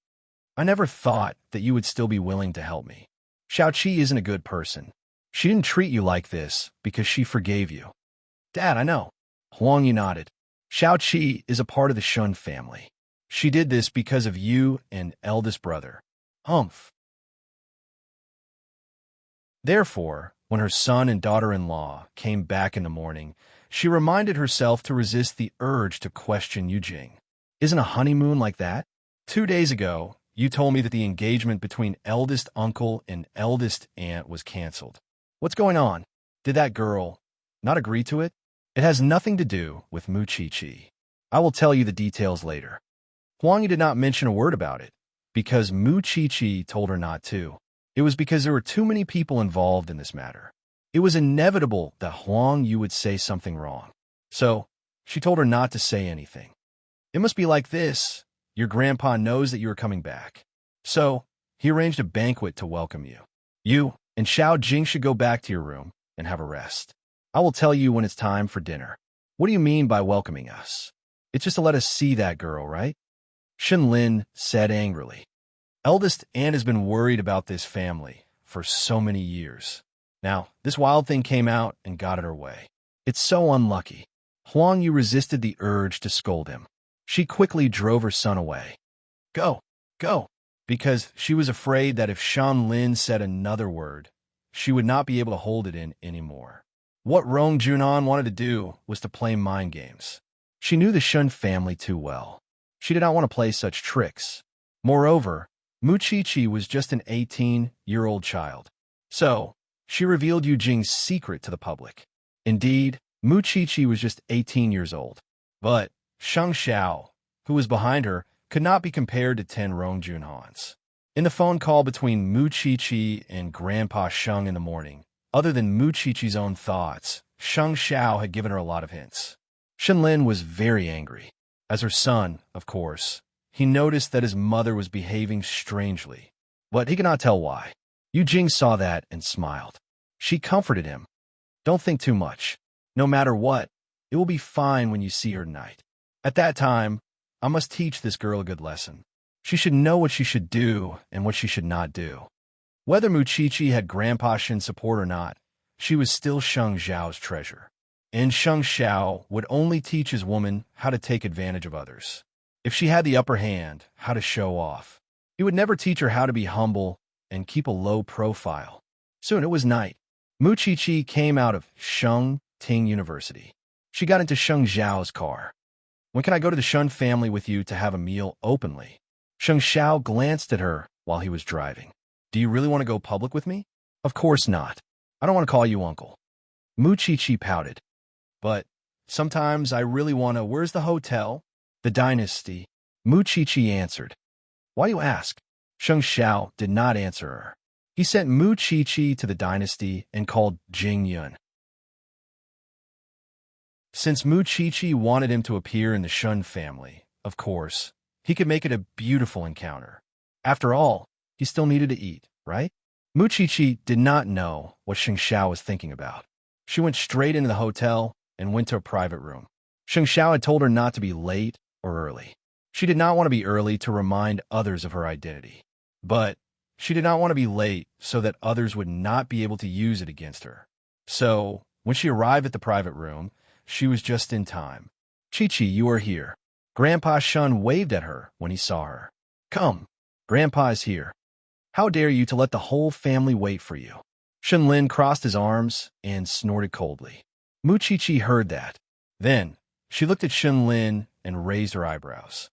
I never thought that you would still be willing to help me. Xiao Qi isn't a good person. She didn't treat you like this because she forgave you. Dad, I know. Huang Yu nodded. Xiao Qi is a part of the Shun family. She did this because of you and eldest brother. Humph. Therefore, when her son and daughter-in-law came back in the morning, she reminded herself to resist the urge to question Yu Jing. Isn't a honeymoon like that? 2 days ago, you told me that the engagement between eldest uncle and eldest aunt was canceled. What's going on? Did that girl not agree to it? It has nothing to do with Mu Chi-Chi. I will tell you the details later. Huang Yu did not mention a word about it, because Mu Chi-Chi told her not to. It was because there were too many people involved in this matter. It was inevitable that Huang Yu would say something wrong. So, she told her not to say anything. It must be like this. Your grandpa knows that you are coming back. So, he arranged a banquet to welcome you. You and Xiao Jing should go back to your room and have a rest. I will tell you when it's time for dinner. What do you mean by welcoming us? It's just to let us see that girl, right? Shun Lin said angrily. Eldest aunt has been worried about this family for so many years. Now, this wild thing came out and got it her way. It's so unlucky. Huang Yu resisted the urge to scold him. She quickly drove her son away. Go, go, because she was afraid that if Shun Lin said another word, she would not be able to hold it in anymore. What Rong Junan wanted to do was to play mind games. She knew the Shun family too well. She did not want to play such tricks. Moreover, Mu Chi-Chi was just an 18-year-old child. So, she revealed Yu Jing's secret to the public. Indeed, Mu Chi-Chi was just 18 years old. But Sheng Xiao, who was behind her, could not be compared to 10 Rong Junhans. In the phone call between Mu Chi-Chi and Grandpa Sheng in the morning, other than Mu Chi-Chi's own thoughts, Sheng Xiao had given her a lot of hints. Shun Lin was very angry. As her son, of course, he noticed that his mother was behaving strangely, but he could not tell why. Yu Jing saw that and smiled. She comforted him. Don't think too much. No matter what, it will be fine when you see her tonight. At that time, I must teach this girl a good lesson. She should know what she should do and what she should not do. Whether Mu Chi-Chi had Grandpa Shin's support or not, she was still Sheng Xiao's treasure. And Sheng Xiao would only teach his woman how to take advantage of others. If she had the upper hand, how to show off. He would never teach her how to be humble and keep a low profile. Soon it was night. Mu Chi-Chi came out of Sheng Ting University. She got into Sheng Xiao's car. When can I go to the Shun family with you to have a meal openly? Sheng Xiao glanced at her while he was driving. Do you really want to go public with me? Of course not. I don't want to call you uncle. Mu Chi-Chi pouted. But sometimes I really want to. Where's the hotel? The dynasty. Mu Chi-Chi answered. Why you ask? Sheng Xiao did not answer her. He sent Mu Chi-Chi to the dynasty and called Jing Yun. Since Mu Chi-Chi wanted him to appear in the Shun family, of course, he could make it a beautiful encounter. After all, he still needed to eat, right? Muchichi did not know what Sheng Xiao was thinking about. She went straight into the hotel and went to a private room. Sheng Xiao had told her not to be late or early. She did not want to be early to remind others of her identity. But she did not want to be late so that others would not be able to use it against her. So, when she arrived at the private room, she was just in time. Chi-Chi, you are here. Grandpa Shun waved at her when he saw her. Come, Grandpa is here. How dare you to let the whole family wait for you? Shun Lin crossed his arms and snorted coldly. Muchichi heard that. Then, she looked at Shun Lin and raised her eyebrows.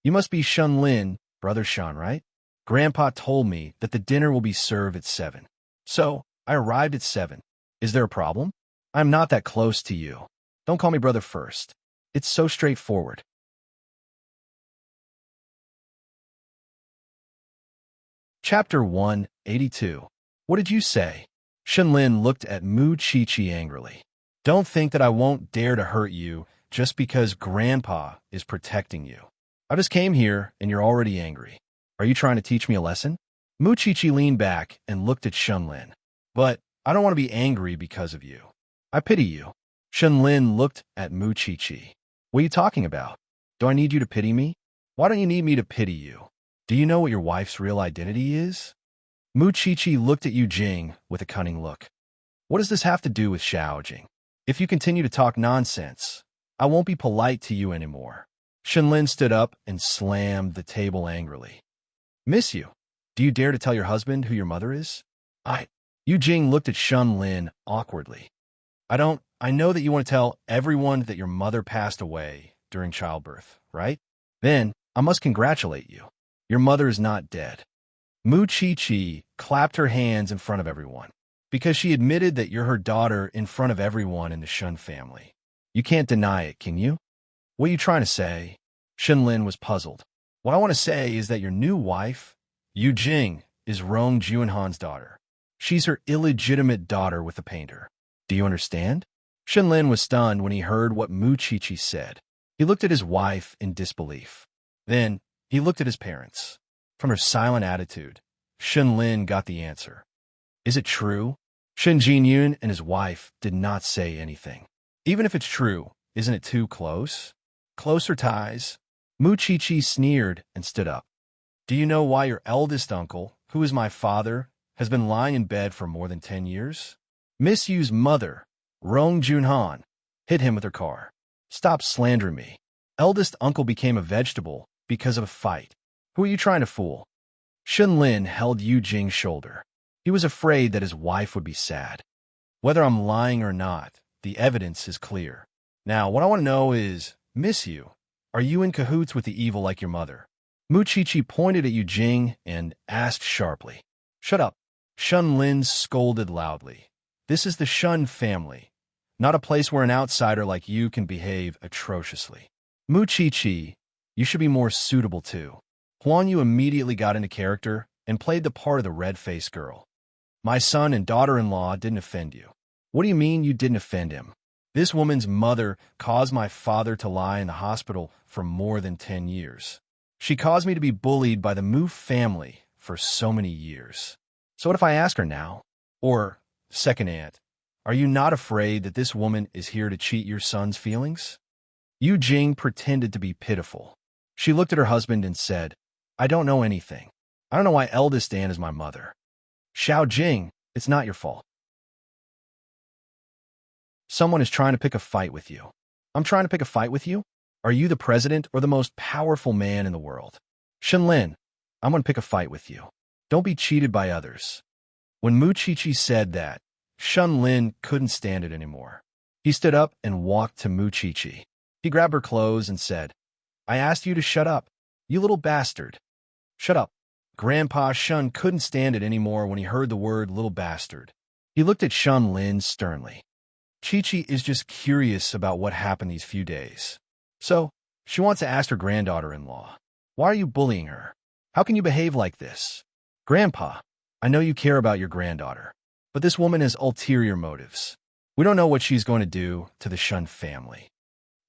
You must be Shun Lin, Brother Shun, right? Grandpa told me that the dinner will be served at 7. So, I arrived at 7. Is there a problem? I'm not that close to you. Don't call me brother first. It's so straightforward. Chapter 182. What did you say? Shun Lin looked at Mu Chi-Chi angrily. Don't think that I won't dare to hurt you just because Grandpa is protecting you. I just came here and you're already angry. Are you trying to teach me a lesson? Mu Chi-Chi leaned back and looked at Shun Lin. But I don't want to be angry because of you. I pity you. Shun Lin looked at Mu Chi-Chi. What are you talking about? Do I need you to pity me? Why don't you need me to pity you? Do you know what your wife's real identity is? Mu Chi-Chi looked at Yu Jing with a cunning look. What does this have to do with Xiao Jing? If you continue to talk nonsense, I won't be polite to you anymore. Shun Lin stood up and slammed the table angrily. Miss you. Do you dare to tell your husband who your mother is? Yu Jing looked at Shun Lin awkwardly. I know that you want to tell everyone that your mother passed away during childbirth, right? Then, I must congratulate you. Your mother is not dead. Mu Chi-Chi clapped her hands in front of everyone, because she admitted that you're her daughter in front of everyone in the Shun family. You can't deny it, can you? What are you trying to say? Shun Lin was puzzled. What I want to say is that your new wife, Yu Jing, is Rong Junhan's daughter. She's her illegitimate daughter with the painter. Do you understand? Shun Lin was stunned when he heard what Mu Chi-Chi said. He looked at his wife in disbelief. Then, he looked at his parents. From her silent attitude, Shun Lin got the answer. Is it true? Shen Jinyun and his wife did not say anything. Even if it's true, isn't it too close? Closer ties. Mu Chi-Chi sneered and stood up. Do you know why your eldest uncle, who is my father, has been lying in bed for more than 10 years? Miss Yu's mother, Rong Junhan, hit him with her car. Stop slandering me. Eldest uncle became a vegetable because of a fight. Who are you trying to fool? Shun Lin held Yu Jing's shoulder. He was afraid that his wife would be sad. Whether I'm lying or not, the evidence is clear. Now, what I want to know is, Miss Yu, are you in cahoots with the evil like your mother? Mu Chi-Chi pointed at Yu Jing and asked sharply. Shut up. Shun Lin scolded loudly. This is the Shun family, not a place where an outsider like you can behave atrociously. Mu Chi-Chi, you should be more suitable too. Huan Yu immediately got into character and played the part of the red-faced girl. My son and daughter-in-law didn't offend you. What do you mean you didn't offend him? This woman's mother caused my father to lie in the hospital for more than 10 years. She caused me to be bullied by the Mu family for so many years. So what if I ask her now? Or, second aunt, are you not afraid that this woman is here to cheat your son's feelings? Yu Jing pretended to be pitiful. She looked at her husband and said, I don't know anything. I don't know why eldest aunt is my mother. Xiao Jing, it's not your fault. Someone is trying to pick a fight with you. I'm trying to pick a fight with you? Are you the president or the most powerful man in the world? Shun Lin, I'm going to pick a fight with you. Don't be cheated by others. When Mu Chi-Chi said that, Shun Lin couldn't stand it anymore. He stood up and walked to Mu Chi-Chi. He grabbed her clothes and said, I asked you to shut up, you little bastard. Shut up. Grandpa Shun couldn't stand it anymore when he heard the word little bastard. He looked at Shun Lin sternly. Chi-Chi is just curious about what happened these few days. So, she wants to ask her granddaughter-in-law, why are you bullying her? How can you behave like this? Grandpa, I know you care about your granddaughter, but this woman has ulterior motives. We don't know what she's going to do to the Shun family.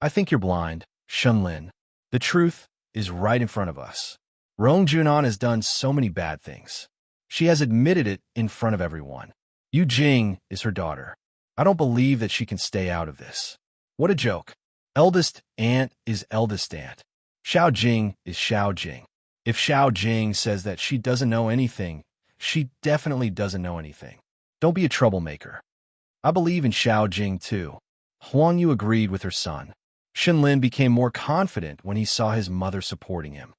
I think you're blind, Shun Lin. The truth is right in front of us. Rong Junan has done so many bad things. She has admitted it in front of everyone. Yu Jing is her daughter. I don't believe that she can stay out of this. What a joke. Eldest aunt is eldest aunt. Xiao Jing is Xiao Jing. If Xiao Jing says that she doesn't know anything, she definitely doesn't know anything. Don't be a troublemaker. I believe in Xiao Jing too. Huang Yu agreed with her son. Shenlin became more confident when he saw his mother supporting him.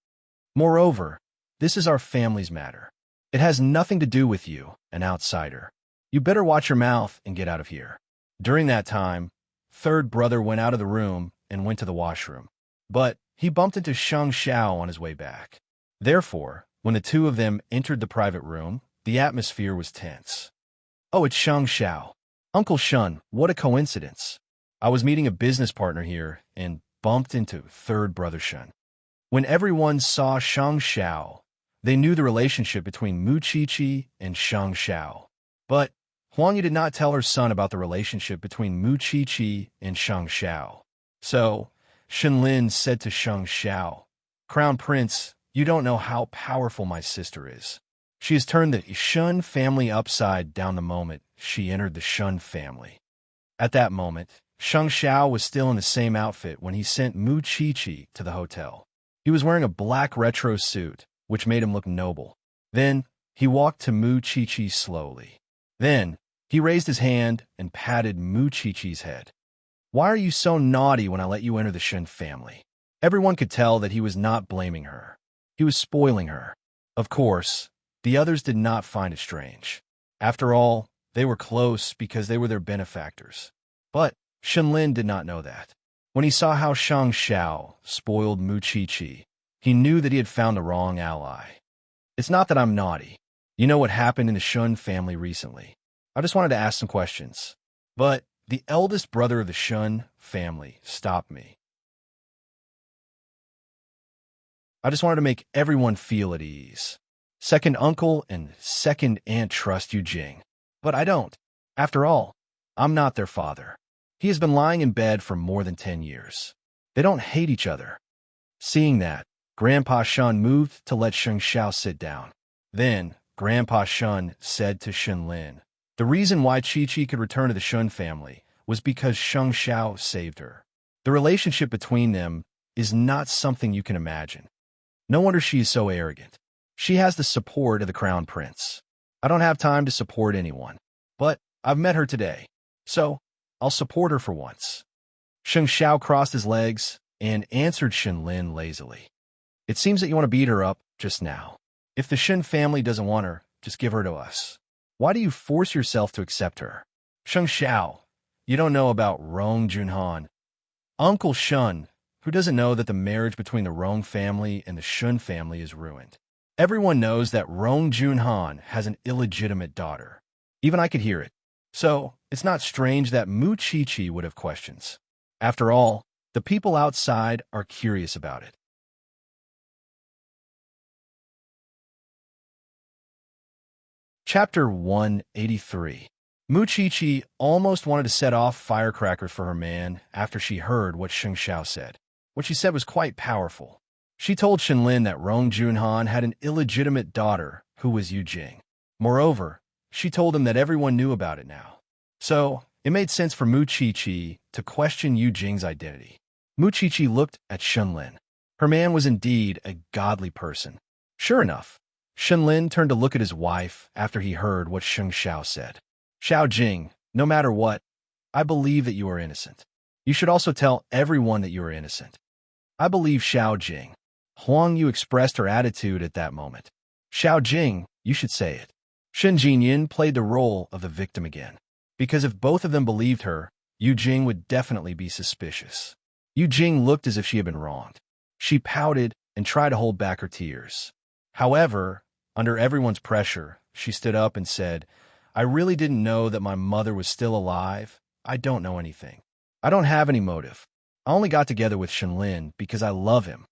Moreover, this is our family's matter. It has nothing to do with you, an outsider. You better watch your mouth and get out of here. During that time, third brother went out of the room and went to the washroom. But he bumped into Sheng Xiao on his way back. Therefore, when the two of them entered the private room, the atmosphere was tense. Oh, it's Sheng Xiao. Uncle Shun, what a coincidence. I was meeting a business partner here and bumped into third brother Shun. When everyone saw Sheng Xiao, they knew the relationship between Mu Qiqi and Sheng Xiao. But Huang Yu did not tell her son about the relationship between Mu Qiqi and Sheng Xiao. So, Shenlin said to Sheng Xiao, Crown Prince, you don't know how powerful my sister is. She has turned the Shun family upside down the moment she entered the Shun family. At that moment, Sheng Xiao was still in the same outfit when he sent Mu Qiqi to the hotel. He was wearing a black retro suit, which made him look noble. Then, he walked to Mu Qiqi slowly. Then, he raised his hand and patted Mu Qiqi's head. Why are you so naughty when I let you enter the Shun family? Everyone could tell that he was not blaming her. He was spoiling her. Of course, the others did not find it strange. After all, they were close because they were their benefactors. But Shenlin did not know that. When he saw how Sheng Xiao spoiled Mu Qiqi, he knew that he had found the wrong ally. It's not that I'm naughty. You know what happened in the Shun family recently. I just wanted to ask some questions. But the eldest brother of the Shun family stopped me. I just wanted to make everyone feel at ease. Second uncle and second aunt trust Yu Jing. But I don't. After all, I'm not their father. He has been lying in bed for more than 10 years. They don't hate each other. Seeing that, Grandpa Shun moved to let Sheng Xiao sit down. Then, Grandpa Shun said to Shenlin, the reason why Qiqi could return to the Shun family was because Sheng Xiao saved her. The relationship between them is not something you can imagine. No wonder she is so arrogant. She has the support of the Crown Prince. I don't have time to support anyone, but I've met her today, so I'll support her for once. Sheng Xiao crossed his legs and answered Shenlin lazily. It seems that you want to beat her up just now. If the Shen family doesn't want her, just give her to us. Why do you force yourself to accept her? Sheng Xiao, you don't know about Rong Junhan. Uncle Shun, who doesn't know that the marriage between the Rong family and the Shun family is ruined. Everyone knows that Rong Junhan has an illegitimate daughter. Even I could hear it. So, it's not strange that Mu Qiqi would have questions. After all, the people outside are curious about it. Chapter 183. Mu Qiqi almost wanted to set off firecrackers for her man after she heard what Sheng Xiao said. What she said was quite powerful. She told Shenlin that Rong Junhan had an illegitimate daughter who was Yu Jing. Moreover, she told him that everyone knew about it now. So, it made sense for Mu Qiqi to question Yu Jing's identity. Mu Qiqi looked at Shenlin. Her man was indeed a godly person. Sure enough, Shenlin turned to look at his wife after he heard what Sheng Xiao said. Xiao Jing, no matter what, I believe that you are innocent. You should also tell everyone that you are innocent. I believe Xiao Jing. Huang Yu expressed her attitude at that moment. Xiao Jing, you should say it. Shen Jinyin played the role of the victim again. Because if both of them believed her, Yu Jing would definitely be suspicious. Yu Jing looked as if she had been wronged. She pouted and tried to hold back her tears. However, under everyone's pressure, she stood up and said, I really didn't know that my mother was still alive. I don't know anything. I don't have any motive. I only got together with Shenlin because I love him.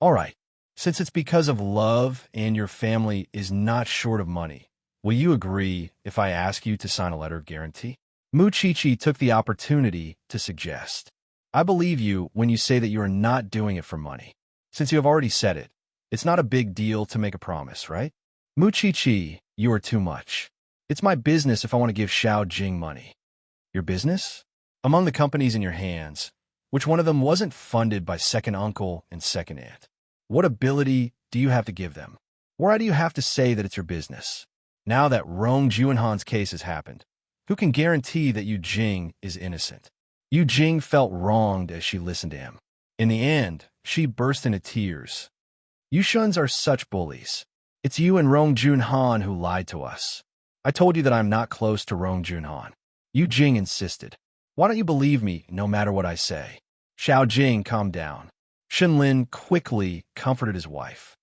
All right, since it's because of love and your family is not short of money, will you agree if I ask you to sign a letter of guarantee? Mu Qiqi took the opportunity to suggest. I believe you when you say that you are not doing it for money. Since you have already said it, It's not a big deal to make a promise, right? Mu Chi, you are too much. It's my business if I want to give Xiao Jing money. Your business? Among the companies in your hands, which one of them wasn't funded by second uncle and second aunt? What ability do you have to give them? Why do you have to say that it's your business? Now that Rong Juanhan's case has happened, who can guarantee that Yu Jing is innocent? Yu Jing felt wronged as she listened to him. In the end, she burst into tears. You Shuns are such bullies. It's you and Rong Junhan who lied to us. I told you that I'm not close to Rong Junhan. Yu Jing insisted. Why don't you believe me no matter what I say? Xiao Jing calmed down. Shenlin quickly comforted his wife.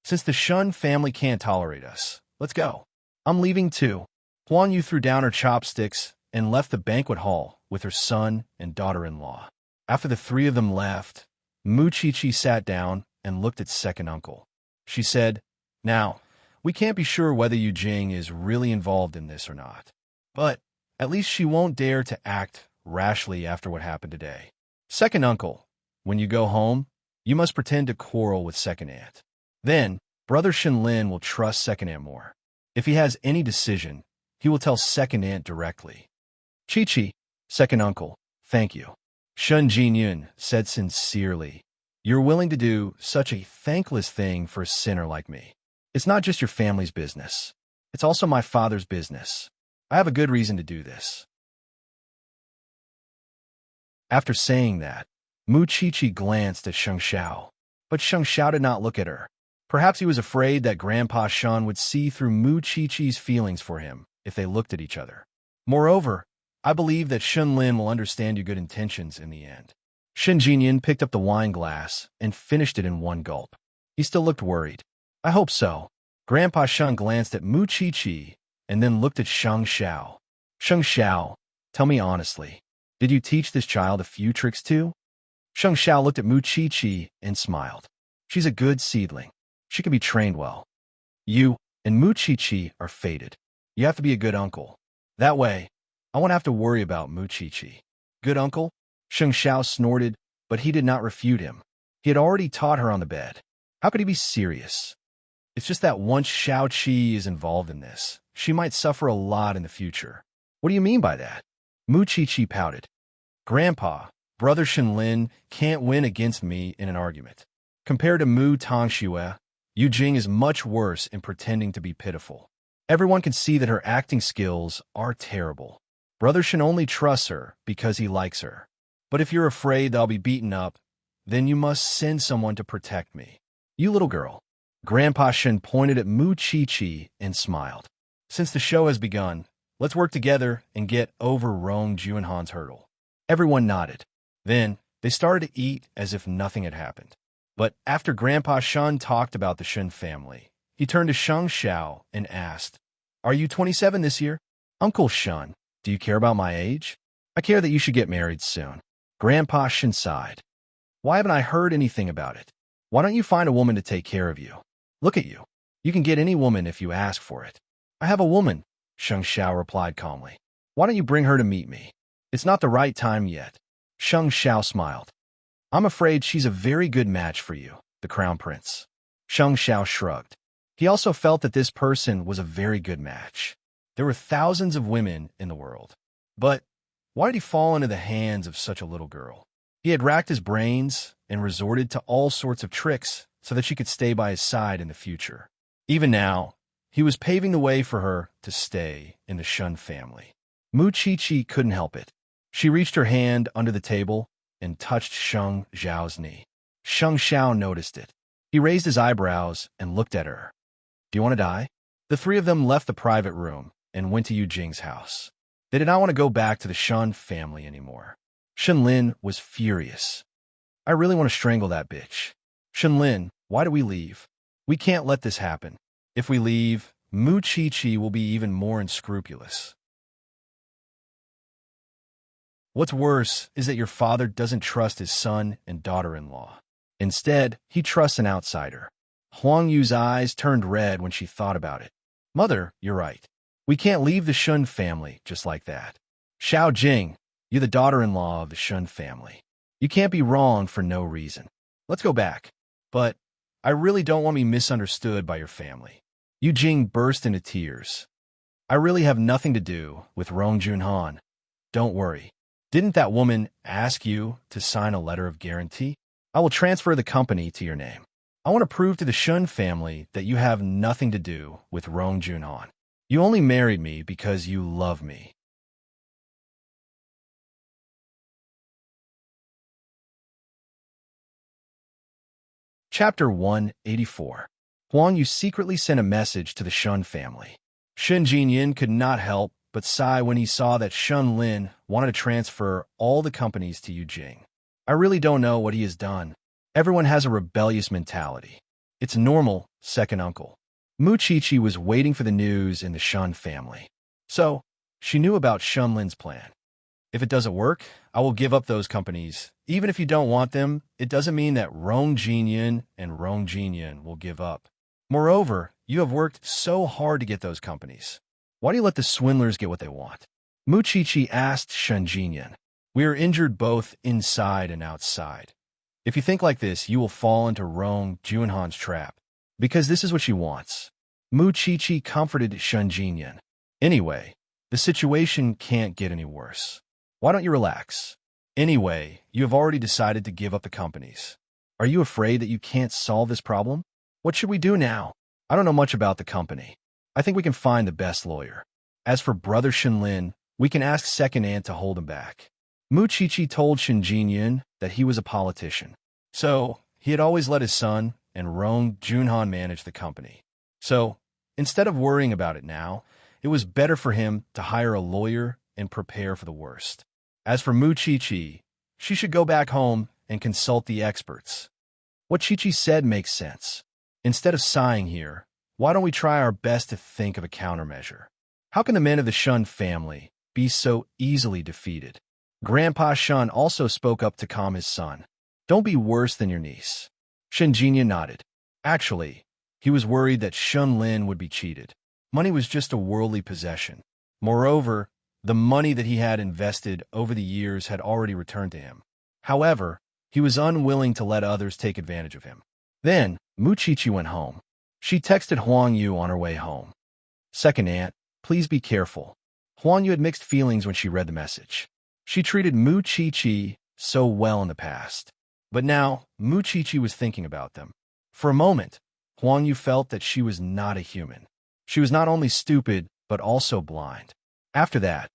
Since the Shun family can't tolerate us, let's go. I'm leaving too. Huang Yu threw down her chopsticks and left the banquet hall with her son and daughter-in-law. After the three of them left, Mu Chi sat down and looked at second uncle. She said, now, we can't be sure whether Yu Jing is really involved in this or not. But at least she won't dare to act rashly after what happened today. Second uncle, when you go home, you must pretend to quarrel with second aunt. Then, brother Shenlin will trust second aunt more. If he has any decision, he will tell second aunt directly. Chi, second uncle, thank you. Shun Jinyun said sincerely, you're willing to do such a thankless thing for a sinner like me. It's not just your family's business. It's also my father's business. I have a good reason to do this. After saying that, Mu Chi glanced at Sheng Xiao, but Sheng Xiao did not look at her. Perhaps he was afraid that Grandpa Shun would see through Mu Chi's feelings for him if they looked at each other. Moreover, I believe that Shun Lin will understand your good intentions in the end. Shen Jinyan picked up the wine glass and finished it in one gulp. He still looked worried. I hope so. Grandpa Shun glanced at Mu Chi and then looked at Sheng Xiao. Sheng Xiao, tell me honestly, did you teach this child a few tricks too? Sheng Xiao looked at Mu Chi and smiled. She's a good seedling. She can be trained well. You and Mu Chi are fated. You have to be a good uncle. That way, I won't have to worry about Mu Chi. Good uncle? Sheng Xiao snorted, but he did not refute him. He had already taught her on the bed. How could he be serious? It's just that once Xiao Qi is involved in this, she might suffer a lot in the future. What do you mean by that? Mu Chi pouted. Grandpa, brother Shenlin can't win against me in an argument. Compared to Mu Tongxue, Yu Jing is much worse in pretending to be pitiful. Everyone can see that her acting skills are terrible. Brother Shen only trusts her because he likes her. But if you're afraid that I'll be beaten up, then you must send someone to protect me. You little girl. Grandpa Shen pointed at Mu Chi and smiled. Since the show has begun, let's work together and get over Rong Juanhan's hurdle. Everyone nodded. Then, they started to eat as if nothing had happened. But after Grandpa Shun talked about the Shun family, he turned to Sheng Xiao and asked, are you 27 this year? Uncle Shun, do you care about my age? I care that you should get married soon. Grandpa Shun sighed. Why haven't I heard anything about it? Why don't you find a woman to take care of you? Look at you. You can get any woman if you ask for it. I have a woman, Sheng Xiao replied calmly. Why don't you bring her to meet me? It's not the right time yet. Sheng Xiao smiled. I'm afraid she's a very good match for you, the crown prince. Sheng Xiao shrugged. He also felt that this person was a very good match. There were thousands of women in the world. But why did he fall into the hands of such a little girl? He had racked his brains and resorted to all sorts of tricks so that she could stay by his side in the future. Even now, he was paving the way for her to stay in the Shun family. Mu Chi couldn't help it. She reached her hand under the table and touched Sheng Xiao's knee. Sheng Xiao noticed it. He raised his eyebrows and looked at her. Do you want to die? The three of them left the private room and went to Yu Jing's house. They did not want to go back to the Shun family anymore. Shenlin was furious. I really want to strangle that bitch. Shenlin, why do we leave? We can't let this happen. If we leave, Mu Chi will be even more unscrupulous. What's worse is that your father doesn't trust his son and daughter-in-law. Instead, he trusts an outsider. Huang Yu's eyes turned red when she thought about it. Mother, you're right. We can't leave the Shun family just like that. Xiao Jing, you're the daughter-in-law of the Shun family. You can't be wrong for no reason. Let's go back. But I really don't want to be misunderstood by your family. Yu Jing burst into tears. I really have nothing to do with Rong Junhan. Don't worry. Didn't that woman ask you to sign a letter of guarantee? I will transfer the company to your name. I want to prove to the Shun family that you have nothing to do with Rong Junhan. You only married me because you love me. Chapter 184. Huang Yu secretly sent a message to the Shun family. Shen Jinyin could not help but sigh when he saw that Shun Lin wanted to transfer all the companies to Yu Jing. I really don't know what he has done. Everyone has a rebellious mentality. It's normal, second uncle. Mu Qiqi was waiting for the news in the Shun family. So, she knew about Shun Lin's plan. If it doesn't work, I will give up those companies. Even if you don't want them, it doesn't mean that Rong Jinyin and Rong Jinyin will give up. Moreover, you have worked so hard to get those companies. Why do you let the swindlers get what they want? Mu Qiqi asked Shen Jinyin. We are injured both inside and outside. If you think like this, you will fall into Rong Junhan's trap. Because this is what she wants. Mu Qiqi comforted Shen Jinyin. Anyway, the situation can't get any worse. Why don't you relax? Anyway, you have already decided to give up the companies. Are you afraid that you can't solve this problem? What should we do now? I don't know much about the company. I think we can find the best lawyer. As for Brother Shenlin, we can ask Second Aunt to hold him back. Mu Qiqi told Shen Jinyin that he was a politician. So, he had always let his son and Rong Junhan manage the company. So, instead of worrying about it now, it was better for him to hire a lawyer and prepare for the worst. As for Mu Qiqi, she should go back home and consult the experts. What Qiqi said makes sense. Instead of sighing here, why don't we try our best to think of a countermeasure? How can the men of the Shun family be so easily defeated? Grandpa Shun also spoke up to calm his son. Don't be worse than your niece. Shen Jinyin nodded. Actually, he was worried that Shun Lin would be cheated. Money was just a worldly possession. Moreover, the money that he had invested over the years had already returned to him. However, he was unwilling to let others take advantage of him. Then, Mu Qiqi went home. She texted Huang Yu on her way home. Second Aunt, please be careful. Huang Yu had mixed feelings when she read the message. She treated Mu Qiqi so well in the past. But now, Mu Qiqi was thinking about them. For a moment, Huang Yu felt that she was not a human. She was not only stupid, but also blind. After that,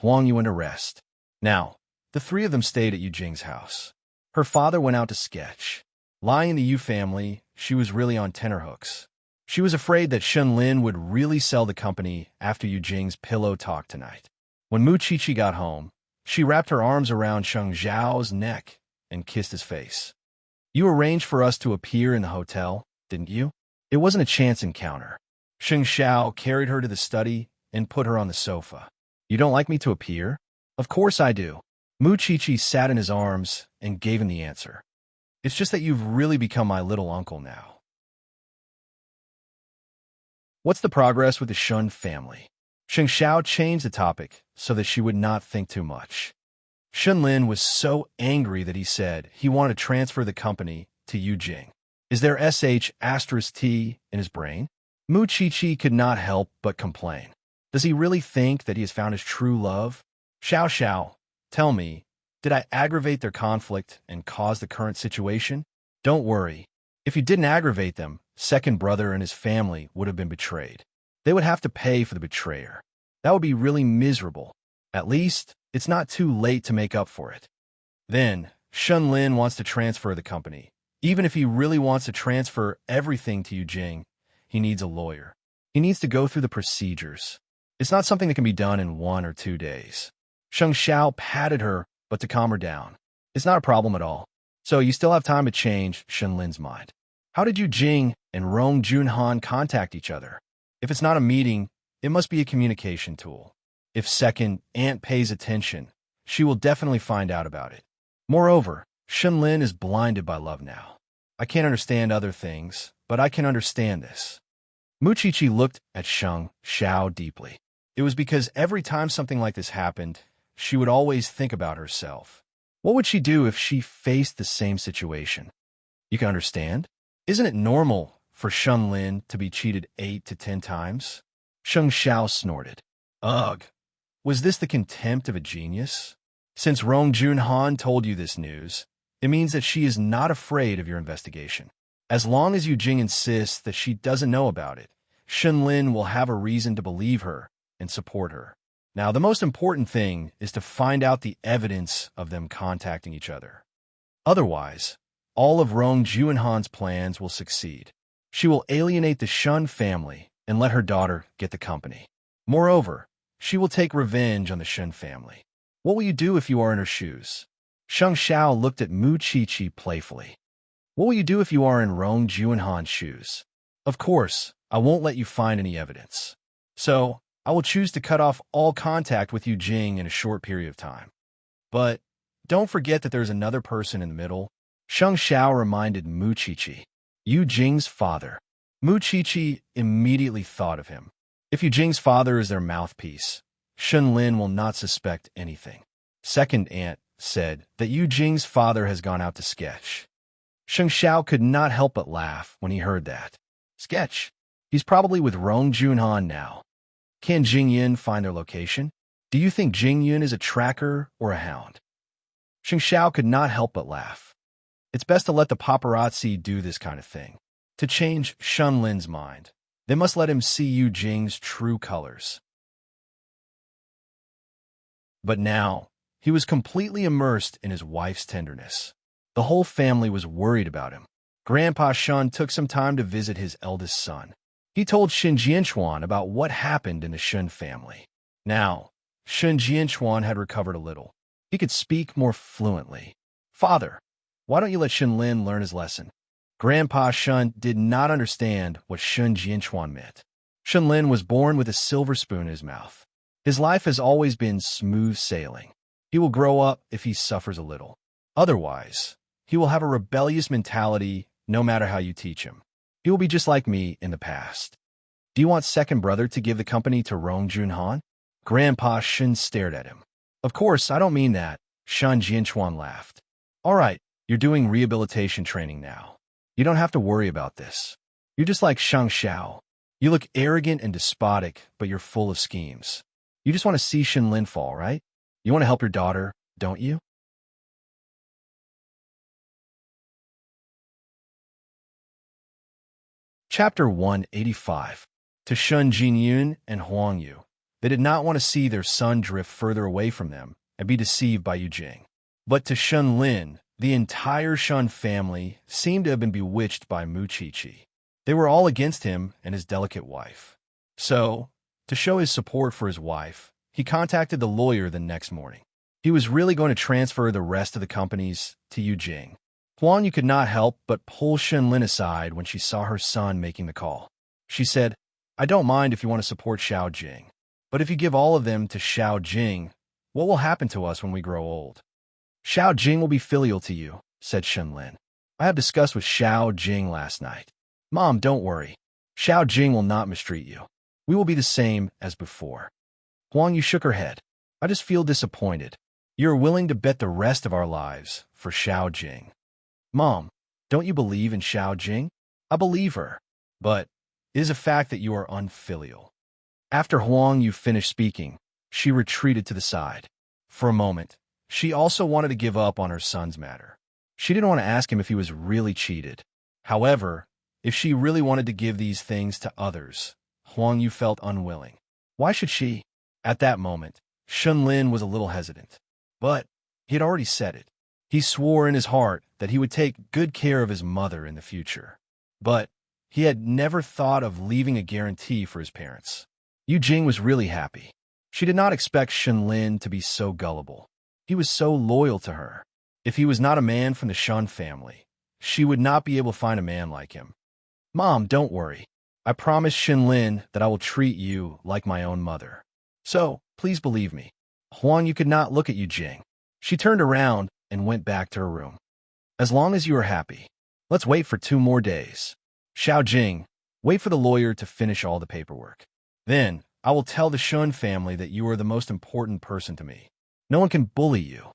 Huang Yu went to rest. Now, the three of them stayed at Yu Jing's house. Her father went out to sketch. Lying in the Yu family, she was really on tenterhooks. She was afraid that Shen Lin would really sell the company after Yu Jing's pillow talk tonight. When Mu Qiqi got home, she wrapped her arms around Sheng Zhao's neck and kissed his face. You arranged for us to appear in the hotel, didn't you? It wasn't a chance encounter. Sheng Zhao carried her to the study and put her on the sofa. You don't like me to appear? Of course I do. Mu Qiqi sat in his arms and gave him the answer. It's just that you've really become my little uncle now. What's the progress with the Shun family? Sheng Xiao changed the topic so that she would not think too much. Shen Lin was so angry that he said he wanted to transfer the company to Yu Jing. Is there sh*t in his brain? Mu Qiqi could not help but complain. Does he really think that he has found his true love? Xiao Xiao, tell me, did I aggravate their conflict and cause the current situation? Don't worry. If you didn't aggravate them, second brother and his family would have been betrayed. They would have to pay for the betrayer. That would be really miserable. At least, it's not too late to make up for it. Then, Shen Lin wants to transfer the company. Even if he really wants to transfer everything to Yu Jing, he needs a lawyer. He needs to go through the procedures. It's not something that can be done in 1 or 2 days. Sheng Xiao patted her, but to calm her down. It's not a problem at all. So you still have time to change Shen Lin's mind. How did Yu Jing and Rong Junhan contact each other? If it's not a meeting, it must be a communication tool. If second aunt pays attention, she will definitely find out about it. Moreover, Shen Lin is blinded by love now. I can't understand other things, but I can understand this. Mu Qiqi looked at Sheng Xiao deeply. It was because every time something like this happened, she would always think about herself. What would she do if she faced the same situation? You can understand? Isn't it normal for Shun Lin to be cheated 8 to 10 times? Sheng Xiao snorted. Ugh, was this the contempt of a genius? Since Rong Junhan told you this news, it means that she is not afraid of your investigation. As long as Yu Jing insists that she doesn't know about it, Shun Lin will have a reason to believe her and support her. Now, the most important thing is to find out the evidence of them contacting each other. Otherwise, all of Rong Junhan's plans will succeed. She will alienate the Shun family and let her daughter get the company. Moreover, she will take revenge on the Shun family. What will you do if you are in her shoes? Sheng Xiao looked at Mu Qiqi playfully. What will you do if you are in Rong Junhan's shoes? Of course, I won't let you find any evidence. So, I will choose to cut off all contact with Yu Jing in a short period of time. But don't forget that there's another person in the middle. Sheng Xiao reminded Mu Qiqi, Yu Jing's father. Mu Qiqi immediately thought of him. If Yu Jing's father is their mouthpiece, Shun Lin will not suspect anything. Second aunt said that Yu Jing's father has gone out to sketch. Sheng Xiao could not help but laugh when he heard that. Sketch? He's probably with Rong Junhan now. Can Jing Yun find their location? Do you think Jing Yun is a tracker or a hound? Sheng Xiao could not help but laugh. It's best to let the paparazzi do this kind of thing. To change Shun Lin's mind, they must let him see Yu Jing's true colors. But now, he was completely immersed in his wife's tenderness. The whole family was worried about him. Grandpa Shun took some time to visit his eldest son. He told Shen Jianchuan about what happened in the Shun family. Now, Shen Jianchuan had recovered a little. He could speak more fluently. Father, why don't you let Shen Lin learn his lesson? Grandpa Shun did not understand what Shen Jianchuan meant. Shen Lin was born with a silver spoon in his mouth. His life has always been smooth sailing. He will grow up if he suffers a little. Otherwise, he will have a rebellious mentality no matter how you teach him. He will be just like me in the past. Do you want second brother to give the company to Rong Junhan? Grandpa Shen stared at him. Of course, I don't mean that. Shen Jianchuan laughed. All right, you're doing rehabilitation training now. You don't have to worry about this. You're just like Sheng Xiao. You look arrogant and despotic, but you're full of schemes. You just want to see Shen Lin fall, right? You want to help your daughter, don't you? Chapter 185. To Shun Jinyun and Huang Yu. They did not want to see their son drift further away from them and be deceived by Yu Jing. But to Shun Lin, the entire Shun family seemed to have been bewitched by Mu Qiqi. They were all against him and his delicate wife. So, to show his support for his wife, he contacted the lawyer the next morning. He was really going to transfer the rest of the companies to Yu Jing. Huang Yu could not help but pull Shen Lin aside when she saw her son making the call. She said, I don't mind if you want to support Xiao Jing, but if you give all of them to Xiao Jing, what will happen to us when we grow old? Xiao Jing will be filial to you, said Shen Lin. I have discussed with Xiao Jing last night. Mom, don't worry. Xiao Jing will not mistreat you. We will be the same as before. Huang Yu shook her head. I just feel disappointed. You are willing to bet the rest of our lives for Xiao Jing. Mom, don't you believe in Xiao Jing? I believe her, but it is a fact that you are unfilial. After Huang Yu finished speaking, she retreated to the side. For a moment, she also wanted to give up on her son's matter. She didn't want to ask him if he was really cheated. However, if she really wanted to give these things to others, Huang Yu felt unwilling. Why should she? At that moment, Shun Lin was a little hesitant. But he had already said it. He swore in his heart that he would take good care of his mother in the future. But he had never thought of leaving a guarantee for his parents. Yu Jing was really happy. She did not expect Shun Lin to be so gullible. He was so loyal to her. If he was not a man from the Shun family, she would not be able to find a man like him. Mom, don't worry. I promise Shin Lin that I will treat you like my own mother. So, please believe me. Huang Yu could not look at Yu Jing. She turned around and went back to her room. As long as you are happy, let's wait for 2 more days. Xiao Jing, wait for the lawyer to finish all the paperwork. Then, I will tell the Shun family that you are the most important person to me. No one can bully you.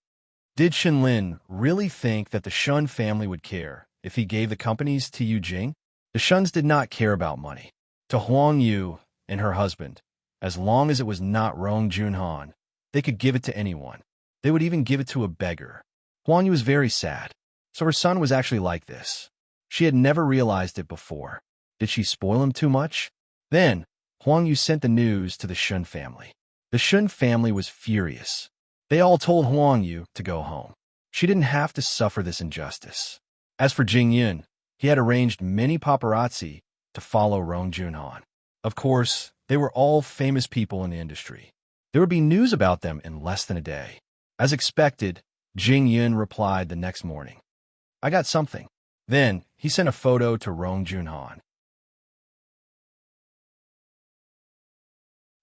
Did Shin Lin really think that the Shun family would care if he gave the companies to Yu Jing? The Shuns did not care about money. To Huang Yu and her husband, as long as it was not Rong Junhan, they could give it to anyone. They would even give it to a beggar. Huang Yu was very sad. So her son was actually like this. She had never realized it before. Did she spoil him too much? Then, Huang Yu sent the news to the Shun family. The Shun family was furious. They all told Huang Yu to go home. She didn't have to suffer this injustice. As for Jing Yun, he had arranged many paparazzi to follow Rong Junhan. Of course, they were all famous people in the industry. There would be news about them in less than a day. As expected, Jing Yun replied the next morning. I got something. Then, he sent a photo to Rong Junhan.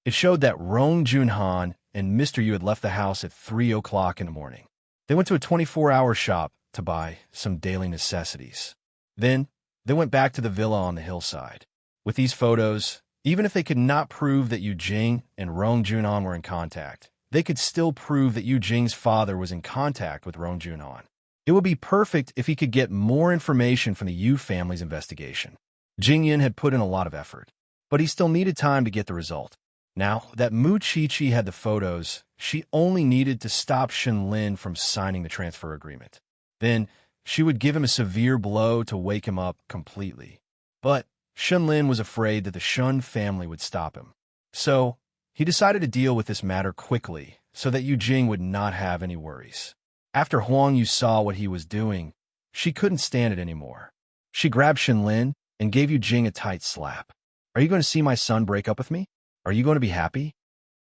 It showed that Rong Junhan and Mr. Yu had left the house at 3 o'clock in the morning. They went to a 24-hour shop to buy some daily necessities. Then, they went back to the villa on the hillside. With these photos, even if they could not prove that Yu Jing and Rong Junhan were in contact, they could still prove that Yu Jing's father was in contact with Rong Junhan. It would be perfect if he could get more information from the Yu family's investigation. Jing Yun had put in a lot of effort, but he still needed time to get the result. Now that Mu Chi-Chi had the photos, she only needed to stop Shen Lin from signing the transfer agreement. Then, she would give him a severe blow to wake him up completely. But Shen Lin was afraid that the Shun family would stop him. So, he decided to deal with this matter quickly so that Yu Jing would not have any worries. After Huang Yu saw what he was doing, she couldn't stand it anymore. She grabbed Shen Lin and gave Yu Jing a tight slap. Are you going to see my son break up with me? Are you going to be happy?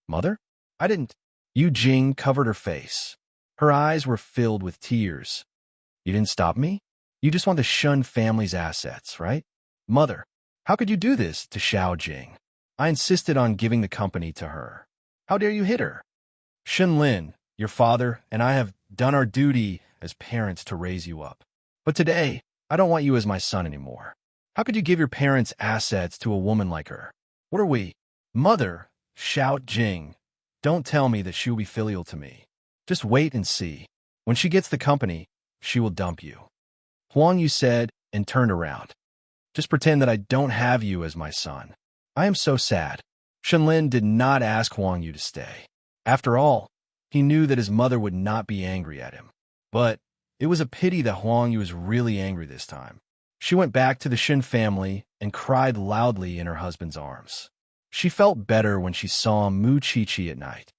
Mother? I didn't. Yu Jing covered her face. Her eyes were filled with tears. You didn't stop me? You just want the Shun family's assets, right? Mother, how could you do this to Xiao Jing? I insisted on giving the company to her. How dare you hit her? Shen Lin, your father and I have done our duty as parents to raise you up. But today, I don't want you as my son anymore. How could you give your parents' assets to a woman like her? What are we? Mother, shout Jing. Don't tell me that she will be filial to me. Just wait and see. When she gets the company, she will dump you. Huang Yu said and turned around. Just pretend that I don't have you as my son. I am so sad. Shen Lin did not ask Huang Yu to stay. After all, he knew that his mother would not be angry at him. But it was a pity that Huang Yu was really angry this time. She went back to the Shen family and cried loudly in her husband's arms. She felt better when she saw Mu Chi-Chi at night.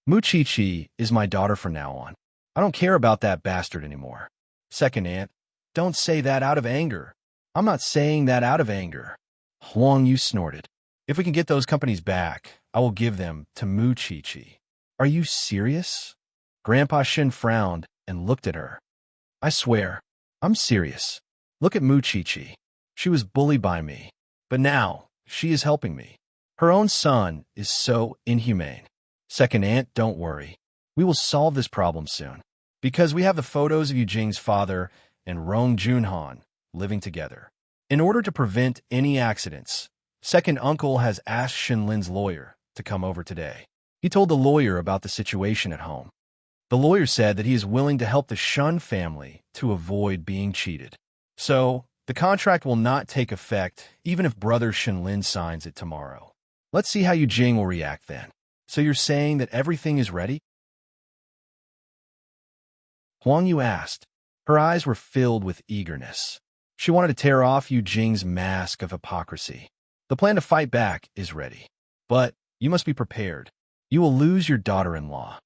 Mu Chi-Chi is my daughter from now on. I don't care about that bastard anymore. Second aunt, don't say that out of anger. I'm not saying that out of anger. Huang Yu snorted. If we can get those companies back, I will give them to Mu Chi-Chi. Are you serious? Grandpa Shen frowned and looked at her. I swear, I'm serious. Look at Mu Chi-Chi. She was bullied by me, but now she is helping me. Her own son is so inhumane. Second aunt, don't worry. We will solve this problem soon, because we have the photos of Yu Jing's father and Rong Junhan living together. In order to prevent any accidents, second uncle has asked Shen Lin's lawyer to come over today. He told the lawyer about the situation at home. The lawyer said that he is willing to help the Shun family to avoid being cheated. So, the contract will not take effect even if brother Shen Lin signs it tomorrow. Let's see how Yu Jing will react then. So you're saying that everything is ready? Huang Yu asked. Her eyes were filled with eagerness. She wanted to tear off Yu Jing's mask of hypocrisy. The plan to fight back is ready. But you must be prepared. You will lose your daughter-in-law.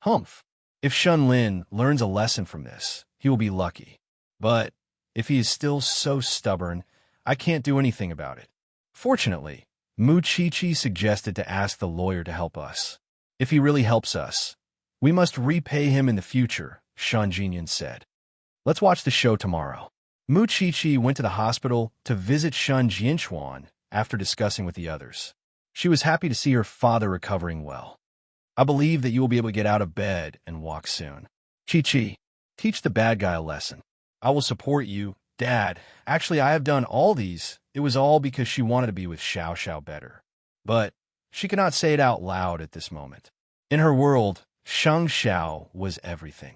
Humph. If Shen Lin learns a lesson from this, he will be lucky. But if he is still so stubborn, I can't do anything about it. Fortunately, Mu Chi-Chi suggested to ask the lawyer to help us. If he really helps us, we must repay him in the future, Shan Jinyan said. Let's watch the show tomorrow. Mu Chi-Chi went to the hospital to visit Shan Jianchuan after discussing with the others. She was happy to see her father recovering well. I believe that you will be able to get out of bed and walk soon. Chi-Chi, teach the bad guy a lesson. I will support you, Dad. Actually, I have done all these. It was all because she wanted to be with Xiao Xiao better. But she could not say it out loud at this moment. In her world, Shang Xiao was everything.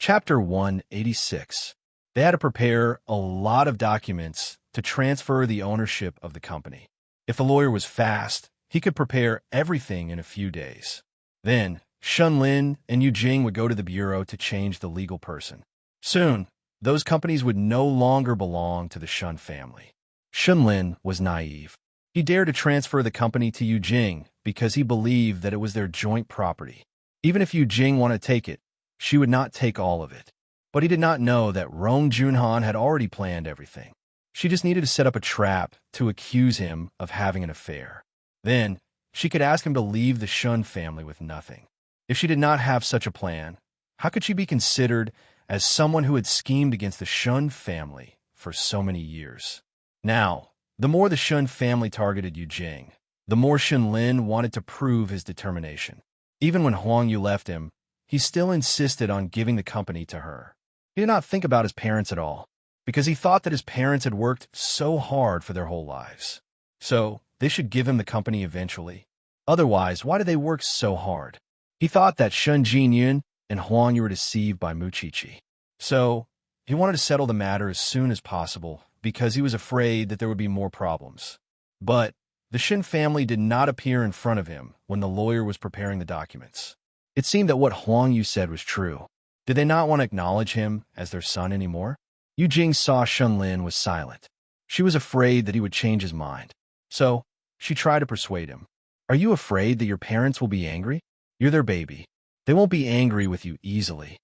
Chapter 186. They had to prepare a lot of documents to transfer the ownership of the company. If the lawyer was fast, he could prepare everything in a few days. Then, Shunlin and Yujing would go to the bureau to change the legal person. Soon, those companies would no longer belong to the Shun family. Shunlin was naive. He dared to transfer the company to Yujing because he believed that it was their joint property. Even if Yujing wanted to take it, she would not take all of it. But he did not know that Rong Junhan had already planned everything. She just needed to set up a trap to accuse him of having an affair. Then, she could ask him to leave the Shun family with nothing. If she did not have such a plan, how could she be considered as someone who had schemed against the Shun family for so many years? Now, the more the Shun family targeted Yujing, the more Shunlin wanted to prove his determination. Even when Huang Yu left him, he still insisted on giving the company to her. He did not think about his parents at all, because he thought that his parents had worked so hard for their whole lives. So, they should give him the company eventually. Otherwise, why did they work so hard? He thought that Shun Jinyun and Huang Yu were deceived by Muqiqi. So, he wanted to settle the matter as soon as possible because he was afraid that there would be more problems. But the Shin family did not appear in front of him when the lawyer was preparing the documents. It seemed that what Huang Yu said was true. Did they not want to acknowledge him as their son anymore? Yujing saw Shunlin was silent. She was afraid that he would change his mind. So, she tried to persuade him. Are you afraid that your parents will be angry? You're their baby. They won't be angry with you easily.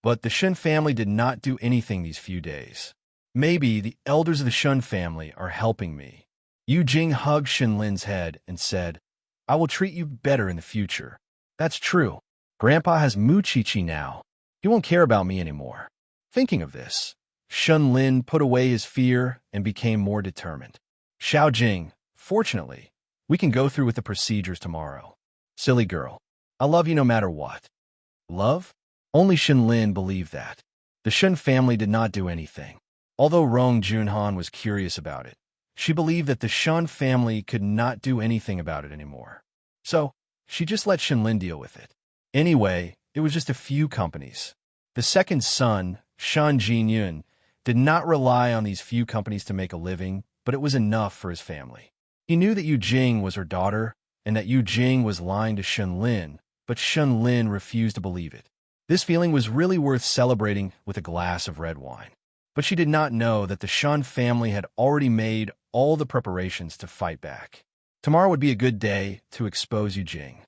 But the Shun family did not do anything these few days. Maybe the elders of the Shun family are helping me. Yujing hugged Shunlin's head and said, I will treat you better in the future. That's true. Grandpa has Muqiqi now. He won't care about me anymore. Thinking of this, Shunlin put away his fear and became more determined. Xiaojing, fortunately, we can go through with the procedures tomorrow. Silly girl. I love you no matter what. Love? Only Shunlin believed that. The Shun family did not do anything. Although Rong Junhan was curious about it, she believed that the Shun family could not do anything about it anymore. So, she just let Shunlin deal with it. Anyway, it was just a few companies. The second son, Shan Jinyun, did not rely on these few companies to make a living, but it was enough for his family. He knew that Yujing was her daughter and that Yujing was lying to Shunlin, but Shunlin refused to believe it. This feeling was really worth celebrating with a glass of red wine. But she did not know that the Shun family had already made all the preparations to fight back. Tomorrow would be a good day to expose Yujing.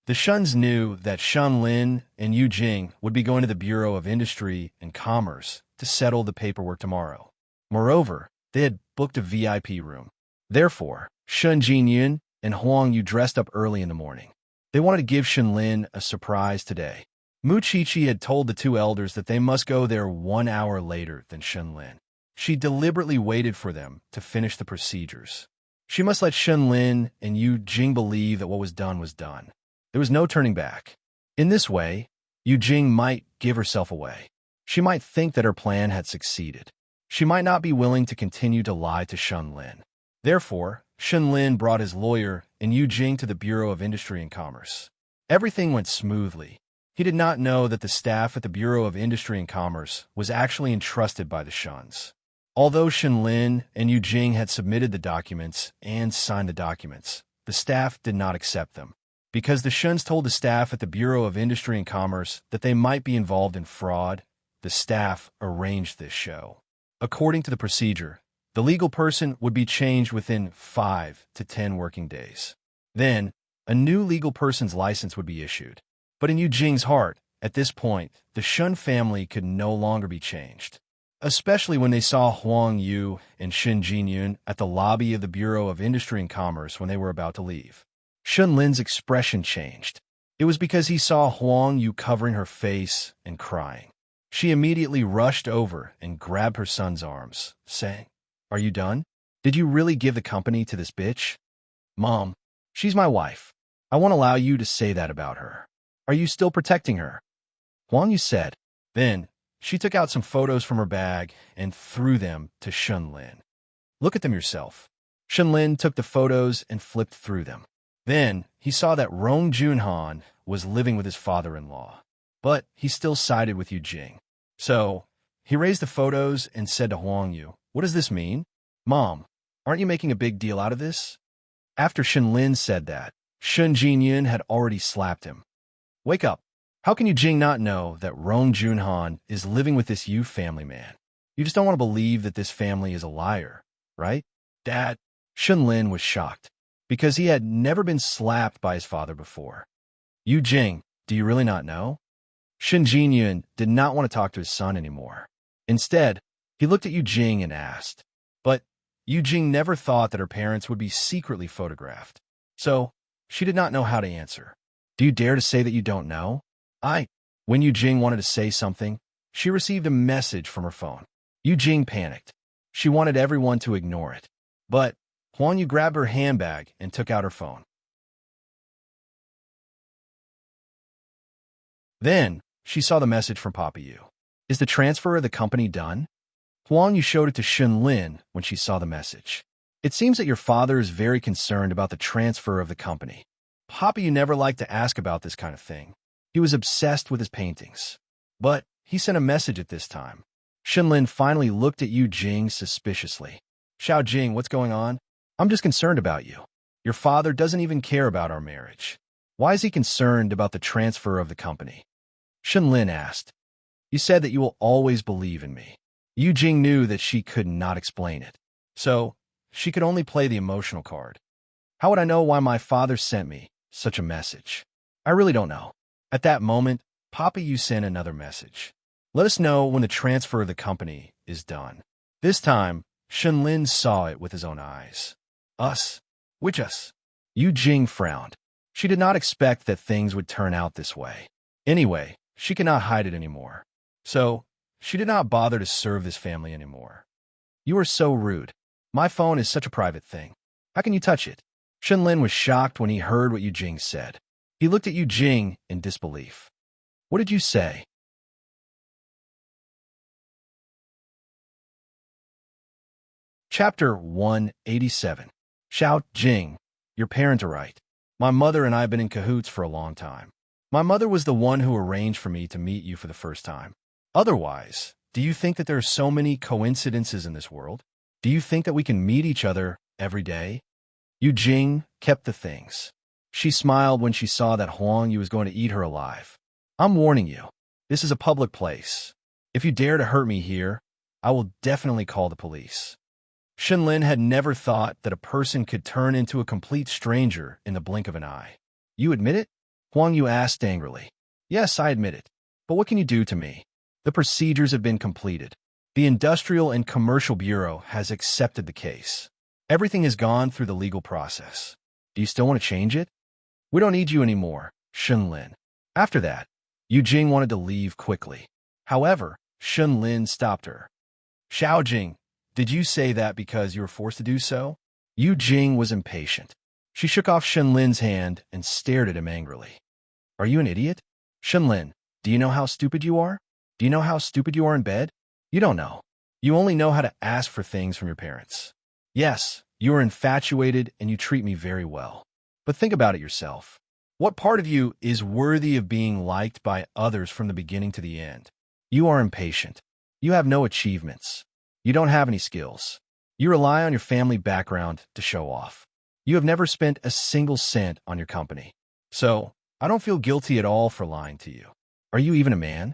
The Shuns knew that Shunlin and Yujing would be going to the Bureau of Industry and Commerce to settle the paperwork tomorrow. Moreover, they had booked a VIP room. Therefore, Shun Jinyun and Huang Yu dressed up early in the morning. They wanted to give Shunlin a surprise today. Muqiqi had told the two elders that they must go there 1 hour later than Shunlin. She deliberately waited for them to finish the procedures. She must let Shunlin and Yujing believe that what was done. There was no turning back. In this way, Yujing might give herself away. She might think that her plan had succeeded. She might not be willing to continue to lie to Shunlin. Therefore, Shunlin brought his lawyer and Yujing to the Bureau of Industry and Commerce. Everything went smoothly. He did not know that the staff at the Bureau of Industry and Commerce was actually entrusted by the Shuns. Although Shunlin and Yujing had submitted the documents and signed the documents, the staff did not accept them. Because the Shuns told the staff at the Bureau of Industry and Commerce that they might be involved in fraud, the staff arranged this show. According to the procedure, the legal person would be changed within 5 to 10 working days. Then, a new legal person's license would be issued. But in Yujing's heart, at this point, the Shun family could no longer be changed. Especially when they saw Huang Yu and Shin Jinyun at the lobby of the Bureau of Industry and Commerce when they were about to leave. Shunlin's expression changed. It was because he saw Huang Yu covering her face and crying. She immediately rushed over and grabbed her son's arms, saying, Are you done? Did you really give the company to this bitch? Mom, she's my wife. I won't allow you to say that about her. Are you still protecting her? Huang Yu said. Then, she took out some photos from her bag and threw them to Shunlin. Look at them yourself. Shunlin took the photos and flipped through them. Then he saw that Rong Junhan was living with his father-in-law, but he still sided with Yu Jing. So he raised the photos and said to Huang Yu, "What does this mean? Mom, aren't you making a big deal out of this?" After Shenlin said that, Shun Jinyan had already slapped him. "Wake up. How can Yu Jing not know that Rong Junhan is living with this Yu family man? You just don't want to believe that this family is a liar, right?" Dad, Shenlin was shocked, because he had never been slapped by his father before. "Yu Jing, do you really not know?" Shin Jinyan did not want to talk to his son anymore. Instead, he looked at Yu Jing and asked. But Yu Jing never thought that her parents would be secretly photographed, so she did not know how to answer. "Do you dare to say that you don't know?" When Yu Jing wanted to say something, she received a message from her phone. Yu Jing panicked. She wanted everyone to ignore it. But Huang Yu grabbed her handbag and took out her phone. Then she saw the message from Papa Yu. "Is the transfer of the company done?" Huang Yu showed it to Shun Lin when she saw the message. "It seems that your father is very concerned about the transfer of the company. Papa Yu never liked to ask about this kind of thing. He was obsessed with his paintings. But he sent a message at this time." Shun Lin finally looked at Yu Jing suspiciously. "Xiao Jing, what's going on? I'm just concerned about you. Your father doesn't even care about our marriage. Why is he concerned about the transfer of the company?" Shun Lin asked. "You said that you will always believe in me." Yu Jing knew that she could not explain it, so she could only play the emotional card. "How would I know why my father sent me such a message? I really don't know." At that moment, Papa Yu sent another message. "Let us know when the transfer of the company is done." This time, Shun Lin saw it with his own eyes. "Us? Which us?" Yu Jing frowned. She did not expect that things would turn out this way. Anyway, she could not hide it anymore. So, she did not bother to serve this family anymore. "You are so rude. My phone is such a private thing. How can you touch it?" Shun Lin was shocked when he heard what Yu Jing said. He looked at Yu Jing in disbelief. "What did you say?" Chapter 187. Xiao Jing, your parents are right. My mother and I have been in cahoots for a long time. My mother was the one who arranged for me to meet you for the first time. Otherwise, do you think that there are so many coincidences in this world? Do you think that we can meet each other every day? Yu Jing kept the things. She smiled when she saw that Huang Yu was going to eat her alive. "I'm warning you. This is a public place. If you dare to hurt me here, I will definitely call the police." Shun Lin had never thought that a person could turn into a complete stranger in the blink of an eye. "You admit it?" Huang Yu asked angrily. "Yes, I admit it. But what can you do to me? The procedures have been completed. The Industrial and Commercial Bureau has accepted the case. Everything has gone through the legal process. Do you still want to change it?" "We don't need you anymore, Shun Lin." After that, Yu Jing wanted to leave quickly. However, Shun Lin stopped her. "Xiao Jing, did you say that because you were forced to do so?" Yu Jing was impatient. She shook off Shun Lin's hand and stared at him angrily. "Are you an idiot? Shun Lin, do you know how stupid you are? Do you know how stupid you are in bed? You don't know. You only know how to ask for things from your parents. Yes, you are infatuated and you treat me very well. But think about it yourself. What part of you is worthy of being liked by others from the beginning to the end? You are impatient. You have no achievements. You don't have any skills. You rely on your family background to show off. You have never spent a single cent on your company. So, I don't feel guilty at all for lying to you. Are you even a man?"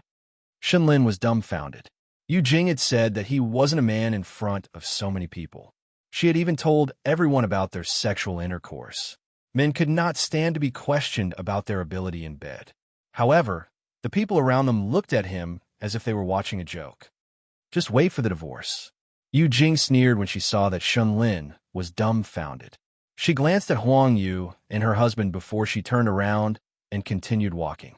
Shun Lin was dumbfounded. Yu Jing had said that he wasn't a man in front of so many people. She had even told everyone about their sexual intercourse. Men could not stand to be questioned about their ability in bed. However, the people around them looked at him as if they were watching a joke. "Just wait for the divorce." Yu Jing sneered when she saw that Shun Lin was dumbfounded. She glanced at Huang Yu and her husband before she turned around and continued walking.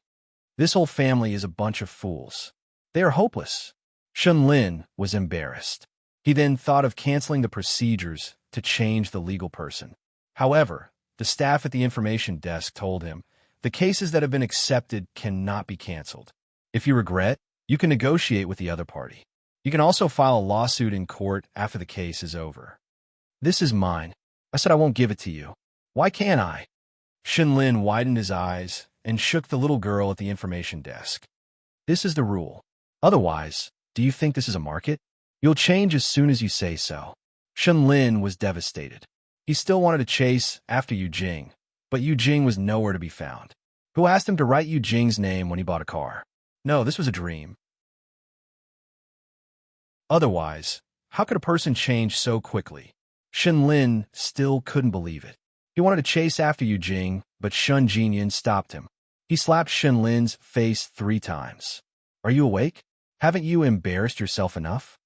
"This whole family is a bunch of fools. They are hopeless." Shun Lin was embarrassed. He then thought of canceling the procedures to change the legal person. However, the staff at the information desk told him, "The cases that have been accepted cannot be canceled. If you regret, you can negotiate with the other party. You can also file a lawsuit in court after the case is over." "This is mine. I said I won't give it to you. Why can't I?" Shenlin widened his eyes and shook the little girl at the information desk. This is the rule. Otherwise, do you think this is a market? You'll change as soon as you say so. Shenlin was devastated. He still wanted to chase after Yu Jing, but Yu Jing was nowhere to be found. Who asked him to write Yu Jing's name when he bought a car? No, this was a dream. Otherwise, how could a person change so quickly? Shenlin still couldn't believe it. He wanted to chase after Yu Jing, but Shun Jinyan stopped him. He slapped Shenlin's face 3 times. Are you awake? Haven't you embarrassed yourself enough?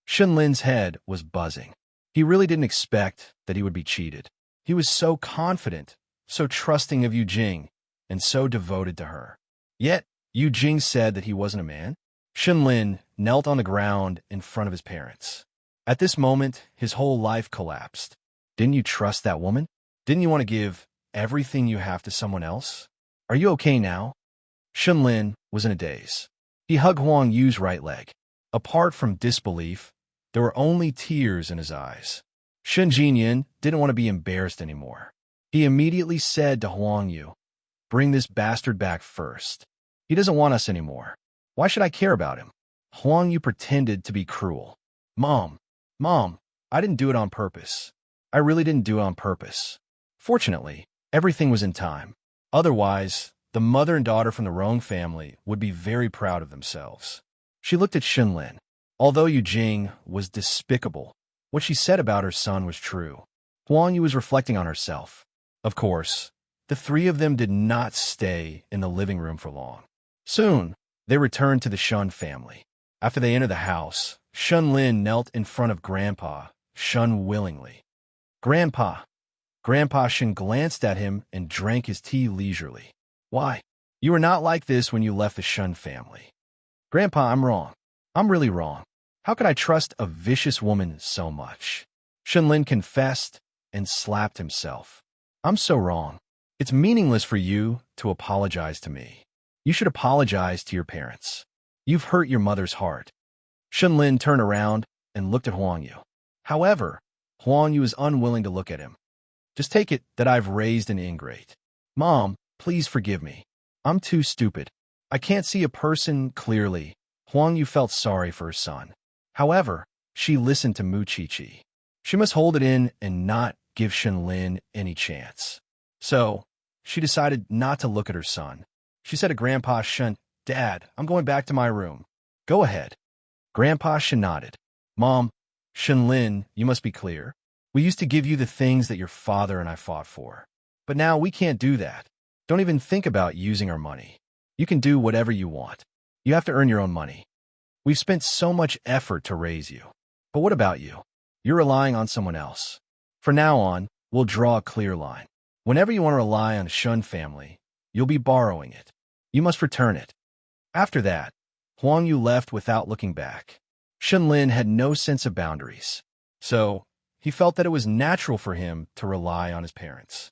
Shenlin's head was buzzing. He really didn't expect that he would be cheated. He was so confident, so trusting of Yu Jing, and so devoted to her. Yet, Yu Jing said that he wasn't a man. Shenlin knelt on the ground in front of his parents. At this moment, his whole life collapsed. Didn't you trust that woman? Didn't you want to give everything you have to someone else? Are you okay now? Shenlin was in a daze. He hugged Huang Yu's right leg. Apart from disbelief, there were only tears in his eyes. Shun Jinyan didn't want to be embarrassed anymore. He immediately said to Huang Yu, "Bring this bastard back first. He doesn't want us anymore. Why should I care about him?" Huang Yu pretended to be cruel. Mom, I didn't do it on purpose. I really didn't do it on purpose. Fortunately, everything was in time. Otherwise, the mother and daughter from the Rong family would be very proud of themselves. She looked at Shenlin. Although Yu Jing was despicable, what she said about her son was true. Huang Yu was reflecting on herself. Of course, the 3 of them did not stay in the living room for long. Soon, they returned to the Shun family. After they entered the house, Shenlin knelt in front of Grandpa Shun willingly. Grandpa Shun glanced at him and drank his tea leisurely. Why? You were not like this when you left the Shun family. Grandpa, I'm wrong. I'm really wrong. How could I trust a vicious woman so much? Shenlin confessed and slapped himself. I'm so wrong. It's meaningless for you to apologize to me. You should apologize to your parents. You've hurt your mother's heart. Shenlin turned around and looked at Huang Yu. However, Huang Yu was unwilling to look at him. Just take it that I've raised an ingrate. Mom, please forgive me. I'm too stupid. I can't see a person clearly. Huang Yu felt sorry for her son. However, she listened to Mu Qiqi. She must hold it in and not give Shenlin any chance. So, she decided not to look at her son. She said to Grandpa Shun, "Dad, I'm going back to my room. Go ahead." Grandpa Shun nodded. Mom, Shenlin, you must be clear. We used to give you the things that your father and I fought for. But now we can't do that. Don't even think about using our money. You can do whatever you want. You have to earn your own money. We've spent so much effort to raise you. But what about you? You're relying on someone else. From now on, we'll draw a clear line. Whenever you want to rely on a Shun family, you'll be borrowing it. You must return it. After that, Huang Yu left without looking back. Shenlin had no sense of boundaries, so he felt that it was natural for him to rely on his parents.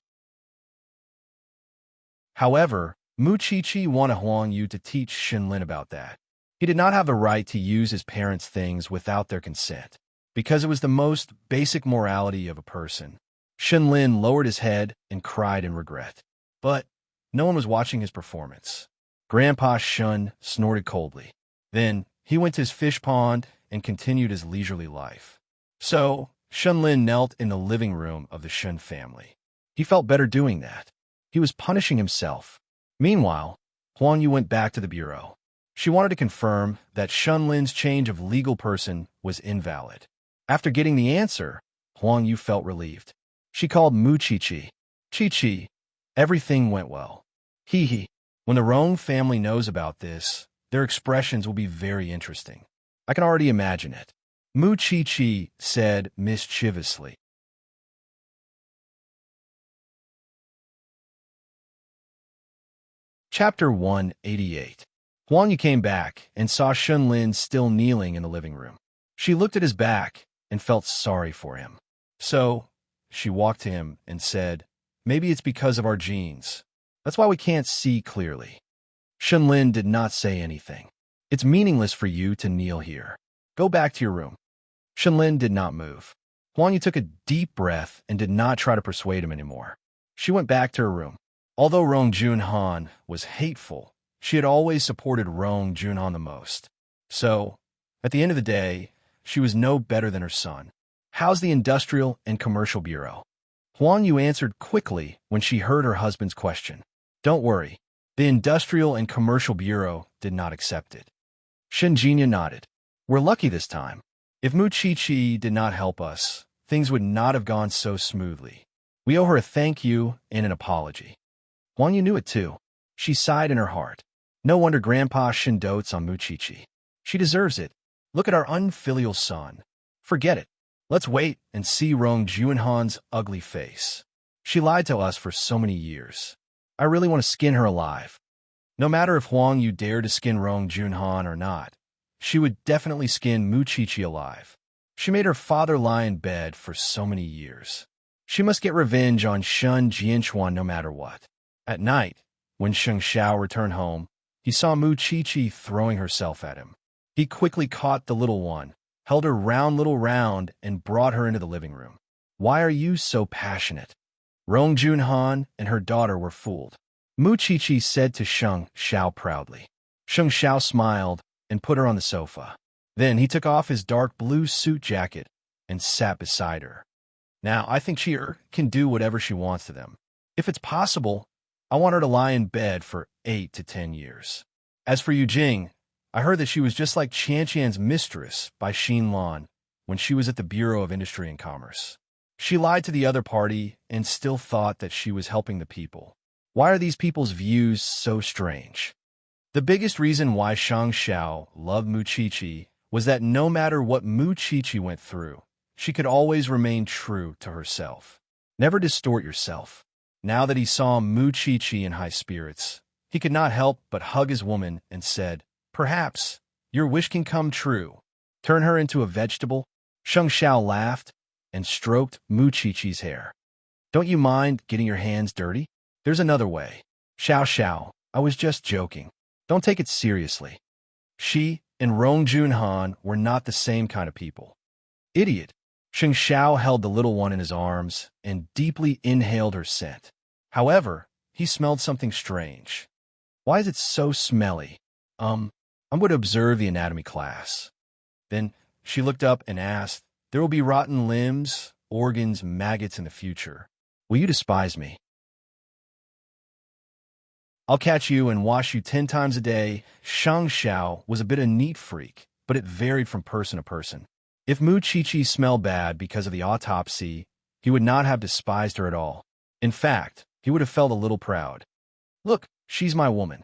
However, Mu Qiqi wanted Huang Yu to teach Shenlin about that. He did not have the right to use his parents' things without their consent, because it was the most basic morality of a person. Shenlin lowered his head and cried in regret. But no one was watching his performance. Grandpa Shun snorted coldly. Then he went to his fish pond and continued his leisurely life. So, Shenlin knelt in the living room of the Shun family. He felt better doing that. He was punishing himself. Meanwhile, Huang Yu went back to the bureau. She wanted to confirm that Shenlin's change of legal person was invalid. After getting the answer, Huang Yu felt relieved. She called Mu Qiqi. Qiqi, everything went well. Hee. When the Rong family knows about this, their expressions will be very interesting. I can already imagine it. Mu Qiqi said mischievously. Chapter 188. Huang Yu came back and saw Shenlin still kneeling in the living room. She looked at his back and felt sorry for him. So, she walked to him and said, "Maybe it's because of our genes. That's why we can't see clearly." Shenlin did not say anything. "It's meaningless for you to kneel here. Go back to your room." Shenlin did not move. Huang Yu took a deep breath and did not try to persuade him anymore. She went back to her room. Although Rong Junhan was hateful, she had always supported Rong Junhan the most. So, at the end of the day, she was no better than her son. How's the Industrial and Commercial Bureau? Huang Yu answered quickly when she heard her husband's question. Don't worry, the Industrial and Commercial Bureau did not accept it. Shen Jinya nodded. We're lucky this time. If Mu Chi did not help us, things would not have gone so smoothly. We owe her a thank you and an apology. Huang Yu knew it too. She sighed in her heart. No wonder Grandpa Shen dotes on Mu Chi. She deserves it. Look at our unfilial son. Forget it. Let's wait and see Rong Junhan's ugly face. She lied to us for so many years. I really want to skin her alive. No matter if Huang Yu dared to skin Rong Junhan or not, she would definitely skin Mu Chi alive. She made her father lie in bed for so many years. She must get revenge on Shun Jianchuan no matter what. At night, when Sheng Xiao returned home, he saw Mu Chi throwing herself at him. He quickly caught the little one, held her round, and brought her into the living room. Why are you so passionate? Rong Junhan and her daughter were fooled. Mu Chi said to Sheng Xiao proudly. Sheng Xiao smiled and put her on the sofa. Then he took off his dark blue suit jacket and sat beside her. Now, I think she can do whatever she wants to them. If it's possible, I want her to lie in bed for 8 to 10 years. As for Yu Jing, I heard that she was just like Qianqian's mistress by Xin Lan when she was at the Bureau of Industry and Commerce. She lied to the other party and still thought that she was helping the people. Why are these people's views so strange? The biggest reason why Shang Xiao loved Mu Chi was that no matter what Mu Chi went through, she could always remain true to herself. Never distort yourself. Now that he saw Mu Chi in high spirits, he could not help but hug his woman and said, Perhaps your wish can come true. Turn her into a vegetable? Sheng Xiao laughed and stroked Mu Chi's hair. Don't you mind getting your hands dirty? There's another way. Xiao, I was just joking. Don't take it seriously. She and Rong Junhan were not the same kind of people. Idiot. Sheng Xiao held the little one in his arms and deeply inhaled her scent. However, he smelled something strange. Why is it so smelly? I'm going to observe the anatomy class. Then she looked up and asked, There will be rotten limbs, organs, maggots in the future. Will you despise me? I'll catch you and wash you 10 times a day. Shang Xiao was a bit of a neat freak, but it varied from person to person. If Mu Chi smelled bad because of the autopsy, he would not have despised her at all. In fact, he would have felt a little proud. Look, she's my woman.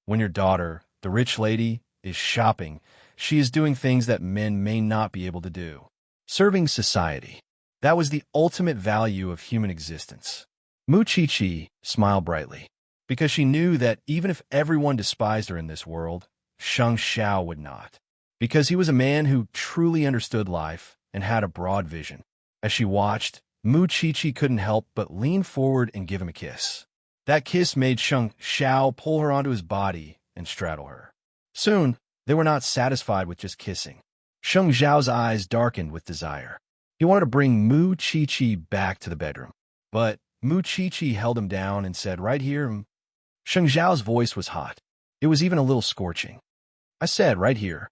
When your daughter, the rich lady, is shopping, she is doing things that men may not be able to do. Serving society. That was the ultimate value of human existence. Mu Chi smiled brightly, because she knew that even if everyone despised her in this world, Shang Xiao would not. Because he was a man who truly understood life and had a broad vision. As she watched, Mu Chi couldn't help but lean forward and give him a kiss. That kiss made Shang Xiao pull her onto his body and straddle her. Soon, they were not satisfied with just kissing. Sheng Xiao's eyes darkened with desire. He wanted to bring Mu Chi back to the bedroom. But Mu Chi held him down and said, Right here. Sheng Xiao's voice was hot. It was even a little scorching. I said, right here.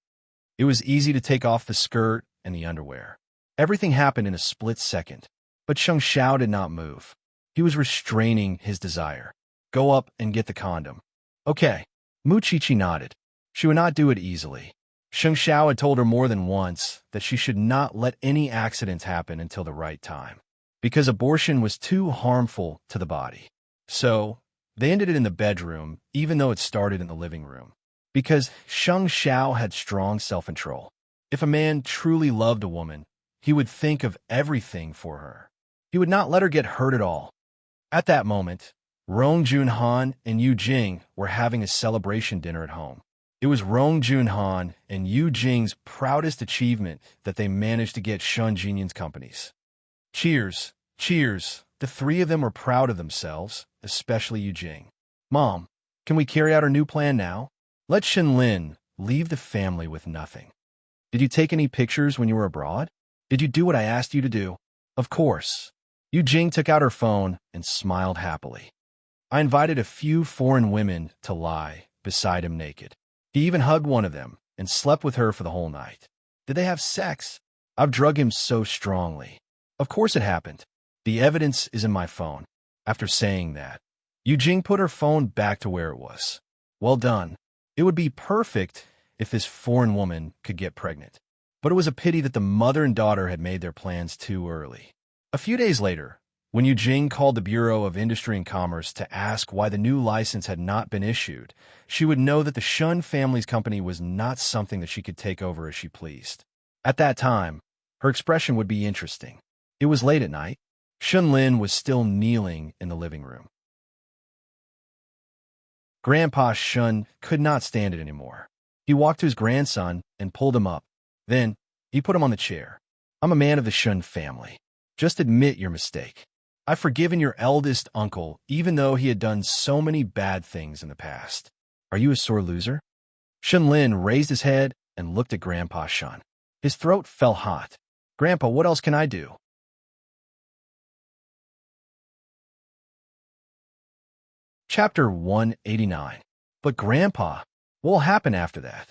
It was easy to take off the skirt and the underwear. Everything happened in a split second. But Sheng Xiao did not move. He was restraining his desire. Go up and get the condom. Okay. Mu Chi nodded. She would not do it easily. Sheng Xiao had told her more than once that she should not let any accidents happen until the right time, because abortion was too harmful to the body. So, they ended it in the bedroom, even though it started in the living room. Because Sheng Xiao had strong self-control. If a man truly loved a woman, he would think of everything for her. He would not let her get hurt at all. At that moment, Rong Junhan and Yu Jing were having a celebration dinner at home. It was Rong Junhan and Yu Jing's proudest achievement that they managed to get Shun Jinyan's companies. Cheers, cheers. The three of them were proud of themselves, especially Yu Jing. Mom, can we carry out our new plan now? Let Shenlin leave the family with nothing. Did you take any pictures when you were abroad? Did you do what I asked you to do? Of course. Yu Jing took out her phone and smiled happily. I invited a few foreign women to lie beside him naked. He even hugged one of them and slept with her for the whole night. Did they have sex? I've drugged him so strongly. Of course it happened. The evidence is in my phone. After saying that, Yujing put her phone back to where it was. Well done. It would be perfect if this foreign woman could get pregnant. But it was a pity that the mother and daughter had made their plans too early. A few days later, when Yujing called the Bureau of Industry and Commerce to ask why the new license had not been issued, she would know that the Shun family's company was not something that she could take over as she pleased. At that time, her expression would be interesting. It was late at night. Shunlin was still kneeling in the living room. Grandpa Shun could not stand it anymore. He walked to his grandson and pulled him up. Then, he put him on the chair. I'm a man of the Shun family. Just admit your mistake. I've forgiven your eldest uncle, even though he had done so many bad things in the past. Are you a sore loser? Shunlin raised his head and looked at Grandpa Shun. His throat felt hot. Grandpa, what else can I do? Chapter 189. But Grandpa, what will happen after that?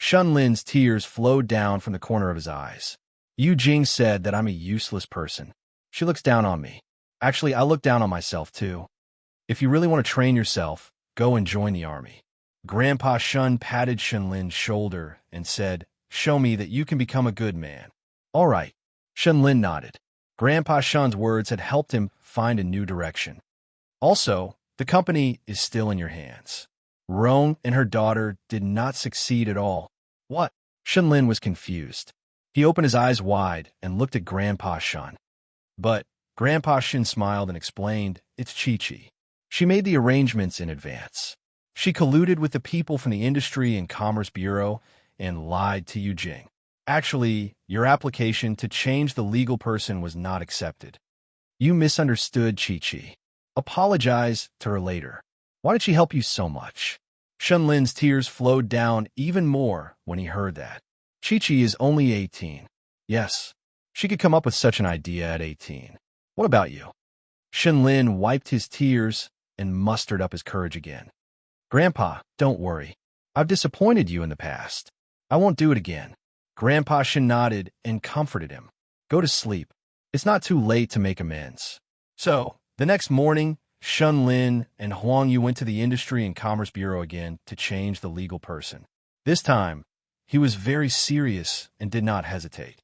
Shunlin's tears flowed down from the corner of his eyes. Yujing said that I'm a useless person. She looks down on me. Actually, I look down on myself too. If you really want to train yourself, go and join the army. Grandpa Shun patted Shunlin's shoulder and said, show me that you can become a good man. All right. Shunlin nodded. Grandpa Shun's words had helped him find a new direction. Also, the company is still in your hands. Roan and her daughter did not succeed at all. What? Shunlin was confused. He opened his eyes wide and looked at Grandpa Shun. But Grandpa Shun smiled and explained, it's Chi-Chi. She made the arrangements in advance. She colluded with the people from the Industry and Commerce Bureau and lied to Yujing. Actually, your application to change the legal person was not accepted. You misunderstood Chi-Chi. Apologize to her later. Why did she help you so much? Shunlin's tears flowed down even more when he heard that. Chi-Chi is only 18. Yes, she could come up with such an idea at 18. What about you? Shunlin wiped his tears and mustered up his courage again. Grandpa, don't worry. I've disappointed you in the past. I won't do it again. Grandpa Shun nodded and comforted him. Go to sleep. It's not too late to make amends. So, the next morning, Shunlin and Huang Yu went to the Industry and Commerce Bureau again to change the legal person. This time, he was very serious and did not hesitate.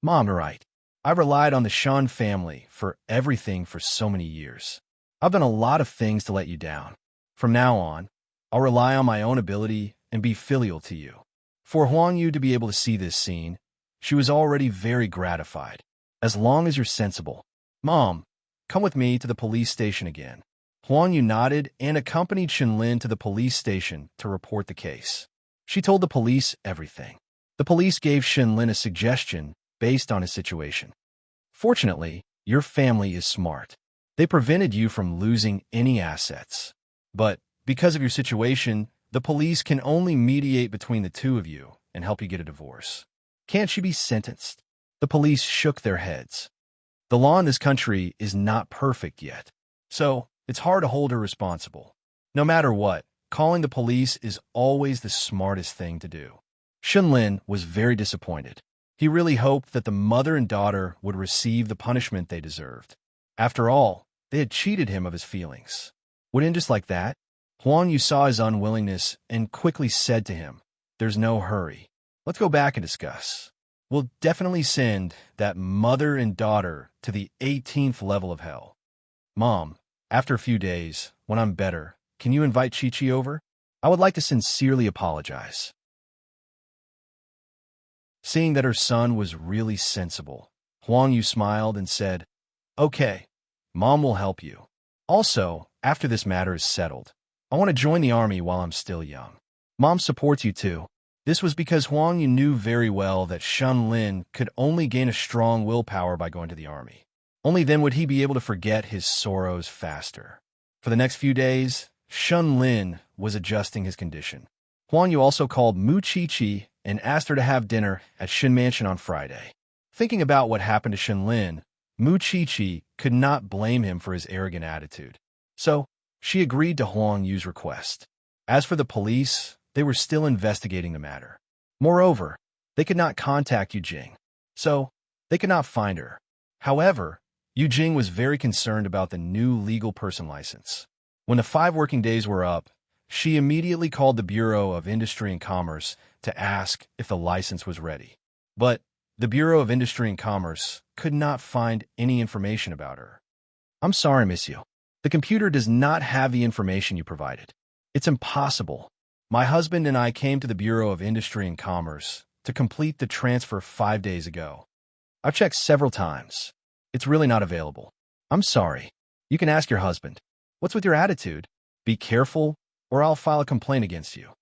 Mom, you're right. I've relied on the Shun family for everything for so many years. I've done a lot of things to let you down. From now on, I'll rely on my own ability and be filial to you. For Huang Yu to be able to see this scene, she was already very gratified. As long as you're sensible. Mom, come with me to the police station again. Huang Yu nodded and accompanied Shunlin to the police station to report the case. She told the police everything. The police gave Shunlin a suggestion based on his situation. Fortunately, your family is smart. They prevented you from losing any assets. But because of your situation, the police can only mediate between the two of you and help you get a divorce. Can't she be sentenced? The police shook their heads. The law in this country is not perfect yet, so it's hard to hold her responsible. No matter what, calling the police is always the smartest thing to do. Shunlin was very disappointed. He really hoped that the mother and daughter would receive the punishment they deserved. After all, they had cheated him of his feelings. Would end just like that? Huang Yu saw his unwillingness and quickly said to him, there's no hurry. Let's go back and discuss. We'll definitely send that mother and daughter to the 18th level of hell. Mom, after a few days, when I'm better, can you invite Chi-Chi over? I would like to sincerely apologize. Seeing that her son was really sensible, Huang Yu smiled and said, okay, Mom will help you. Also, after this matter is settled, I want to join the army while I'm still young. Mom supports you too. This was because Huang Yu knew very well that Shunlin could only gain a strong willpower by going to the army. Only then would he be able to forget his sorrows faster. For the next few days, Shunlin was adjusting his condition. Huang Yu also called Mu Chi-Chi and asked her to have dinner at Shin Mansion on Friday. Thinking about what happened to Shunlin, Mu Chi-Chi could not blame him for his arrogant attitude. So, She agreed to Huang Yu's request. As for the police, they were still investigating the matter. Moreover, they could not contact Yu Jing, so they could not find her. However, Yu Jing was very concerned about the new legal person license. When the 5 working days were up, she immediately called the Bureau of Industry and Commerce to ask if the license was ready. But the Bureau of Industry and Commerce could not find any information about her. "I'm sorry, monsieur. The computer does not have the information you provided. It's impossible. My husband and I came to the Bureau of Industry and Commerce to complete the transfer 5 days ago. I've checked several times. It's really not available. I'm sorry. You can ask your husband. What's with your attitude? Be careful, or I'll file a complaint against you.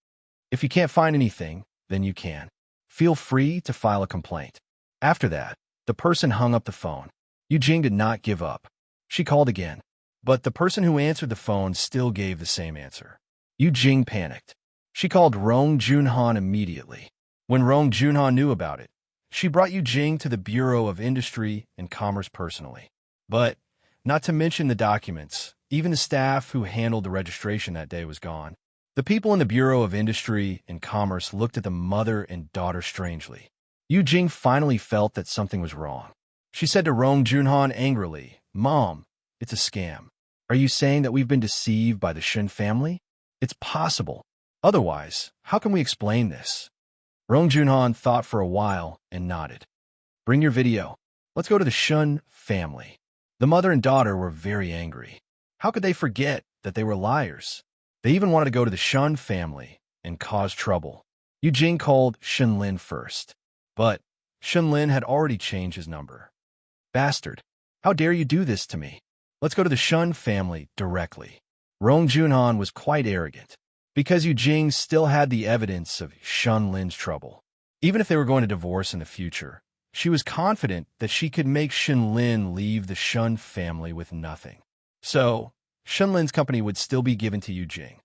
If you can't find anything, then you can. Feel free to file a complaint." After that, the person hung up the phone. Yu Jing did not give up. She called again, but the person who answered the phone still gave the same answer. Yu Jing panicked. She called Rong Junhan immediately. When Rong Junhan knew about it, she brought Yu Jing to the Bureau of Industry and Commerce personally. But, not to mention the documents, even the staff who handled the registration that day was gone. The people in the Bureau of Industry and Commerce looked at the mother and daughter strangely. Yu Jing finally felt that something was wrong. She said to Rong Junhan angrily, "Mom, it's a scam. Are you saying that we've been deceived by the Shun family? It's possible. Otherwise, how can we explain this?" Rong Junhan thought for a while and nodded. "Bring your video. Let's go to the Shun family." The mother and daughter were very angry. How could they forget that they were liars? They even wanted to go to the Shun family and cause trouble. Yu Jing called Shun Lin first, but Shun Lin had already changed his number. "Bastard, how dare you do this to me? Let's go to the Shun family directly." Rong Junhan was quite arrogant, because Yu Jing still had the evidence of Shun Lin's trouble. Even if they were going to divorce in the future, she was confident that she could make Shun Lin leave the Shun family with nothing. So, Shun Lin's company would still be given to Yu Jing.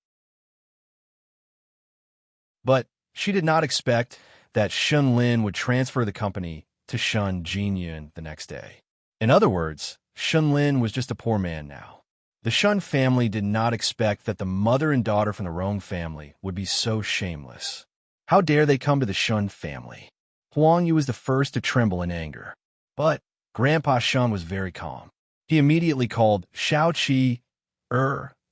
But she did not expect that Shun Lin would transfer the company to Shun Jinyun the next day. In other words, Shun Lin was just a poor man now. The Shun family did not expect that the mother and daughter from the Rong family would be so shameless. How dare they come to the Shun family? Huang Yu was the first to tremble in anger. But Grandpa Shun was very calm. He immediately called Xiao Qi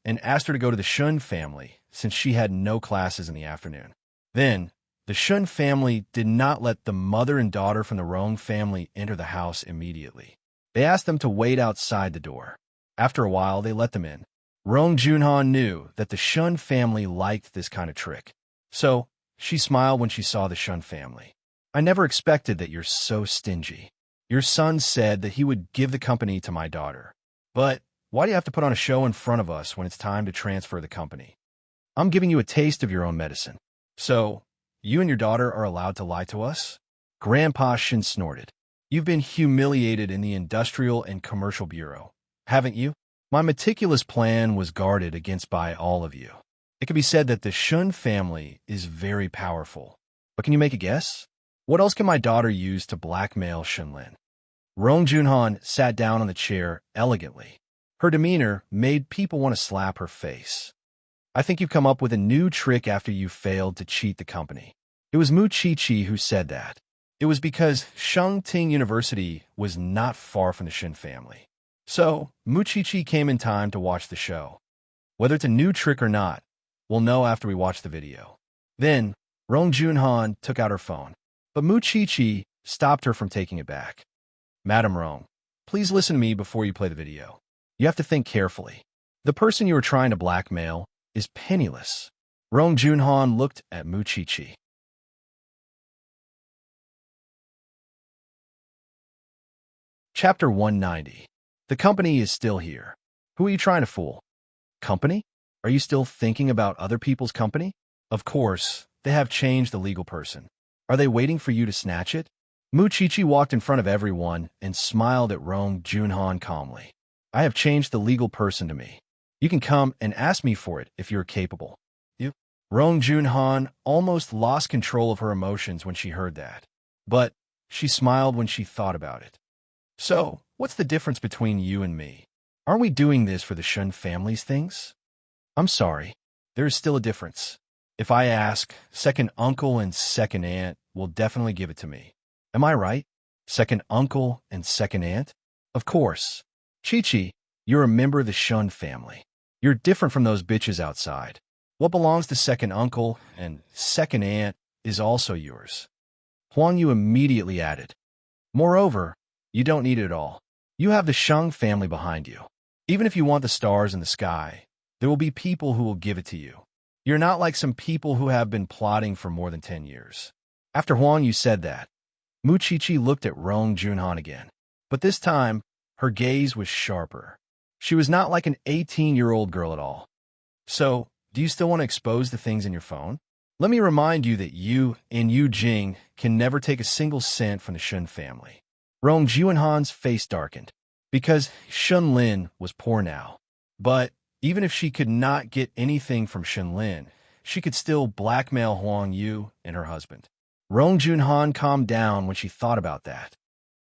and asked her to go to the Shun family since she had no classes in the afternoon. Then, the Shun family did not let the mother and daughter from the Rong family enter the house immediately. They asked them to wait outside the door. After a while, they let them in. Rong Junhan knew that the Shun family liked this kind of trick. So, she smiled when she saw the Shun family. "I never expected that you're so stingy. Your son said that he would give the company to my daughter. But why do you have to put on a show in front of us when it's time to transfer the company? I'm giving you a taste of your own medicine. So, you and your daughter are allowed to lie to us?" Grandpa Shin snorted. "You've been humiliated in the Industrial and Commercial Bureau, haven't you? My meticulous plan was guarded against by all of you. It can be said that the Shun family is very powerful. But can you make a guess? What else can my daughter use to blackmail Shun Lin?" Rong Junhan sat down on the chair elegantly. Her demeanor made people want to slap her face. "I think you've come up with a new trick after you failed to cheat the company." It was Mu Chi-Chi who said that. It was because Shangting University was not far from the Shin family. So, Mu Chi-Chi came in time to watch the show. Whether it's a new trick or not, we'll know after we watch the video. Then, Rong Junhan took out her phone, but Mu Chi-Chi stopped her from taking it back. "Madam Rong, please listen to me before you play the video. You have to think carefully. The person you are trying to blackmail is penniless." Rong Junhan looked at Mu Chi-Chi. Chapter 190. The company is still here. Who are you trying to fool? Company? Are you still thinking about other people's company? Of course, they have changed the legal person. Are they waiting for you to snatch it? Mu Chi-Chi walked in front of everyone and smiled at Rong Junhan calmly. "I have changed the legal person to me. You can come and ask me for it if you're capable." You? Rong Junhan almost lost control of her emotions when she heard that. But she smiled when she thought about it. "So, what's the difference between you and me? Aren't we doing this for the Shun family's things? I'm sorry. There is still a difference. If I ask, second uncle and second aunt will definitely give it to me. Am I right? Second uncle and second aunt? Of course. Chi-Chi, you're a member of the Shun family. You're different from those bitches outside. What belongs to second uncle and second aunt is also yours. Huang Yu immediately added. Moreover, you don't need it at all. You have the Shang family behind you. Even if you want the stars in the sky, there will be people who will give it to you. You're not like some people who have been plotting for more than 10 years. After Huang Yu said that, Mu Chi-Chi looked at Rong Junhan again. But this time, her gaze was sharper. She was not like an 18-year-old girl at all. So, do you still want to expose the things in your phone? Let me remind you that you and Yu Jing can never take a single cent from the Shun family. Rong Junhan's face darkened, because Shun Lin was poor now. But even if she could not get anything from Shun Lin, she could still blackmail Huang Yu and her husband. Rong Junhan calmed down when she thought about that.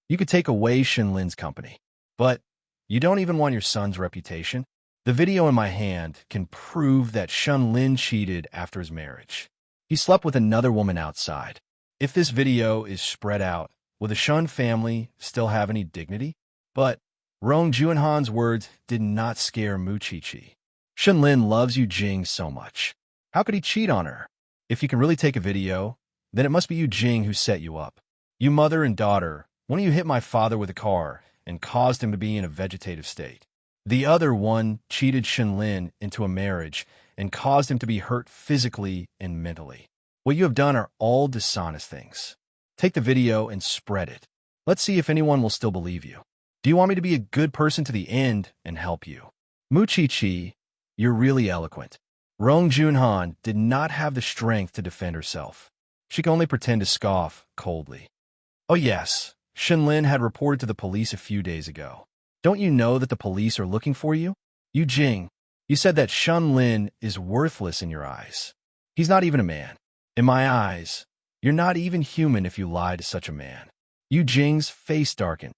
You could take away Shun Lin's company, but you don't even want your son's reputation. The video in my hand can prove that Shun Lin cheated after his marriage. He slept with another woman outside. If this video is spread out, will the Shun family still have any dignity? But Rong Junhan's words did not scare Mu Chi-Chi. Shun Lin loves Yu Jing so much. How could he cheat on her? If you can really take a video, then it must be Yu Jing who set you up. You mother and daughter, one of you hit my father with a car and caused him to be in a vegetative state. The other one cheated Shun Lin into a marriage and caused him to be hurt physically and mentally. What you have done are all dishonest things. Take the video and spread it. Let's see if anyone will still believe you. Do you want me to be a good person to the end and help you? Mu Chi-Chi, you're really eloquent. Rong Junhan did not have the strength to defend herself. She could only pretend to scoff coldly. Oh yes, Shun Lin had reported to the police a few days ago. Don't you know that the police are looking for you? Yu Jing, you said that Shun Lin is worthless in your eyes. He's not even a man. In my eyes, you're not even human if you lie to such a man. Yu Jing's face darkened.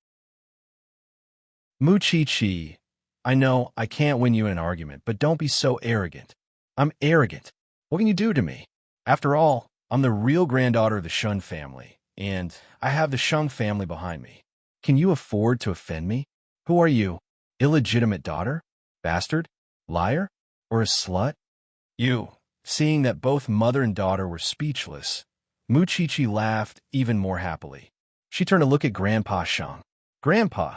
Mu Chi-Chi, I know I can't win you in an argument, but don't be so arrogant. I'm arrogant. What can you do to me? After all, I'm the real granddaughter of the Shun family, and I have the Shun family behind me. Can you afford to offend me? Who are you? Illegitimate daughter? Bastard? Liar? Or a slut? You, seeing that both mother and daughter were speechless, Mu Chi-Chi laughed even more happily. She turned to look at Grandpa Shang. Grandpa,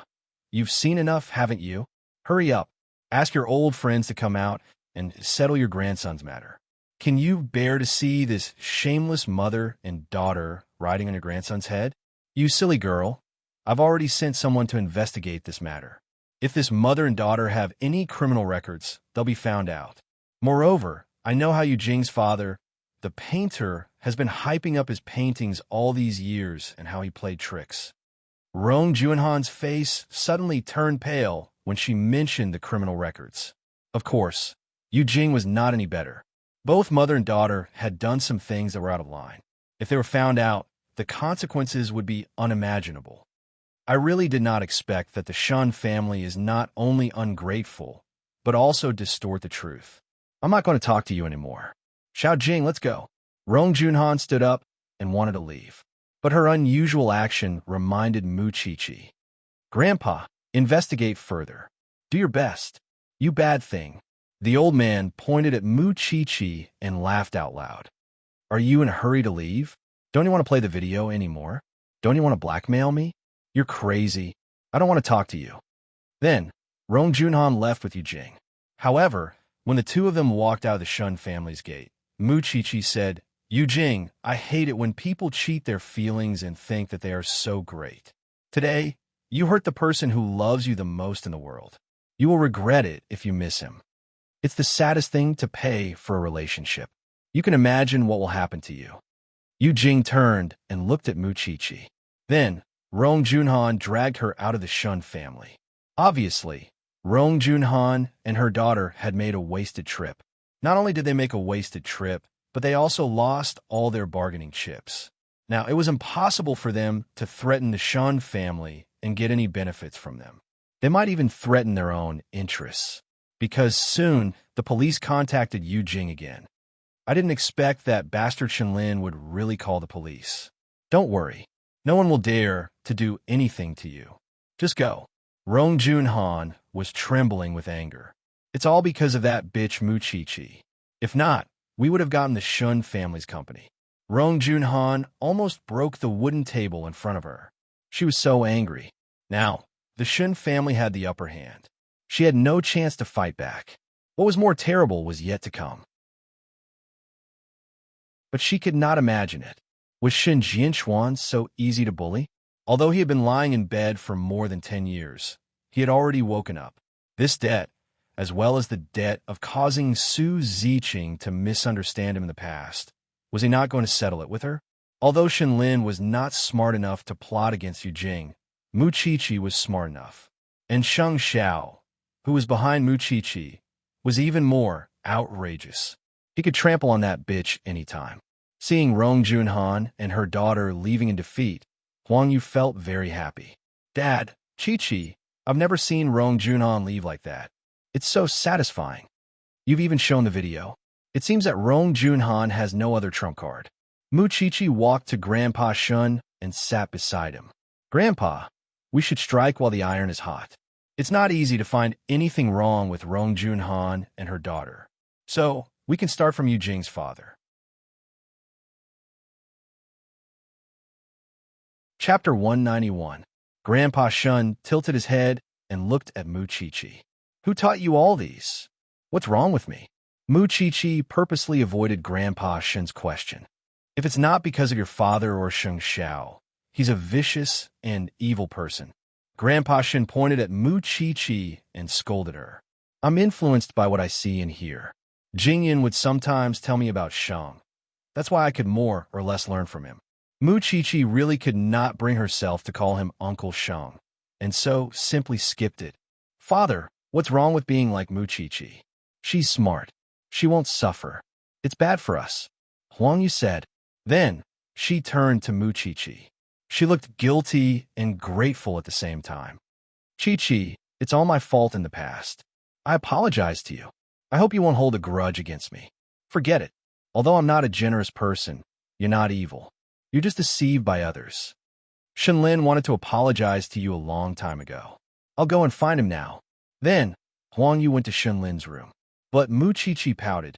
you've seen enough, haven't you? Hurry up. Ask your old friends to come out and settle your grandson's matter. Can you bear to see this shameless mother and daughter riding on your grandson's head? You silly girl. I've already sent someone to investigate this matter. If this mother and daughter have any criminal records, they'll be found out. Moreover, I know how Yu Jing's father, the painter, has been hyping up his paintings all these years and how he played tricks. Rong Junhan's face suddenly turned pale when she mentioned the criminal records. Of course, Yu Jing was not any better. Both mother and daughter had done some things that were out of line. If they were found out, the consequences would be unimaginable. I really did not expect that the Shun family is not only ungrateful, but also distort the truth. I'm not going to talk to you anymore. Xiao Jing, let's go. Rong Junhan stood up and wanted to leave. But her unusual action reminded Mu Chi-Chi. Grandpa, investigate further. Do your best. You bad thing. The old man pointed at Mu Chi-Chi and laughed out loud. Are you in a hurry to leave? Don't you want to play the video anymore? Don't you want to blackmail me? You're crazy. I don't want to talk to you. Then, Rong Junhan left with Yu Jing. However, when the two of them walked out of the Shun family's gate, Mu Chi-Chi said, Yu Jing, I hate it when people cheat their feelings and think that they are so great. Today, you hurt the person who loves you the most in the world. You will regret it if you miss him. It's the saddest thing to pay for a relationship. You can imagine what will happen to you. Yu Jing turned and looked at Mu Chi-Chi. Then, Rong Junhan dragged her out of the Shun family. Obviously, Rong Junhan and her daughter had made a wasted trip. Not only did they make a wasted trip, but they also lost all their bargaining chips. Now, it was impossible for them to threaten the Shun family and get any benefits from them. They might even threaten their own interests. because soon the police contacted Yu Jing again. I didn't expect that bastard Shenlin would really call the police. Don't worry. No one will dare to do anything to you. Just go. Rong Junhan was trembling with anger. It's all because of that bitch Mu Chi. If not, we would have gotten the Shun family's company. Rong Junhan almost broke the wooden table in front of her. She was so angry. Now, the Shun family had the upper hand. She had no chance to fight back. What was more terrible was yet to come. But she could not imagine it. Was Shen Jianchuan so easy to bully? Although he had been lying in bed for more than 10 years, he had already woken up. This debt, as well as the debt of causing Su Ziqing to misunderstand him in the past, was he not going to settle it with her? Although Shenlin was not smart enough to plot against Yu Jing, Mu Chi was smart enough. And Sheng Xiao, who was behind Mu Chi, was even more outrageous. He could trample on that bitch anytime. Seeing Rong Junhan and her daughter leaving in defeat, Huang Yu felt very happy. Dad, Chi, I've never seen Rong Junhan leave like that. It's so satisfying. You've even shown the video. It seems that Rong Junhan has no other trump card. Mu Chi walked to Grandpa Shun and sat beside him. Grandpa, we should strike while the iron is hot. It's not easy to find anything wrong with Rong Junhan and her daughter. So, we can start from Yu Jing's father. Chapter 191. Grandpa Shun tilted his head and looked at Mu Chi. Who taught you all these? What's wrong with me? Mu Chi purposely avoided Grandpa Shun's question. If it's not because of your father or Sheng Xiao, he's a vicious and evil person. Grandpa Shun pointed at Mu Chi and scolded her. I'm influenced by what I see and hear. Jingyan would sometimes tell me about Sheng. That's why I could more or less learn from him. Mu Chi really could not bring herself to call him Uncle Sheng, and so simply skipped it. Father, what's wrong with being like Mu Chi? She's smart. She won't suffer. It's bad for us, Huang Yu said. Then, she turned to Mu Chi. She looked guilty and grateful at the same time. Chi, it's all my fault in the past. I apologize to you. I hope you won't hold a grudge against me. Forget it. Although I'm not a generous person, you're not evil. You're just deceived by others. Shenlin wanted to apologize to you a long time ago. I'll go and find him now. Then, Huang Yu went to Shenlin's room. But Mu Chi pouted.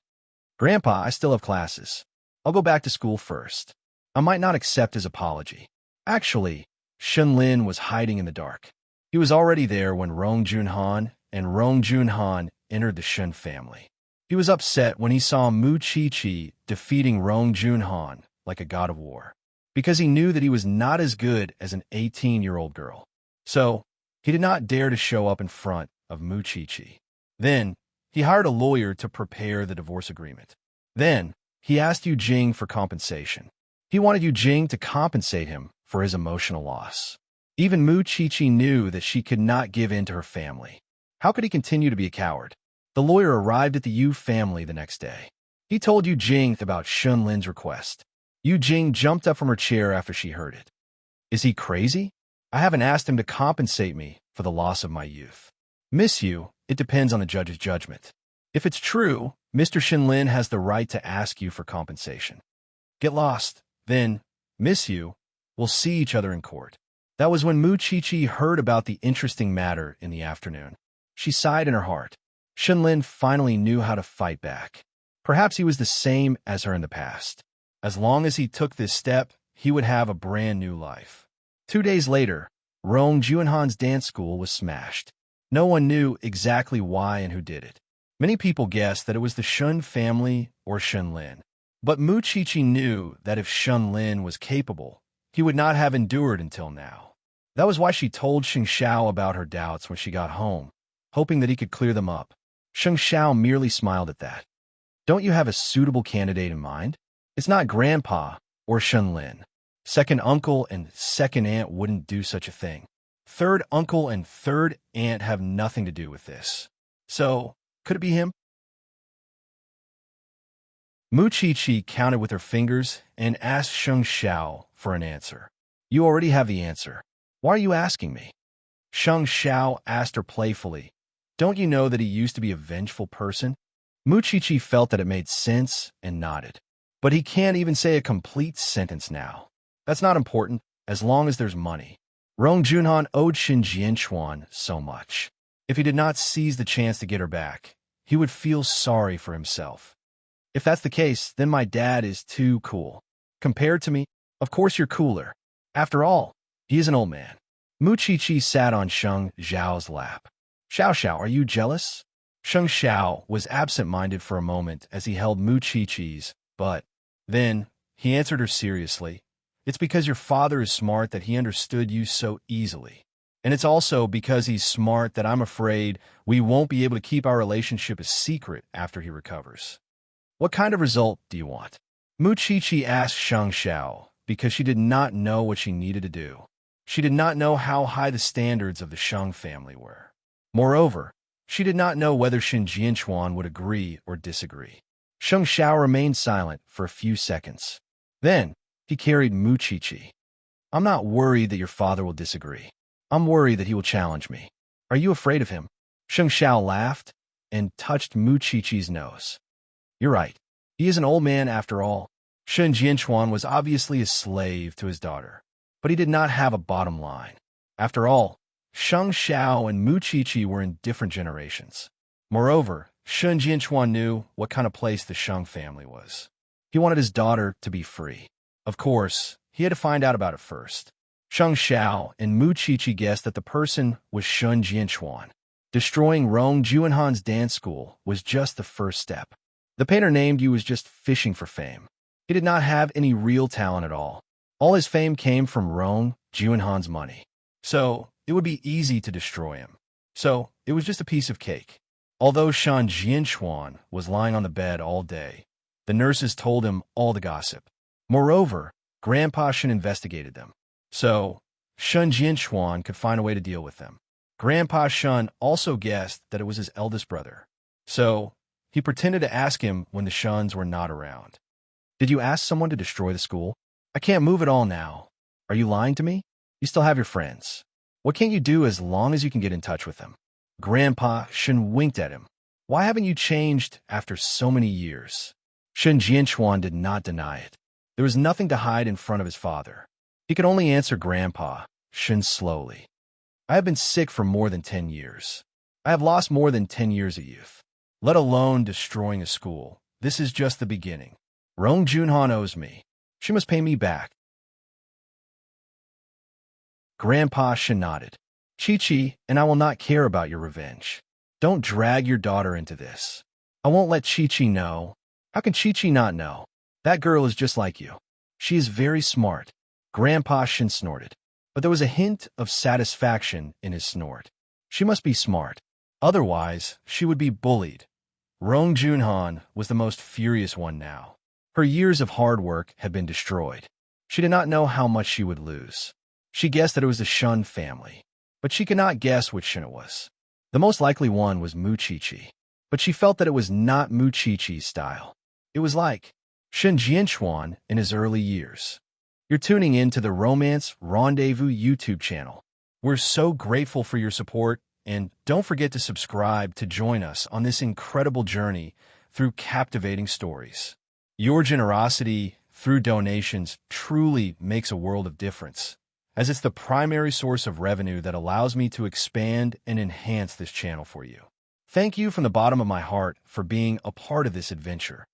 Grandpa, I still have classes. I'll go back to school first. I might not accept his apology. Actually, Shenlin was hiding in the dark. He was already there when Rong Junhan and Rong Junhan entered the Shen family. He was upset when he saw Mu Chi defeating Rong Junhan like a god of war, because he knew that he was not as good as an 18-year-old girl. So, he did not dare to show up in front of Mu Chi. Then, he hired a lawyer to prepare the divorce agreement. Then, he asked Yu Jing for compensation. He wanted Yu Jing to compensate him for his emotional loss. Even Mu Chi knew that she could not give in to her family. How could he continue to be a coward? The lawyer arrived at the Yu family the next day. He told Yu Jing about Shenlin's request. Yu Jing jumped up from her chair after she heard it. Is he crazy? I haven't asked him to compensate me for the loss of my youth. Miss Yu, it depends on the judge's judgment. If it's true, Mr. Shenlin has the right to ask you for compensation. Get lost. Then, Miss Yu, we'll see each other in court. That was when Mu Chi heard about the interesting matter in the afternoon. She sighed in her heart. Shenlin finally knew how to fight back. Perhaps he was the same as her in the past. As long as he took this step, he would have a brand new life. 2 days later, Rong Junhan's dance school was smashed. No one knew exactly why and who did it. Many people guessed that it was the Shun family or Shenlin. But Mu Chi knew that if Shenlin was capable, he would not have endured until now. That was why she told Sheng Xiao about her doubts when she got home, hoping that he could clear them up. Sheng Xiao merely smiled at that. Don't you have a suitable candidate in mind? It's not Grandpa or Shenlin. Second uncle and second aunt wouldn't do such a thing. Third uncle and third aunt have nothing to do with this. So, could it be him? Mu Chi counted with her fingers and asked Sheng Xiao for an answer. You already have the answer. Why are you asking me? Sheng Xiao asked her playfully, Don't you know that he used to be a vengeful person? Muchichi felt that it made sense and nodded. But he can't even say a complete sentence now. That's not important, as long as there's money. Rong Junhan owed Shin Jianchuan so much. If he did not seize the chance to get her back, he would feel sorry for himself. If that's the case, then my dad is too cool. Compared to me, of course you're cooler. After all, he is an old man. Muchichi sat on Sheng Zhao's lap. Xiao Xiao, are you jealous? Sheng Xiao was absent-minded for a moment as he held Muchichi's, but then he answered her seriously. It's because your father is smart that he understood you so easily. And it's also because he's smart that I'm afraid we won't be able to keep our relationship a secret after he recovers. What kind of result do you want? Muchichi asked Sheng Xiao because she did not know what she needed to do. She did not know how high the standards of the Sheng family were. Moreover, she did not know whether Shin Jianchuan would agree or disagree. Sheng Xiao remained silent for a few seconds. Then, he carried Muchichi. I'm not worried that your father will disagree. I'm worried that he will challenge me. Are you afraid of him? Sheng Xiao laughed and touched Muchichi's nose. You're right. He is an old man after all. Shin Jianchuan was obviously a slave to his daughter, but he did not have a bottom line. After all, Sheng Xiao and Muchichi were in different generations. Moreover, Shin Jianchuan knew what kind of place the Sheng family was. He wanted his daughter to be free. Of course, he had to find out about it first. Sheng Xiao and Muchichi guessed that the person was Shin Jianchuan. Destroying Rong Juanhan's dance school was just the first step. The painter named you was just fishing for fame. He did not have any real talent at all. All his fame came from Rong Juanhan's money. So, it would be easy to destroy him. So, it was just a piece of cake. Although Shan Jianchuan was lying on the bed all day, the nurses told him all the gossip. Moreover, Grandpa Shen investigated them. So, Shen Jianchuan could find a way to deal with them. Grandpa Shen also guessed that it was his eldest brother. So, he pretended to ask him when the Shuns were not around. Did you ask someone to destroy the school? I can't move at all now. Are you lying to me? You still have your friends. What can't you do as long as you can get in touch with them? Grandpa Shen winked at him. Why haven't you changed after so many years? Shen Jianchuan did not deny it. There was nothing to hide in front of his father. He could only answer Grandpa Shen slowly. I have been sick for more than 10 years. I have lost more than 10 years of youth. Let alone destroying a school. This is just the beginning. Rong Junhan owes me. She must pay me back. Grandpa Shen nodded. Chi-Chi and I will not care about your revenge. Don't drag your daughter into this. I won't let Chi-Chi know. How can Chi-Chi not know? That girl is just like you. She is very smart. Grandpa Shen snorted. But there was a hint of satisfaction in his snort. She must be smart. Otherwise, she would be bullied. Rong Junhan was the most furious one now. Her years of hard work had been destroyed. She did not know how much she would lose. She guessed that it was the Shun family, but she could not guess which Shun it was. The most likely one was Muchichi, but she felt that it was not Muchichi's style. It was like Shen Jianchuan in his early years. You're tuning in to the Romance Rendezvous YouTube channel. We're so grateful for your support, and don't forget to subscribe to join us on this incredible journey through captivating stories. Your generosity through donations truly makes a world of difference, as it's the primary source of revenue that allows me to expand and enhance this channel for you. Thank you from the bottom of my heart for being a part of this adventure.